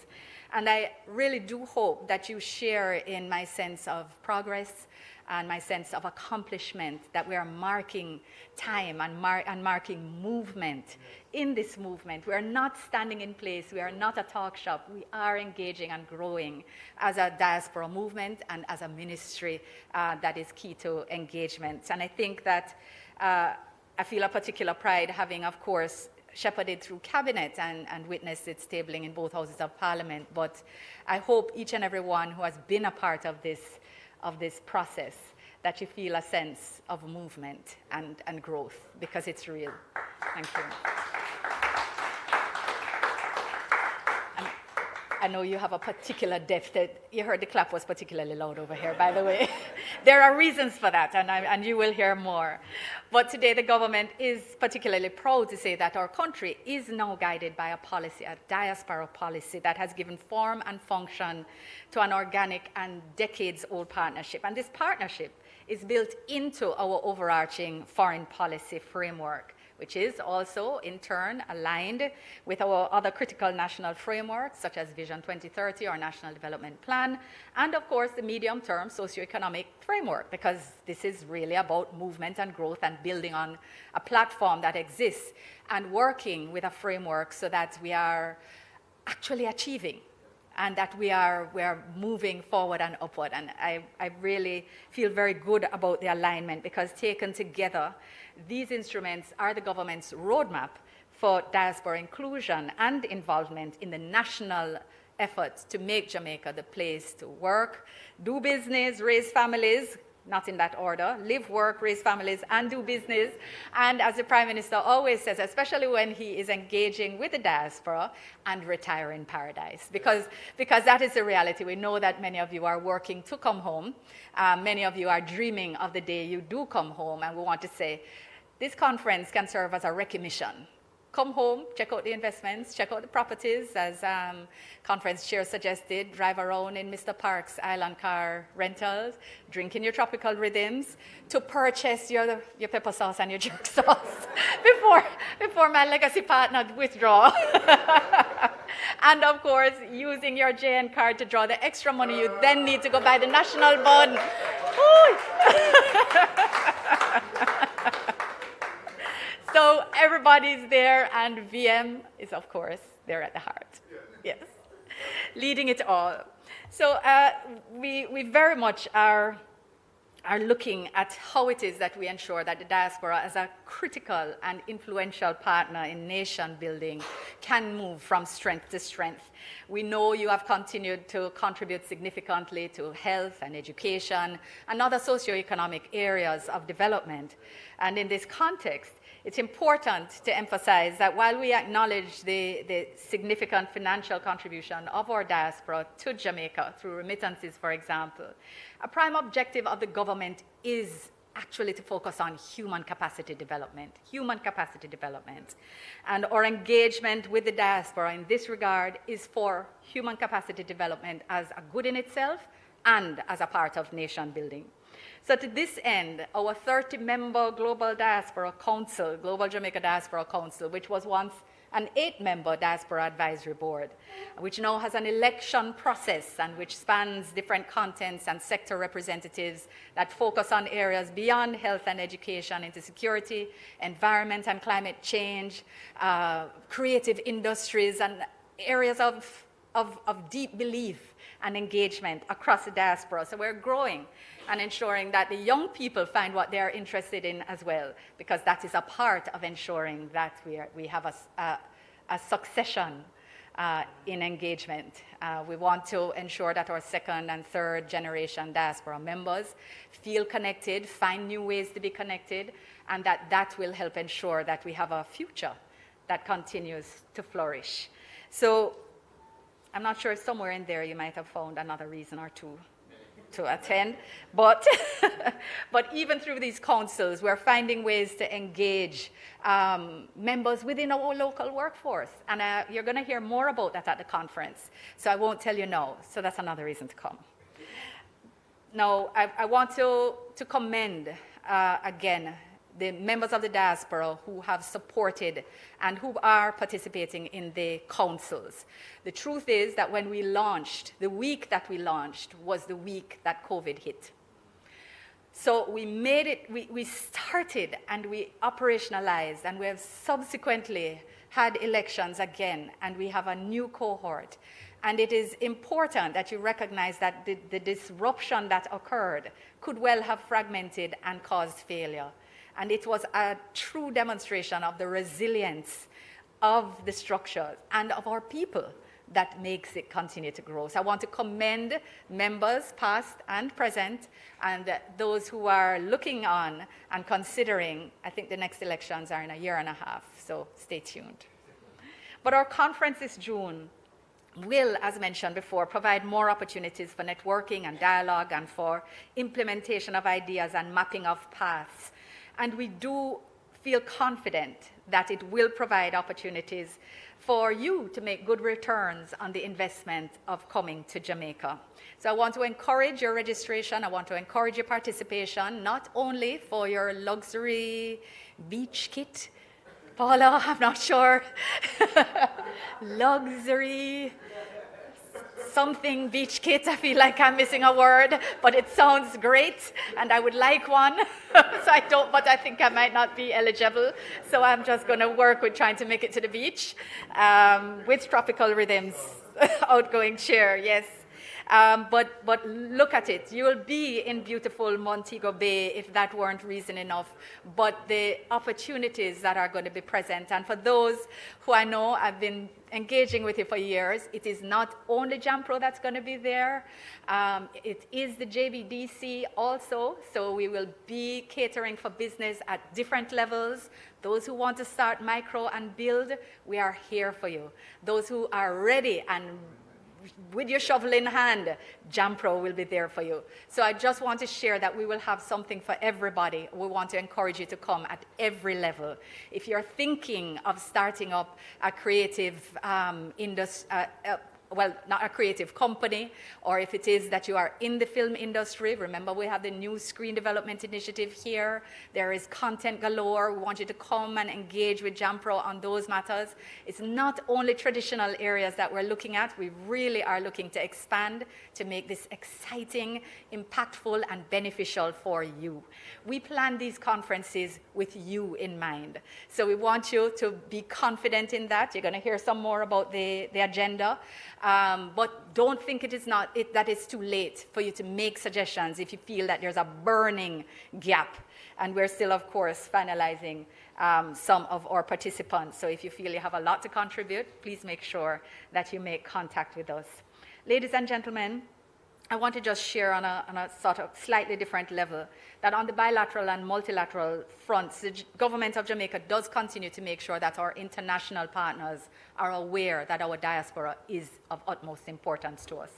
And I really do hope that you share in my sense of progress and my sense of accomplishment, that we are marking time and marking movement in this movement. We are not standing in place. We are not a talk shop. We are engaging and growing as a diaspora movement and as a ministry that is key to engagement. And I think that I feel a particular pride having, of course, shepherded through cabinet and witnessed its tabling in both houses of parliament. But I hope each and every one who has been a part of this process, that you feel a sense of movement and growth, because it's real. Thank you. And I know you have a particular depth. You heard the clap was particularly loud over here, by the way. There are reasons for that, and you will hear more. But today the government is particularly proud to say that our country is now guided by a policy, a diaspora policy that has given form and function to an organic and decades-old partnership. And this partnership is built into our overarching foreign policy framework, which is also, in turn, aligned with our other critical national frameworks, such as Vision 2030, our National Development Plan, and, of course, the medium-term socioeconomic framework, because this is really about movement and growth and building on a platform that exists and working with a framework so that we are actually achieving and that we are moving forward and upward. And I really feel very good about the alignment, because taken together, these instruments are the government's roadmap for diaspora inclusion and involvement in the national efforts to make Jamaica the place to work, do business, raise families, not in that order, live, work, raise families, and do business. And as the Prime Minister always says, especially when he is engaging with the diaspora, and retire in paradise. Because that is the reality. We know that many of you are working to come home. Many of you are dreaming of the day you do come home. And we want to say, this conference can serve as a recognition. Come home, check out the investments, check out the properties, as conference chair suggested, drive around in Mr. Park's Island Car Rentals, drink in your tropical rhythms, to purchase your pepper sauce and your jerk sauce before my legacy partner withdraw. And of course, using your JN card to draw the extra money you then need to go buy the national bond. So everybody's there, and VM is, of course, there at the heart. Yes, leading it all. So we very much are looking at how it is that we ensure that the diaspora, as a critical and influential partner in nation building, can move from strength to strength. We know you have continued to contribute significantly to health and education and other socioeconomic areas of development. And in this context, it's important to emphasize that while we acknowledge the significant financial contribution of our diaspora to Jamaica through remittances, for example, a prime objective of the government is actually to focus on human capacity development. And our engagement with the diaspora in this regard is for human capacity development as a good in itself and as a part of nation building. So to this end, our 30-member Global Diaspora Council, Global Jamaica Diaspora Council, which was once an 8-member Diaspora Advisory Board, which now has an election process and which spans different contents and sector representatives that focus on areas beyond health and education into security, environment and climate change, creative industries, and areas of deep belief and engagement across the diaspora. So we're growing and ensuring that the young people find what they're interested in as well, because that is a part of ensuring that we have a succession in engagement. We want to ensure that our second and third generation diaspora members feel connected, find new ways to be connected, and that will help ensure that we have a future that continues to flourish. So I'm not sure if somewhere in there you might have found another reason or two to attend, but even through these councils, we're finding ways to engage members within our local workforce, and you're going to hear more about that at the conference, so I won't tell you now, so that's another reason to come. Now, I want to commend, again, the members of the diaspora who have supported and who are participating in the councils. The truth is that when we launched, the week that we launched was the week that COVID hit. So we made it, we started and we operationalized, and we have subsequently had elections again, and we have a new cohort. And it is important that you recognize that the disruption that occurred could well have fragmented and caused failure. And it was a true demonstration of the resilience of the structures and of our people that makes it continue to grow. So I want to commend members, past and present, and those who are looking on and considering. I think the next elections are in a year and a half, so stay tuned. But our conference this June will, as mentioned before, provide more opportunities for networking and dialogue and for implementation of ideas and mapping of paths. And we do feel confident that it will provide opportunities for you to make good returns on the investment of coming to Jamaica. So I want to encourage your registration. I want to encourage your participation, not only for your luxury beach kit. Paula, I'm not sure. Luxury something beach kit. I feel like I'm missing a word, but it sounds great, and I would like one. But I think I might not be eligible. So I'm just going to work with trying to make it to the beach with tropical rhythms. Outgoing chair, yes. But look at it. You will be in beautiful Montego Bay if that weren't reason enough. But the opportunities that are going to be present, and for those who I know I've been engaging with you for years, it is not only JAMPRO that's going to be there. It is the JBDC also. So we will be catering for business at different levels. Those who want to start micro and build, we are here for you. Those who are ready and with your shovel in hand, JAMPRO will be there for you. So I just want to share that we will have something for everybody. We want to encourage you to come at every level. If you're thinking of starting up a creative well, not a creative company, or if it is that you are in the film industry, remember we have the new screen development initiative here. There is content galore. We want you to come and engage with JAMPRO on those matters. It's not only traditional areas that we're looking at. We really are looking to expand to make this exciting, impactful, and beneficial for you. We plan these conferences with you in mind. So we want you to be confident in that. You're going to hear some more about the agenda. But don't think that it's too late for you to make suggestions if you feel that there's a burning gap. And we're still, of course, finalizing some of our participants. So if you feel you have a lot to contribute, please make sure that you make contact with us. Ladies and gentlemen, I want to just share on a sort of slightly different level that on the bilateral and multilateral fronts, the government of Jamaica does continue to make sure that our international partners are aware that our diaspora is of utmost importance to us.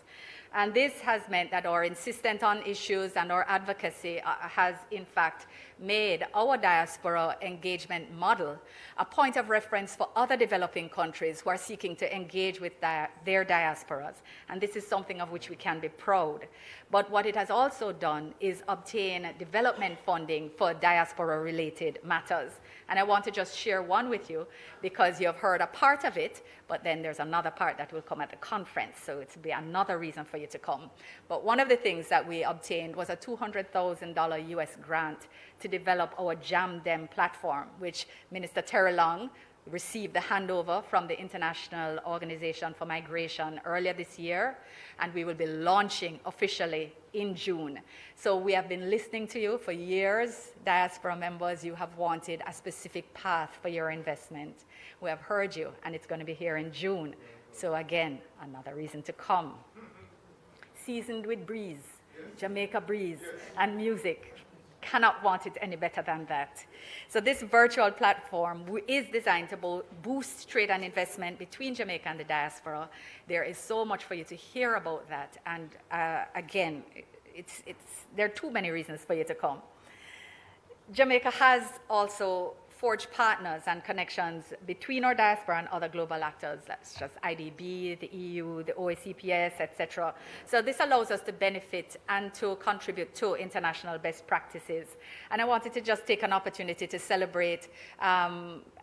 And this has meant that our insistence on issues and our advocacy has, in fact, made our diaspora engagement model a point of reference for other developing countries who are seeking to engage with their diasporas. And this is something of which we can be proud. But what it has also done is obtain development funding for diaspora-related matters. And I want to just share one with you because you have heard a part of it, but then there's another part that will come at the conference. So it's be another reason for you to come. But one of the things that we obtained was a $200,000 US grant to develop our Jam Dem platform, which Minister Terry Long received the handover from the International Organization for Migration earlier this year, and we will be launching officially in June. So we have been listening to you for years. Diaspora members, you have wanted a specific path for your investment. We have heard you, and it's going to be here in June. So again, another reason to come. Seasoned with breeze, Jamaica breeze, and music. Cannot want it any better than that. So this virtual platform is designed to boost trade and investment between Jamaica and the diaspora. There is so much for you to hear about that. And again, there are too many reasons for you to come. Jamaica has also forged partners and connections between our diaspora and other global actors. That's just IDB, the EU, the OACPS, etc. So this allows us to benefit and to contribute to international best practices. And I wanted to just take an opportunity to celebrate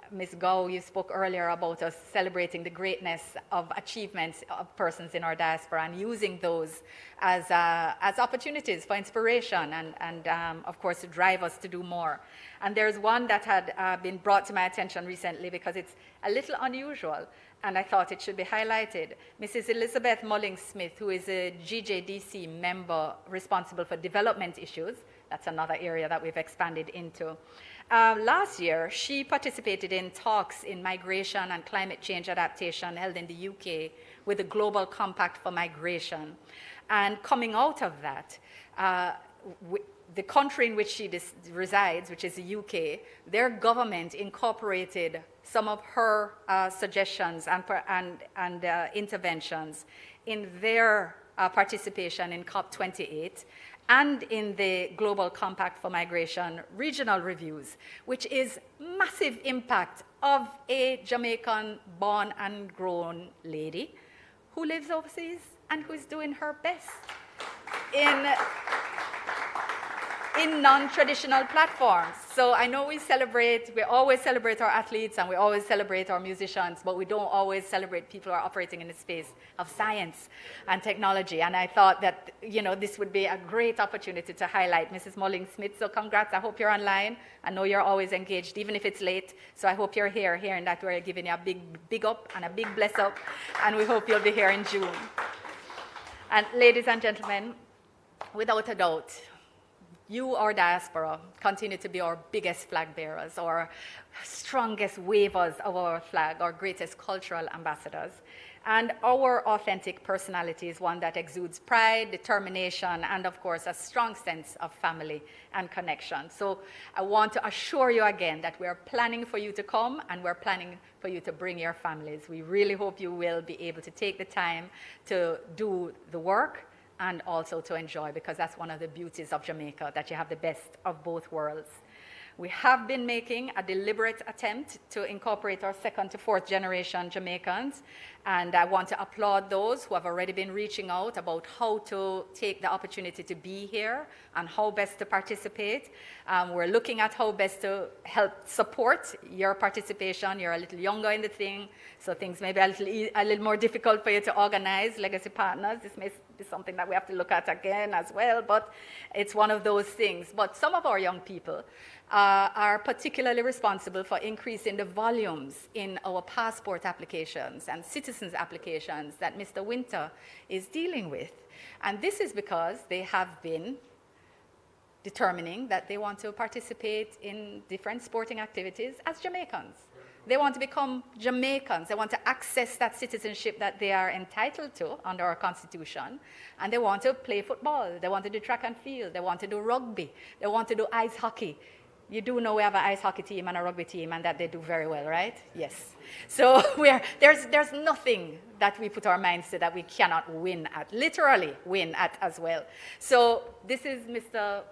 Ms. Gao, you spoke earlier about us celebrating the greatness of achievements of persons in our diaspora and using those as opportunities for inspiration and of course, to drive us to do more. And there's one that had been brought to my attention recently because it's a little unusual, and I thought it should be highlighted. Mrs. Elizabeth Mullings-Smith, who is a GJDC member responsible for development issues, that's another area that we've expanded into. Last year, she participated in talks in migration and climate change adaptation held in the UK with the Global Compact for Migration. And coming out of that, the country in which she resides, which is the UK, their government incorporated some of her suggestions and interventions in their participation in COP28 and in the Global Compact for Migration regional reviews, which is massive impact of a Jamaican born and grown lady who lives overseas and who is doing her best in non-traditional platforms. So I know we always celebrate our athletes and we always celebrate our musicians, but we don't always celebrate people who are operating in the space of science and technology. And I thought that, this would be a great opportunity to highlight Mrs. Mulling-Smith. So congrats, I hope you're online. I know you're always engaged, even if it's late. So I hope you're here, hearing that we're giving you a big up and a big bless up. And we hope you'll be here in June. And ladies and gentlemen, without a doubt, you, our diaspora, continue to be our biggest flag bearers, our strongest wavers of our flag, our greatest cultural ambassadors. And our authentic personality is one that exudes pride, determination, and of course, a strong sense of family and connection. So I want to assure you again that we're planning for you to come and we're planning for you to bring your families. We really hope you will be able to take the time to do the work and also to enjoy, because that's one of the beauties of Jamaica, that you have the best of both worlds. We have been making a deliberate attempt to incorporate our second to fourth generation Jamaicans, and I want to applaud those who have already been reaching out about how to take the opportunity to be here and how best to participate. We're looking at how best to help support your participation. You're a little younger in the thing, so things may be a little more difficult for you to organize. Legacy partners, this may be something that we have to look at again as well, but it's one of those things. But some of our young people are particularly responsible for increasing the volumes in our passport applications and citizens applications that Mr. Winter is dealing with. And this is because they have been determining that they want to participate in different sporting activities as Jamaicans. They want to become Jamaicans. They want to access that citizenship that they are entitled to under our Constitution. And they want to play football. They want to do track and field. They want to do rugby. They want to do ice hockey. You do know we have an ice hockey team and a rugby team, and that they do very well, right? Yes. So there's nothing that we put our minds to that we cannot win at, literally win at as well. So this is, Mr.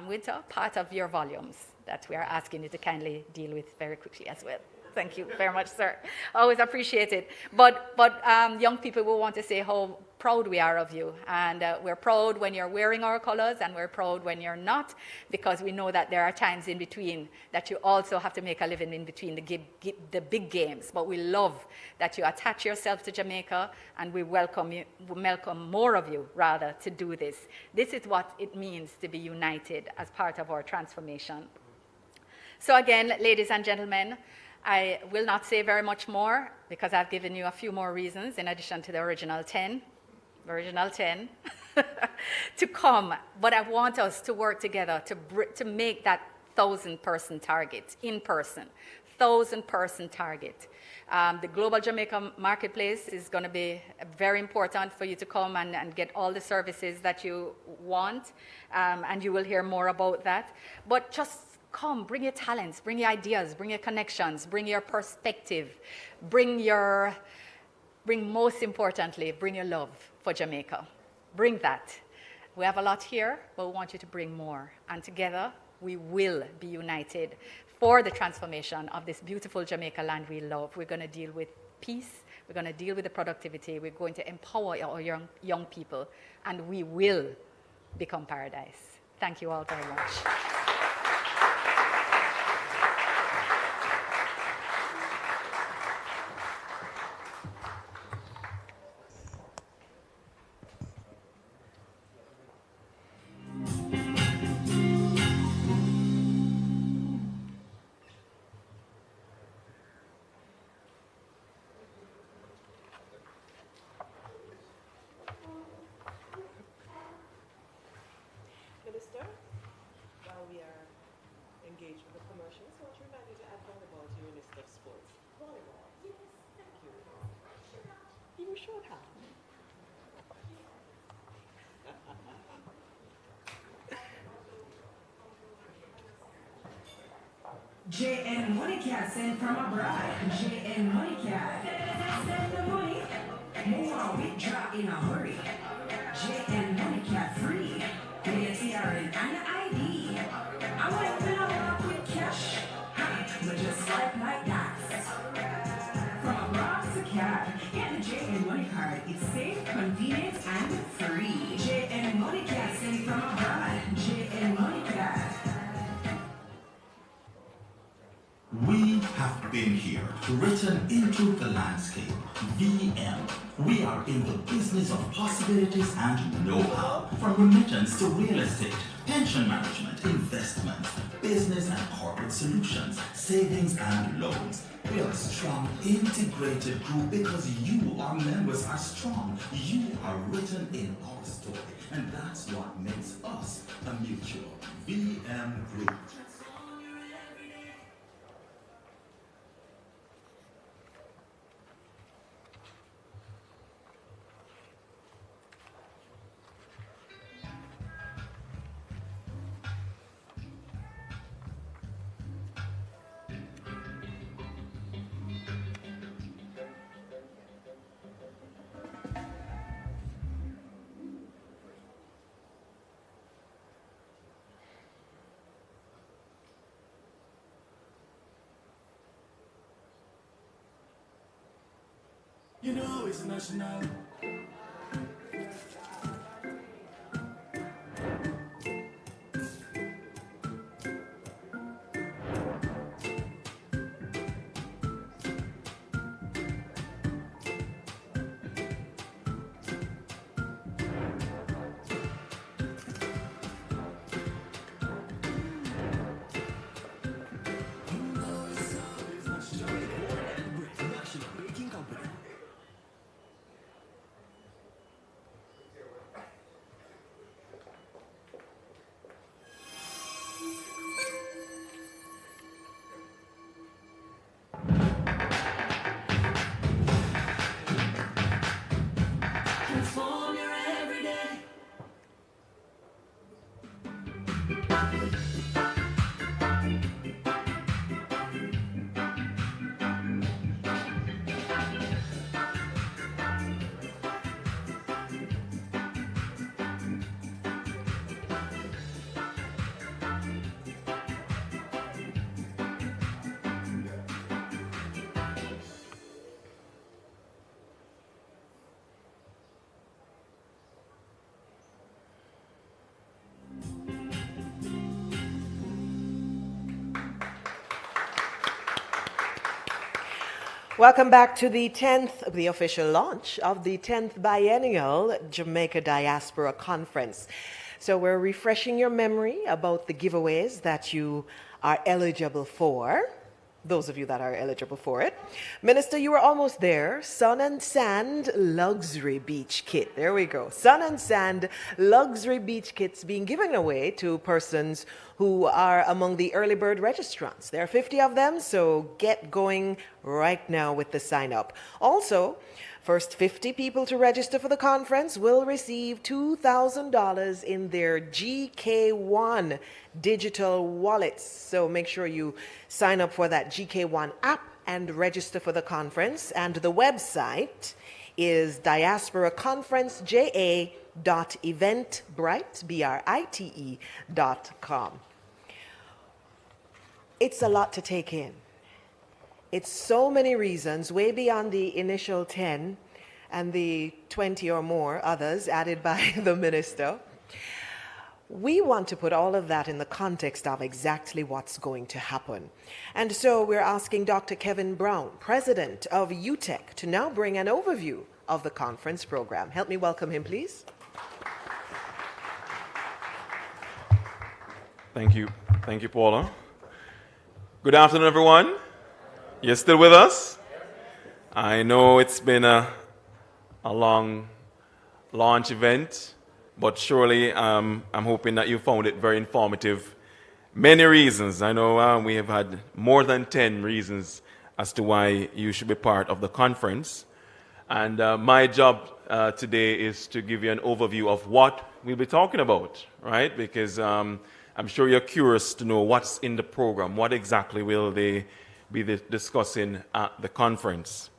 Winter, part of your volumes that we are asking you to kindly deal with very quickly as well. Thank you very much, sir. Always appreciate it. But young people will want to say how proud we are of you. And we're proud when you're wearing our colors, and we're proud when you're not, because we know that there are times in between that you also have to make a living in between the big games. But we love that you attach yourself to Jamaica, and we welcome more of you, rather, to do this. This is what it means to be united as part of our transformation. So again, ladies and gentlemen, I will not say very much more because I've given you a few more reasons in addition to the original 10, to come. But I want us to work together to make that 1,000-person target in person, 1,000-person target. The Global Jamaica Marketplace is going to be very important for you to come and get all the services that you want, and you will hear more about that. But just come, bring your talents, bring your ideas, bring your connections, bring your perspective, bring most importantly, bring your love for Jamaica. Bring that. We have a lot here, but we want you to bring more. And together, we will be united for the transformation of this beautiful Jamaica land we love. We're going to deal with peace. We're going to deal with the productivity. We're going to empower our young people, and we will become paradise. Thank you all very much. Minister, while we are engaged with the commercials, I want to remind you to add volleyball to your list of sports. Volleyball. Yes, thank you. You should have. JN Money Cat sent from abroad. JN Money Cat. Send the money. Move on, withdraw in a hurry. JN Money Cat free. Pay a TRN and an ID. I want to walk with cash. But just like that. From abroad to CAD, get the JN Money Card. It's safe, convenient, and free. JN Money Cat sent from abroad. JN Money Cat. We have been here, written into the landscape. VM. We are in the business of possibilities and know-how. From remittance to real estate, pension management, investment, business and corporate solutions, savings and loans. We are a strong, integrated group because you, our members, are strong. You are written in our story, and that's what makes us a mutual VM group. You know it's national. Transform your everyday. Welcome back to the official launch of the 10th Biennial Jamaica Diaspora Conference. So we're refreshing your memory about the giveaways that you are eligible for. Those of you that are eligible for it. Minister, you were almost there. Sun and Sand Luxury Beach Kit. There we go. Sun and Sand Luxury Beach Kits being given away to persons who are among the early bird registrants. There are 50 of them, so get going right now with the sign up. Also, first 50 people to register for the conference will receive $2,000 in their GK1 digital wallets. So make sure you sign up for that GK1 app and register for the conference. And the website is diasporaconference.eventbrite.com. It's a lot to take in. It's so many reasons, way beyond the initial 10 and the 20 or more others added by the minister. We want to put all of that in the context of exactly what's going to happen. And so we're asking Dr. Kevin Brown, president of UTEC, to now bring an overview of the conference program. Help me welcome him, please. Thank you. Thank you, Paula. Good afternoon, everyone. You're still with us? I know it's been a long launch event, but surely I'm hoping that you found it very informative. Many reasons. I know we have had more than 10 reasons as to why you should be part of the conference. And my job today is to give you an overview of what we'll be talking about, right? Because I'm sure you're curious to know what's in the program. What exactly will they be discussing at the conference?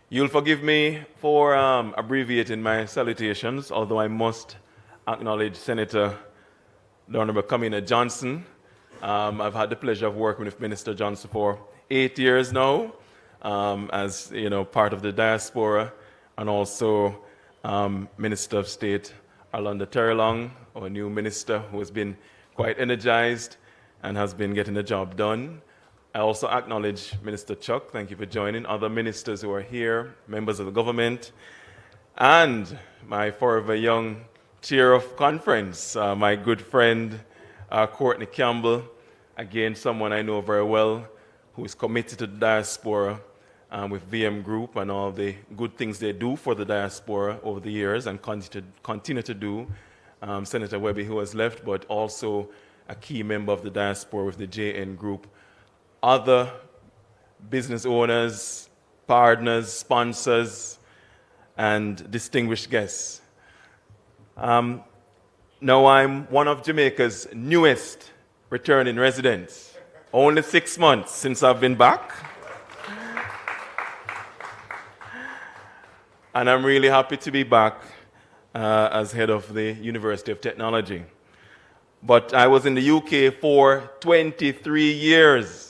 You'll forgive me for abbreviating my salutations, although I must acknowledge Senator the Honorable Kamina Johnson. I've had the pleasure of working with Minister Johnson for 8 years now, as part of the diaspora, and also Minister of State Arlanda Terrelong, our new minister, who has been quite energized and has been getting the job done. I also acknowledge Minister Chuck. Thank you for joining. Other ministers who are here, members of the government, and my forever young chair of conference, my good friend Courtney Campbell, again someone I know very well, who is committed to the diaspora with VM Group and all the good things they do for the diaspora over the years and continue to do. Senator Webby, who has left, but also a key member of the diaspora with the JN Group. Other business owners, partners, sponsors, and distinguished guests. Now I'm one of Jamaica's newest returning residents. Only 6 months since I've been back. And I'm really happy to be back as head of the University of Technology. But I was in the UK for 23 years.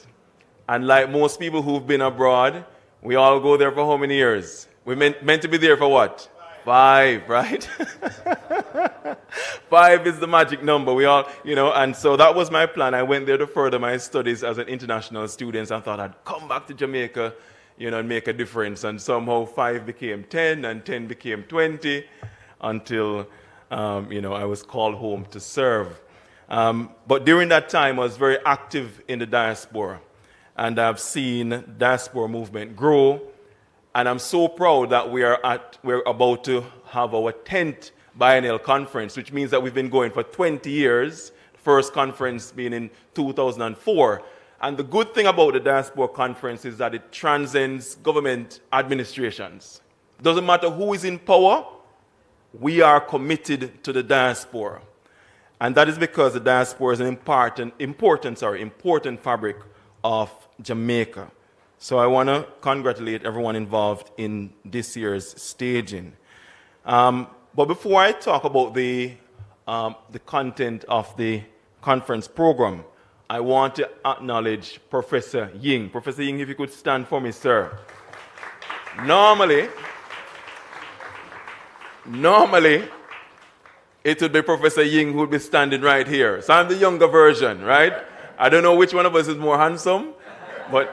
And like most people who've been abroad, we all go there for how many years? We're meant to be there for what? 5, right? 5 is the magic number. We all, and so that was my plan. I went there to further my studies as an international student and thought I'd come back to Jamaica, and make a difference. And somehow 5 became 10 and 10 became 20 until, I was called home to serve. But during that time, I was very active in the diaspora. And I've seen the diaspora movement grow. And I'm so proud that we're about to have our 10th biennial conference, which means that we've been going for 20 years, the first conference being in 2004. And the good thing about the diaspora conference is that it transcends government administrations. Doesn't matter who is in power, we are committed to the diaspora. And that is because the diaspora is an important fabric of Jamaica. So I want to congratulate everyone involved in this year's staging. But before I talk about the content of the conference program, I want to acknowledge Professor Ying. Professor Ying, if you could stand for me, sir. Normally, it would be Professor Ying who would be standing right here. So I'm the younger version, right? I don't know which one of us is more handsome, but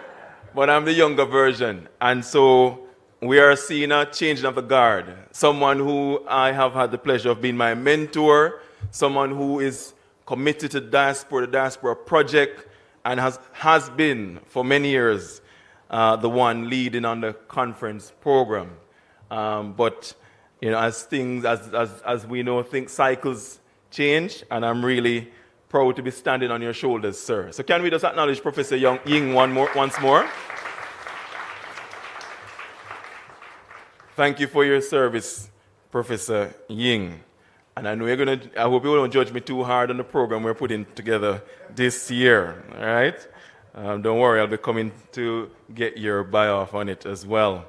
I'm the younger version. And so we are seeing a changing of the guard. Someone who I have had the pleasure of being my mentor, someone who is committed to the diaspora project, and has been for many years the one leading on the conference program. But as we know, cycles change, and I'm really proud to be standing on your shoulders, sir. So can we just acknowledge Professor Ying once more? Thank you for your service, Professor Ying. And I know I hope you won't judge me too hard on the program we're putting together this year, all right? Don't worry, I'll be coming to get your buy-off on it as well.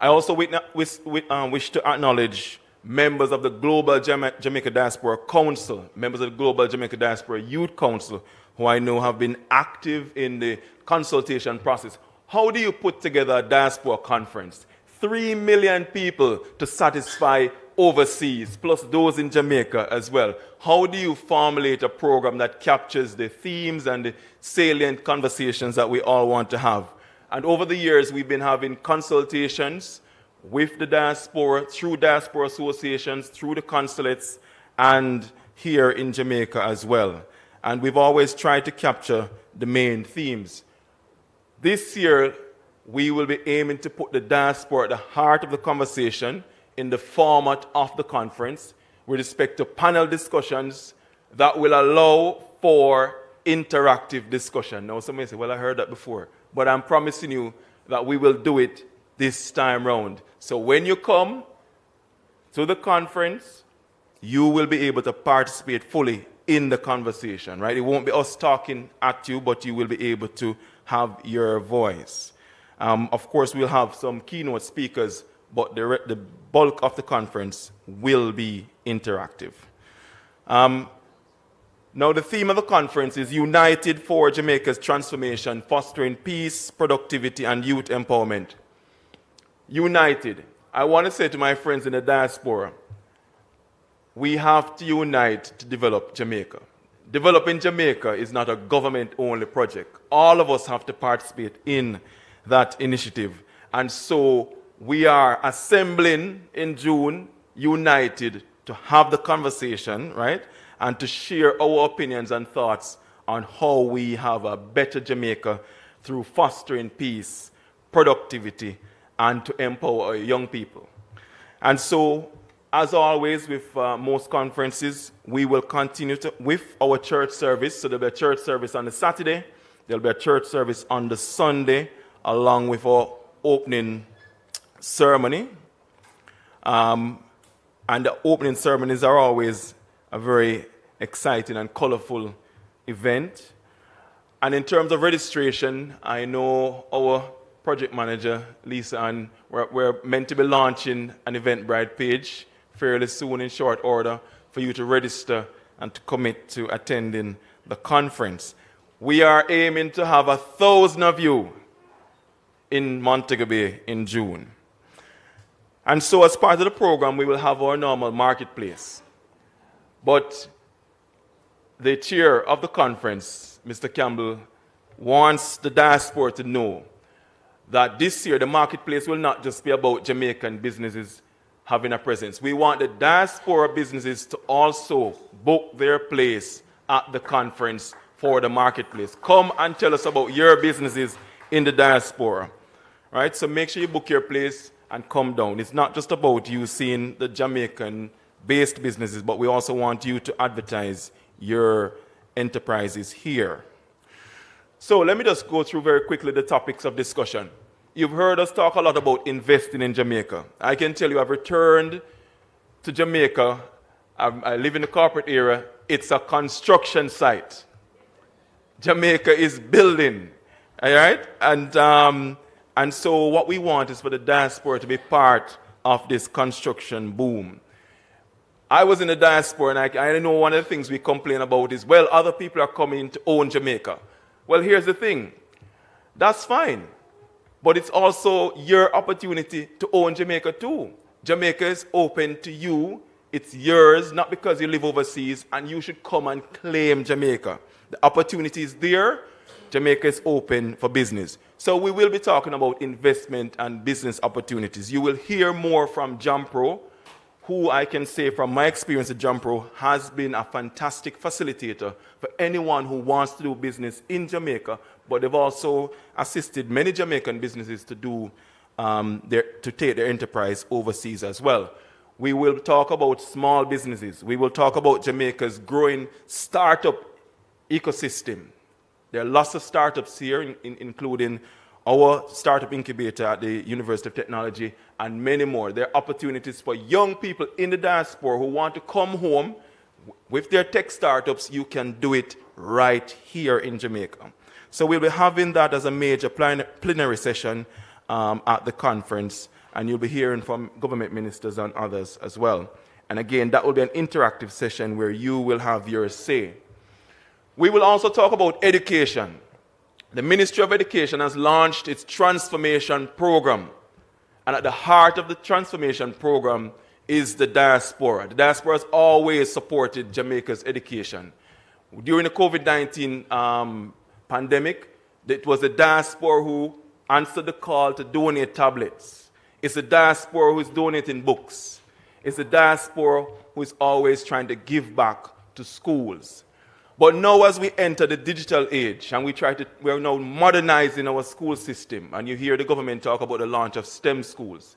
I also wish to acknowledge members of the Global Jamaica Diaspora Council, members of the Global Jamaica Diaspora Youth Council, who I know have been active in the consultation process. How do you put together a diaspora conference? 3 million people to satisfy overseas, plus those in Jamaica as well. How do you formulate a program that captures the themes and the salient conversations that we all want to have? And over the years, we've been having consultations with the diaspora, through diaspora associations, through the consulates, and here in Jamaica as well. And we've always tried to capture the main themes. This year, we will be aiming to put the diaspora at the heart of the conversation in the format of the conference with respect to panel discussions that will allow for interactive discussion. Now, somebody say, well, I heard that before. But I'm promising you that we will do it this time round. So when you come to the conference, you will be able to participate fully in the conversation, right? It won't be us talking at you, but you will be able to have your voice. Of course, we'll have some keynote speakers, but the bulk of the conference will be interactive. Now, the theme of the conference is United for Jamaica's Transformation, Fostering Peace, Productivity, and Youth Empowerment. United. I want to say to my friends in the diaspora, we have to unite to develop Jamaica. Developing Jamaica is not a government-only project. All of us have to participate in that initiative. And so we are assembling in June, united, to have the conversation, right? And to share our opinions and thoughts on how we have a better Jamaica through fostering peace, productivity, and to empower our young people. And so, as always with most conferences, we will continue with our church service. So there'll be a church service on the Saturday, there'll be a church service on the Sunday, along with our opening ceremony. And the opening ceremonies are always a very exciting and colorful event. And in terms of registration, I know our project manager, Lisa, and we're meant to be launching an Eventbrite page fairly soon in short order for you to register and to commit to attending the conference. We are aiming to have 1,000 of you in Montego Bay in June. And so as part of the program, we will have our normal marketplace. But the chair of the conference, Mr. Campbell, wants the diaspora to know that this year the marketplace will not just be about Jamaican businesses having a presence. We want the diaspora businesses to also book their place at the conference for the marketplace. Come and tell us about your businesses in the diaspora. Right? So make sure you book your place and come down. It's not just about you seeing the Jamaican-based businesses, but we also want you to advertise your enterprises here. So let me just go through very quickly the topics of discussion. You've heard us talk a lot about investing in Jamaica. I can tell you I've returned to Jamaica. I live in the corporate area. It's a construction site. Jamaica is building, all right? And so what we want is for the diaspora to be part of this construction boom. I was in the diaspora, and I know one of the things we complain about is, well, other people are coming to own Jamaica. Well, here's the thing. That's fine. But it's also your opportunity to own Jamaica too. Jamaica is open to you. It's yours, not because you live overseas, and you should come and claim Jamaica. The opportunity is there. Jamaica is open for business. So we will be talking about investment and business opportunities. You will hear more from Jampro, who I can say from my experience at Jampro has been a fantastic facilitator for anyone who wants to do business in Jamaica, but they've also assisted many Jamaican businesses to take their enterprise overseas as well. We will talk about small businesses. We will talk about Jamaica's growing startup ecosystem. There are lots of startups here, including our startup incubator at the University of Technology, and many more. There are opportunities for young people in the diaspora who want to come home with their tech startups. You can do it right here in Jamaica. So we'll be having that as a major plenary session at the conference, and you'll be hearing from government ministers and others as well. And again, that will be an interactive session where you will have your say. We will also talk about education. The Ministry of Education has launched its transformation program. And at the heart of the transformation program is the diaspora. The diaspora has always supported Jamaica's education. During the COVID-19 pandemic, it was the diaspora who answered the call to donate tablets. It's the diaspora who is donating books. It's the diaspora who is always trying to give back to schools. But now as we enter the digital age and we're now modernizing our school system, and you hear the government talk about the launch of STEM schools,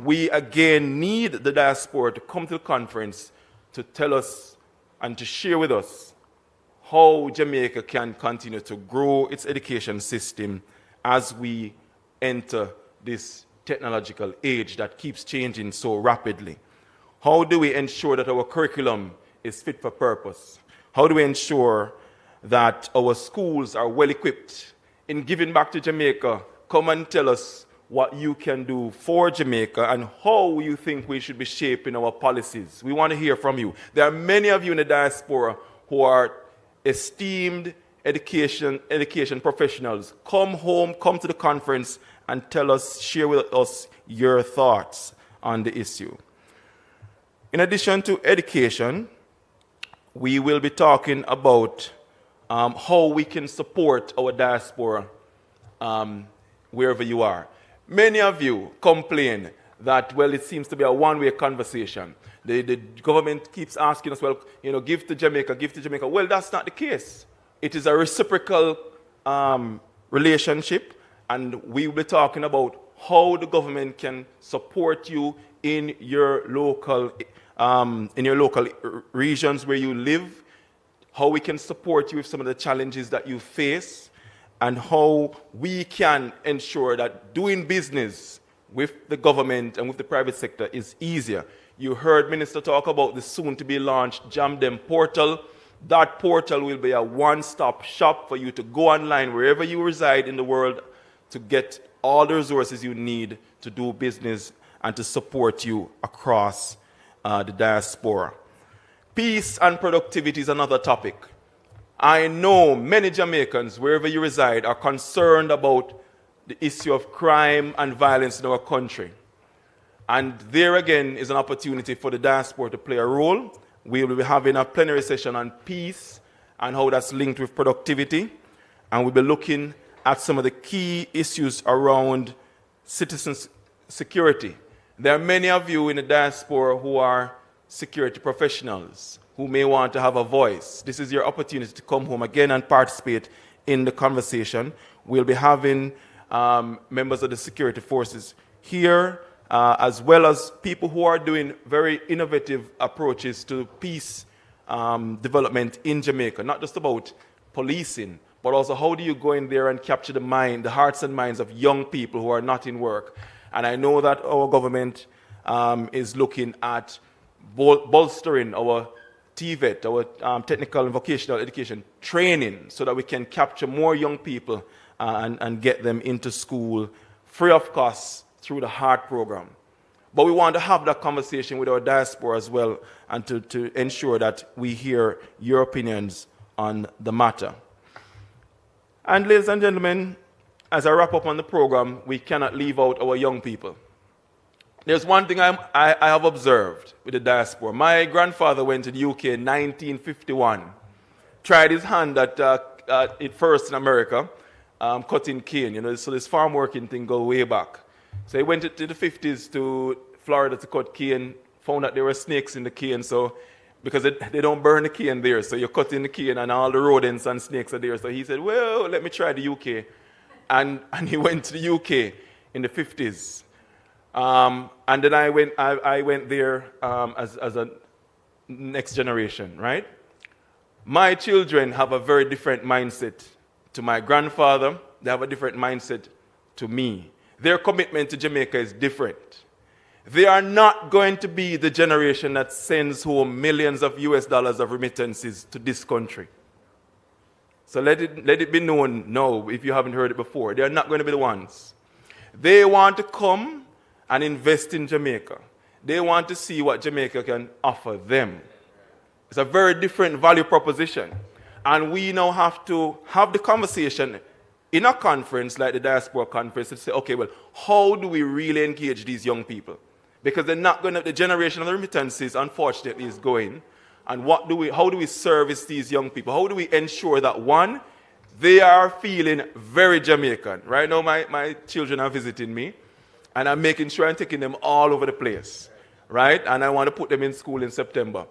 we again need the diaspora to come to the conference to tell us and to share with us how Jamaica can continue to grow its education system as we enter this technological age that keeps changing so rapidly. How do we ensure that our curriculum is fit for purpose? How do we ensure that our schools are well equipped in giving back to Jamaica? Come and tell us what you can do for Jamaica and how you think we should be shaping our policies. We want to hear from you. There are many of you in the diaspora who are esteemed education professionals. Come home, come to the conference and tell us, share with us your thoughts on the issue. In addition to education, we will be talking about how we can support our diaspora wherever you are. Many of you complain that, well, it seems to be a one-way conversation. The government keeps asking us, well, give to Jamaica, give to Jamaica. Well, that's not the case. It is a reciprocal relationship, and we will be talking about how the government can support you in your local regions where you live, how we can support you with some of the challenges that you face, and how we can ensure that doing business with the government and with the private sector is easier. You heard Minister talk about the soon-to-be-launched JamDem portal. That portal will be a one-stop shop for you to go online wherever you reside in the world to get all the resources you need to do business and to support you across the diaspora. Peace and productivity is another topic. I know many Jamaicans, wherever you reside, are concerned about the issue of crime and violence in our country. And there again is an opportunity for the diaspora to play a role. We will be having a plenary session on peace and how that's linked with productivity. And we'll be looking at some of the key issues around citizens' security. There are many of you in the diaspora who are security professionals who may want to have a voice. This is your opportunity to come home again and participate in the conversation. We'll be having members of the security forces here, as well as people who are doing very innovative approaches to peace development in Jamaica. Not just about policing, but also how do you go in there and capture the hearts and minds of young people who are not in work. And I know that our government is looking at bolstering our TVET, our technical and vocational education training, so that we can capture more young people and get them into school free of cost through the HEART program. But we want to have that conversation with our diaspora as well, and to ensure that we hear your opinions on the matter. And ladies and gentlemen, as I wrap up on the program, we cannot leave out our young people. There's one thing I have observed with the diaspora. My grandfather went to the UK in 1951, tried his hand at it first in America, cutting cane. So this farm working thing go way back. So he went to the 50s to Florida to cut cane, found that there were snakes in the cane, so because they don't burn the cane there, so you're cutting the cane and all the rodents and snakes are there. So he said, well, let me try the UK. And he went to the UK in the 50s. And then I went there as a next generation, right? My children have a very different mindset to my grandfather. They have a different mindset to me. Their commitment to Jamaica is different. They are not going to be the generation that sends home millions of US dollars of remittances to this country. So let it be known now, if you haven't heard it before. They are not going to be the ones. They want to come and invest in Jamaica. They want to see what Jamaica can offer them. It's a very different value proposition. And we now have to have the conversation in a conference like the Diaspora Conference to say, okay, well, how do we really engage these young people? Because they're not going to, the generation of the remittances, unfortunately, is going. And how do we service these young people? How do we ensure that, one, they are feeling very Jamaican? Right now, my children are visiting me, and I'm making sure I'm taking them all over the place, right? And I want to put them in school in September.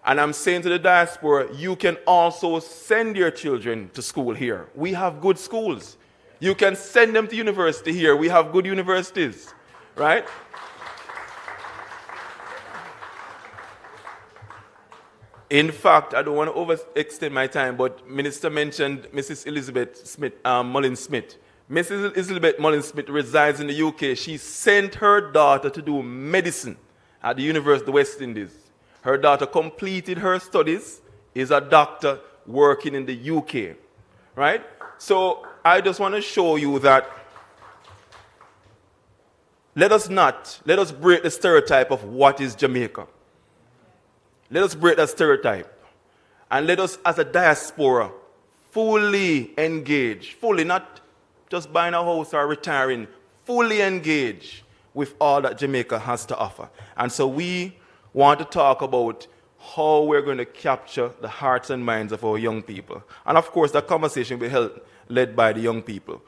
And I'm saying to the diaspora, you can also send your children to school here. We have good schools. You can send them to university here. We have good universities, right? In fact, I don't want to overextend my time, but Minister mentioned Mrs. Elizabeth Mullins-Smith. Mrs. Elizabeth Mullins-Smith resides in the UK. She sent her daughter to do medicine at the University of the West Indies. Her daughter completed her studies, is a doctor working in the UK, right? So I just want to show you that let us break the stereotype of what is Jamaica. Let us break that stereotype. And let us, as a diaspora, fully engage, fully, not just buying a house or retiring, fully engage with all that Jamaica has to offer. And so we want to talk about how we're going to capture the hearts and minds of our young people. And of course, that conversation will be led by the young people.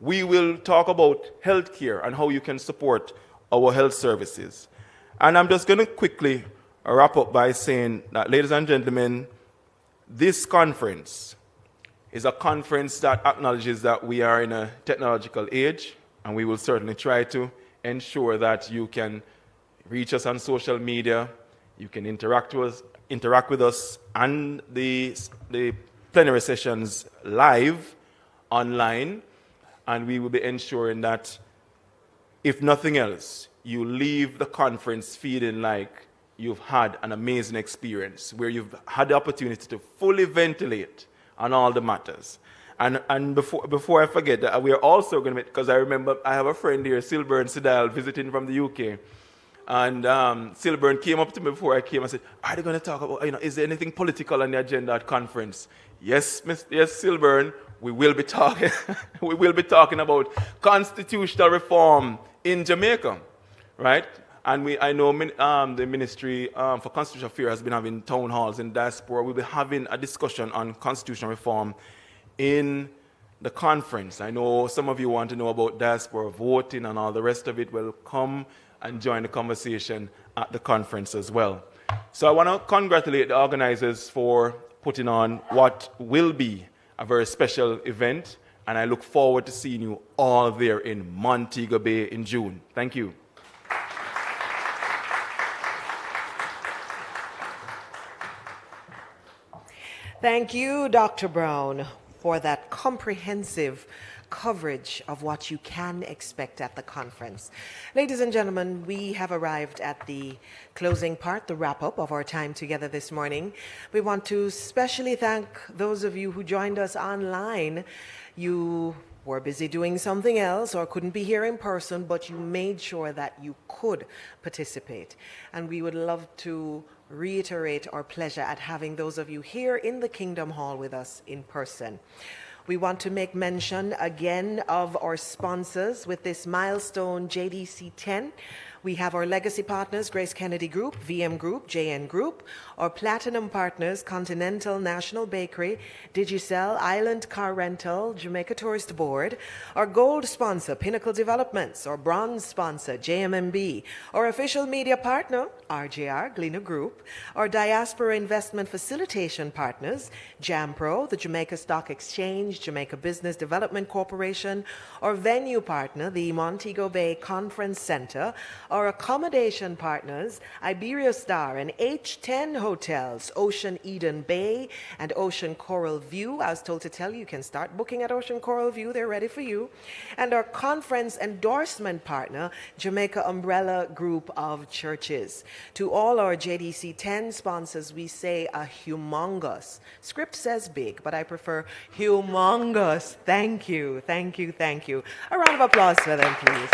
We will talk about healthcare and how you can support our health services. And I'm just going to quickly wrap up by saying that, ladies and gentlemen, this conference is a conference that acknowledges that we are in a technological age, and we will certainly try to ensure that you can reach us on social media, you can interact with us and the plenary sessions live online, and we will be ensuring that, if nothing else, you leave the conference feeling like you've had an amazing experience, where you've had the opportunity to fully ventilate on all the matters. And before I forget, that we are also going to, because I remember I have a friend here, Silburn Sidal, visiting from the UK. And Silburn came up to me before I came and said, are they going to talk about, is there anything political on the agenda at conference? Yes, Silburn, we will be talking, we will be talking about constitutional reform in Jamaica, right? And I know the Ministry for Constitutional Affairs has been having town halls in diaspora. We'll be having a discussion on constitutional reform in the conference. I know some of you want to know about diaspora voting and all the rest of it. Well, come and join the conversation at the conference as well. So I want to congratulate the organizers for putting on what will be a very special event, and I look forward to seeing you all there in Montego Bay in June. Thank you. Thank you, Dr. Brown, for that comprehensive coverage of what you can expect at the conference. Ladies and gentlemen, we have arrived at the closing part, the wrap-up of our time together this morning. We want to specially thank those of you who joined us online. You were busy doing something else or couldn't be here in person, but you made sure that you could participate. And we would love to reiterate our pleasure at having those of you here in the Kingdom Hall with us in person. We want to make mention again of our sponsors with this milestone JDC 10. We have our legacy partners, Grace Kennedy Group, VM Group, JN Group, our platinum partners, Continental National Bakery, Digicel, Island Car Rental, Jamaica Tourist Board, our gold sponsor, Pinnacle Developments, our bronze sponsor, JMMB, our official media partner, RJR, Gleaner Group, our diaspora investment facilitation partners, JAMPRO, the Jamaica Stock Exchange, Jamaica Business Development Corporation, our venue partner, the Montego Bay Conference Center, our accommodation partners, Iberia Star and H10 Hotels, Ocean Eden Bay and Ocean Coral View. I was told to tell you, you can start booking at Ocean Coral View. They're ready for you. And our conference endorsement partner, Jamaica Umbrella Group of Churches. To all our JDC 10 sponsors, we say a humongous. Script says big, but I prefer humongous. Thank you, thank you, thank you. A round of applause for them, please.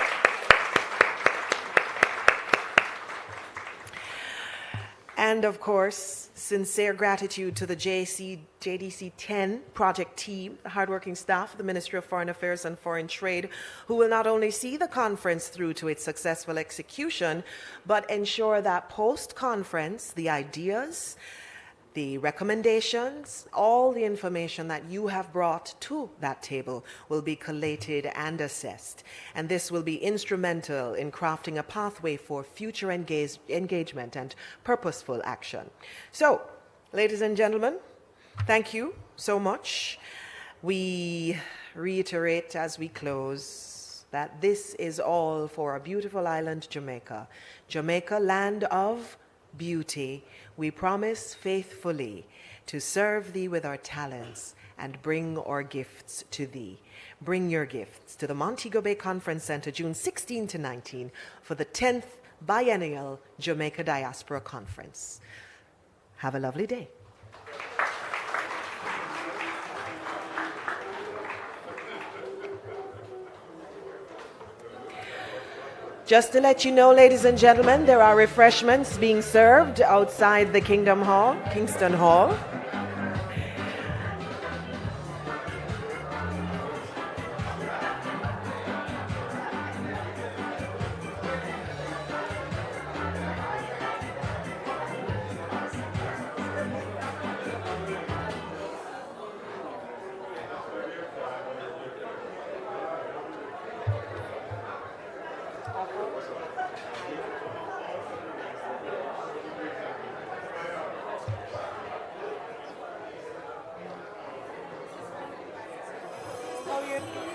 And of course, sincere gratitude to the JDC 10 project team, the hardworking staff of the Ministry of Foreign Affairs and Foreign Trade, who will not only see the conference through to its successful execution, but ensure that post-conference, the ideas, the recommendations, all the information that you have brought to that table will be collated and assessed. And this will be instrumental in crafting a pathway for future engagement and purposeful action. So, ladies and gentlemen, thank you so much. We reiterate as we close that this is all for our beautiful island, Jamaica. Jamaica, land of beauty. We promise faithfully to serve thee with our talents and bring our gifts to thee. Bring your gifts to the Montego Bay Conference Center, June 16 to 19, for the 10th Biennial Jamaica Diaspora Conference. Have a lovely day. Just to let you know, ladies and gentlemen, there are refreshments being served outside the Kingston Hall. Oh, you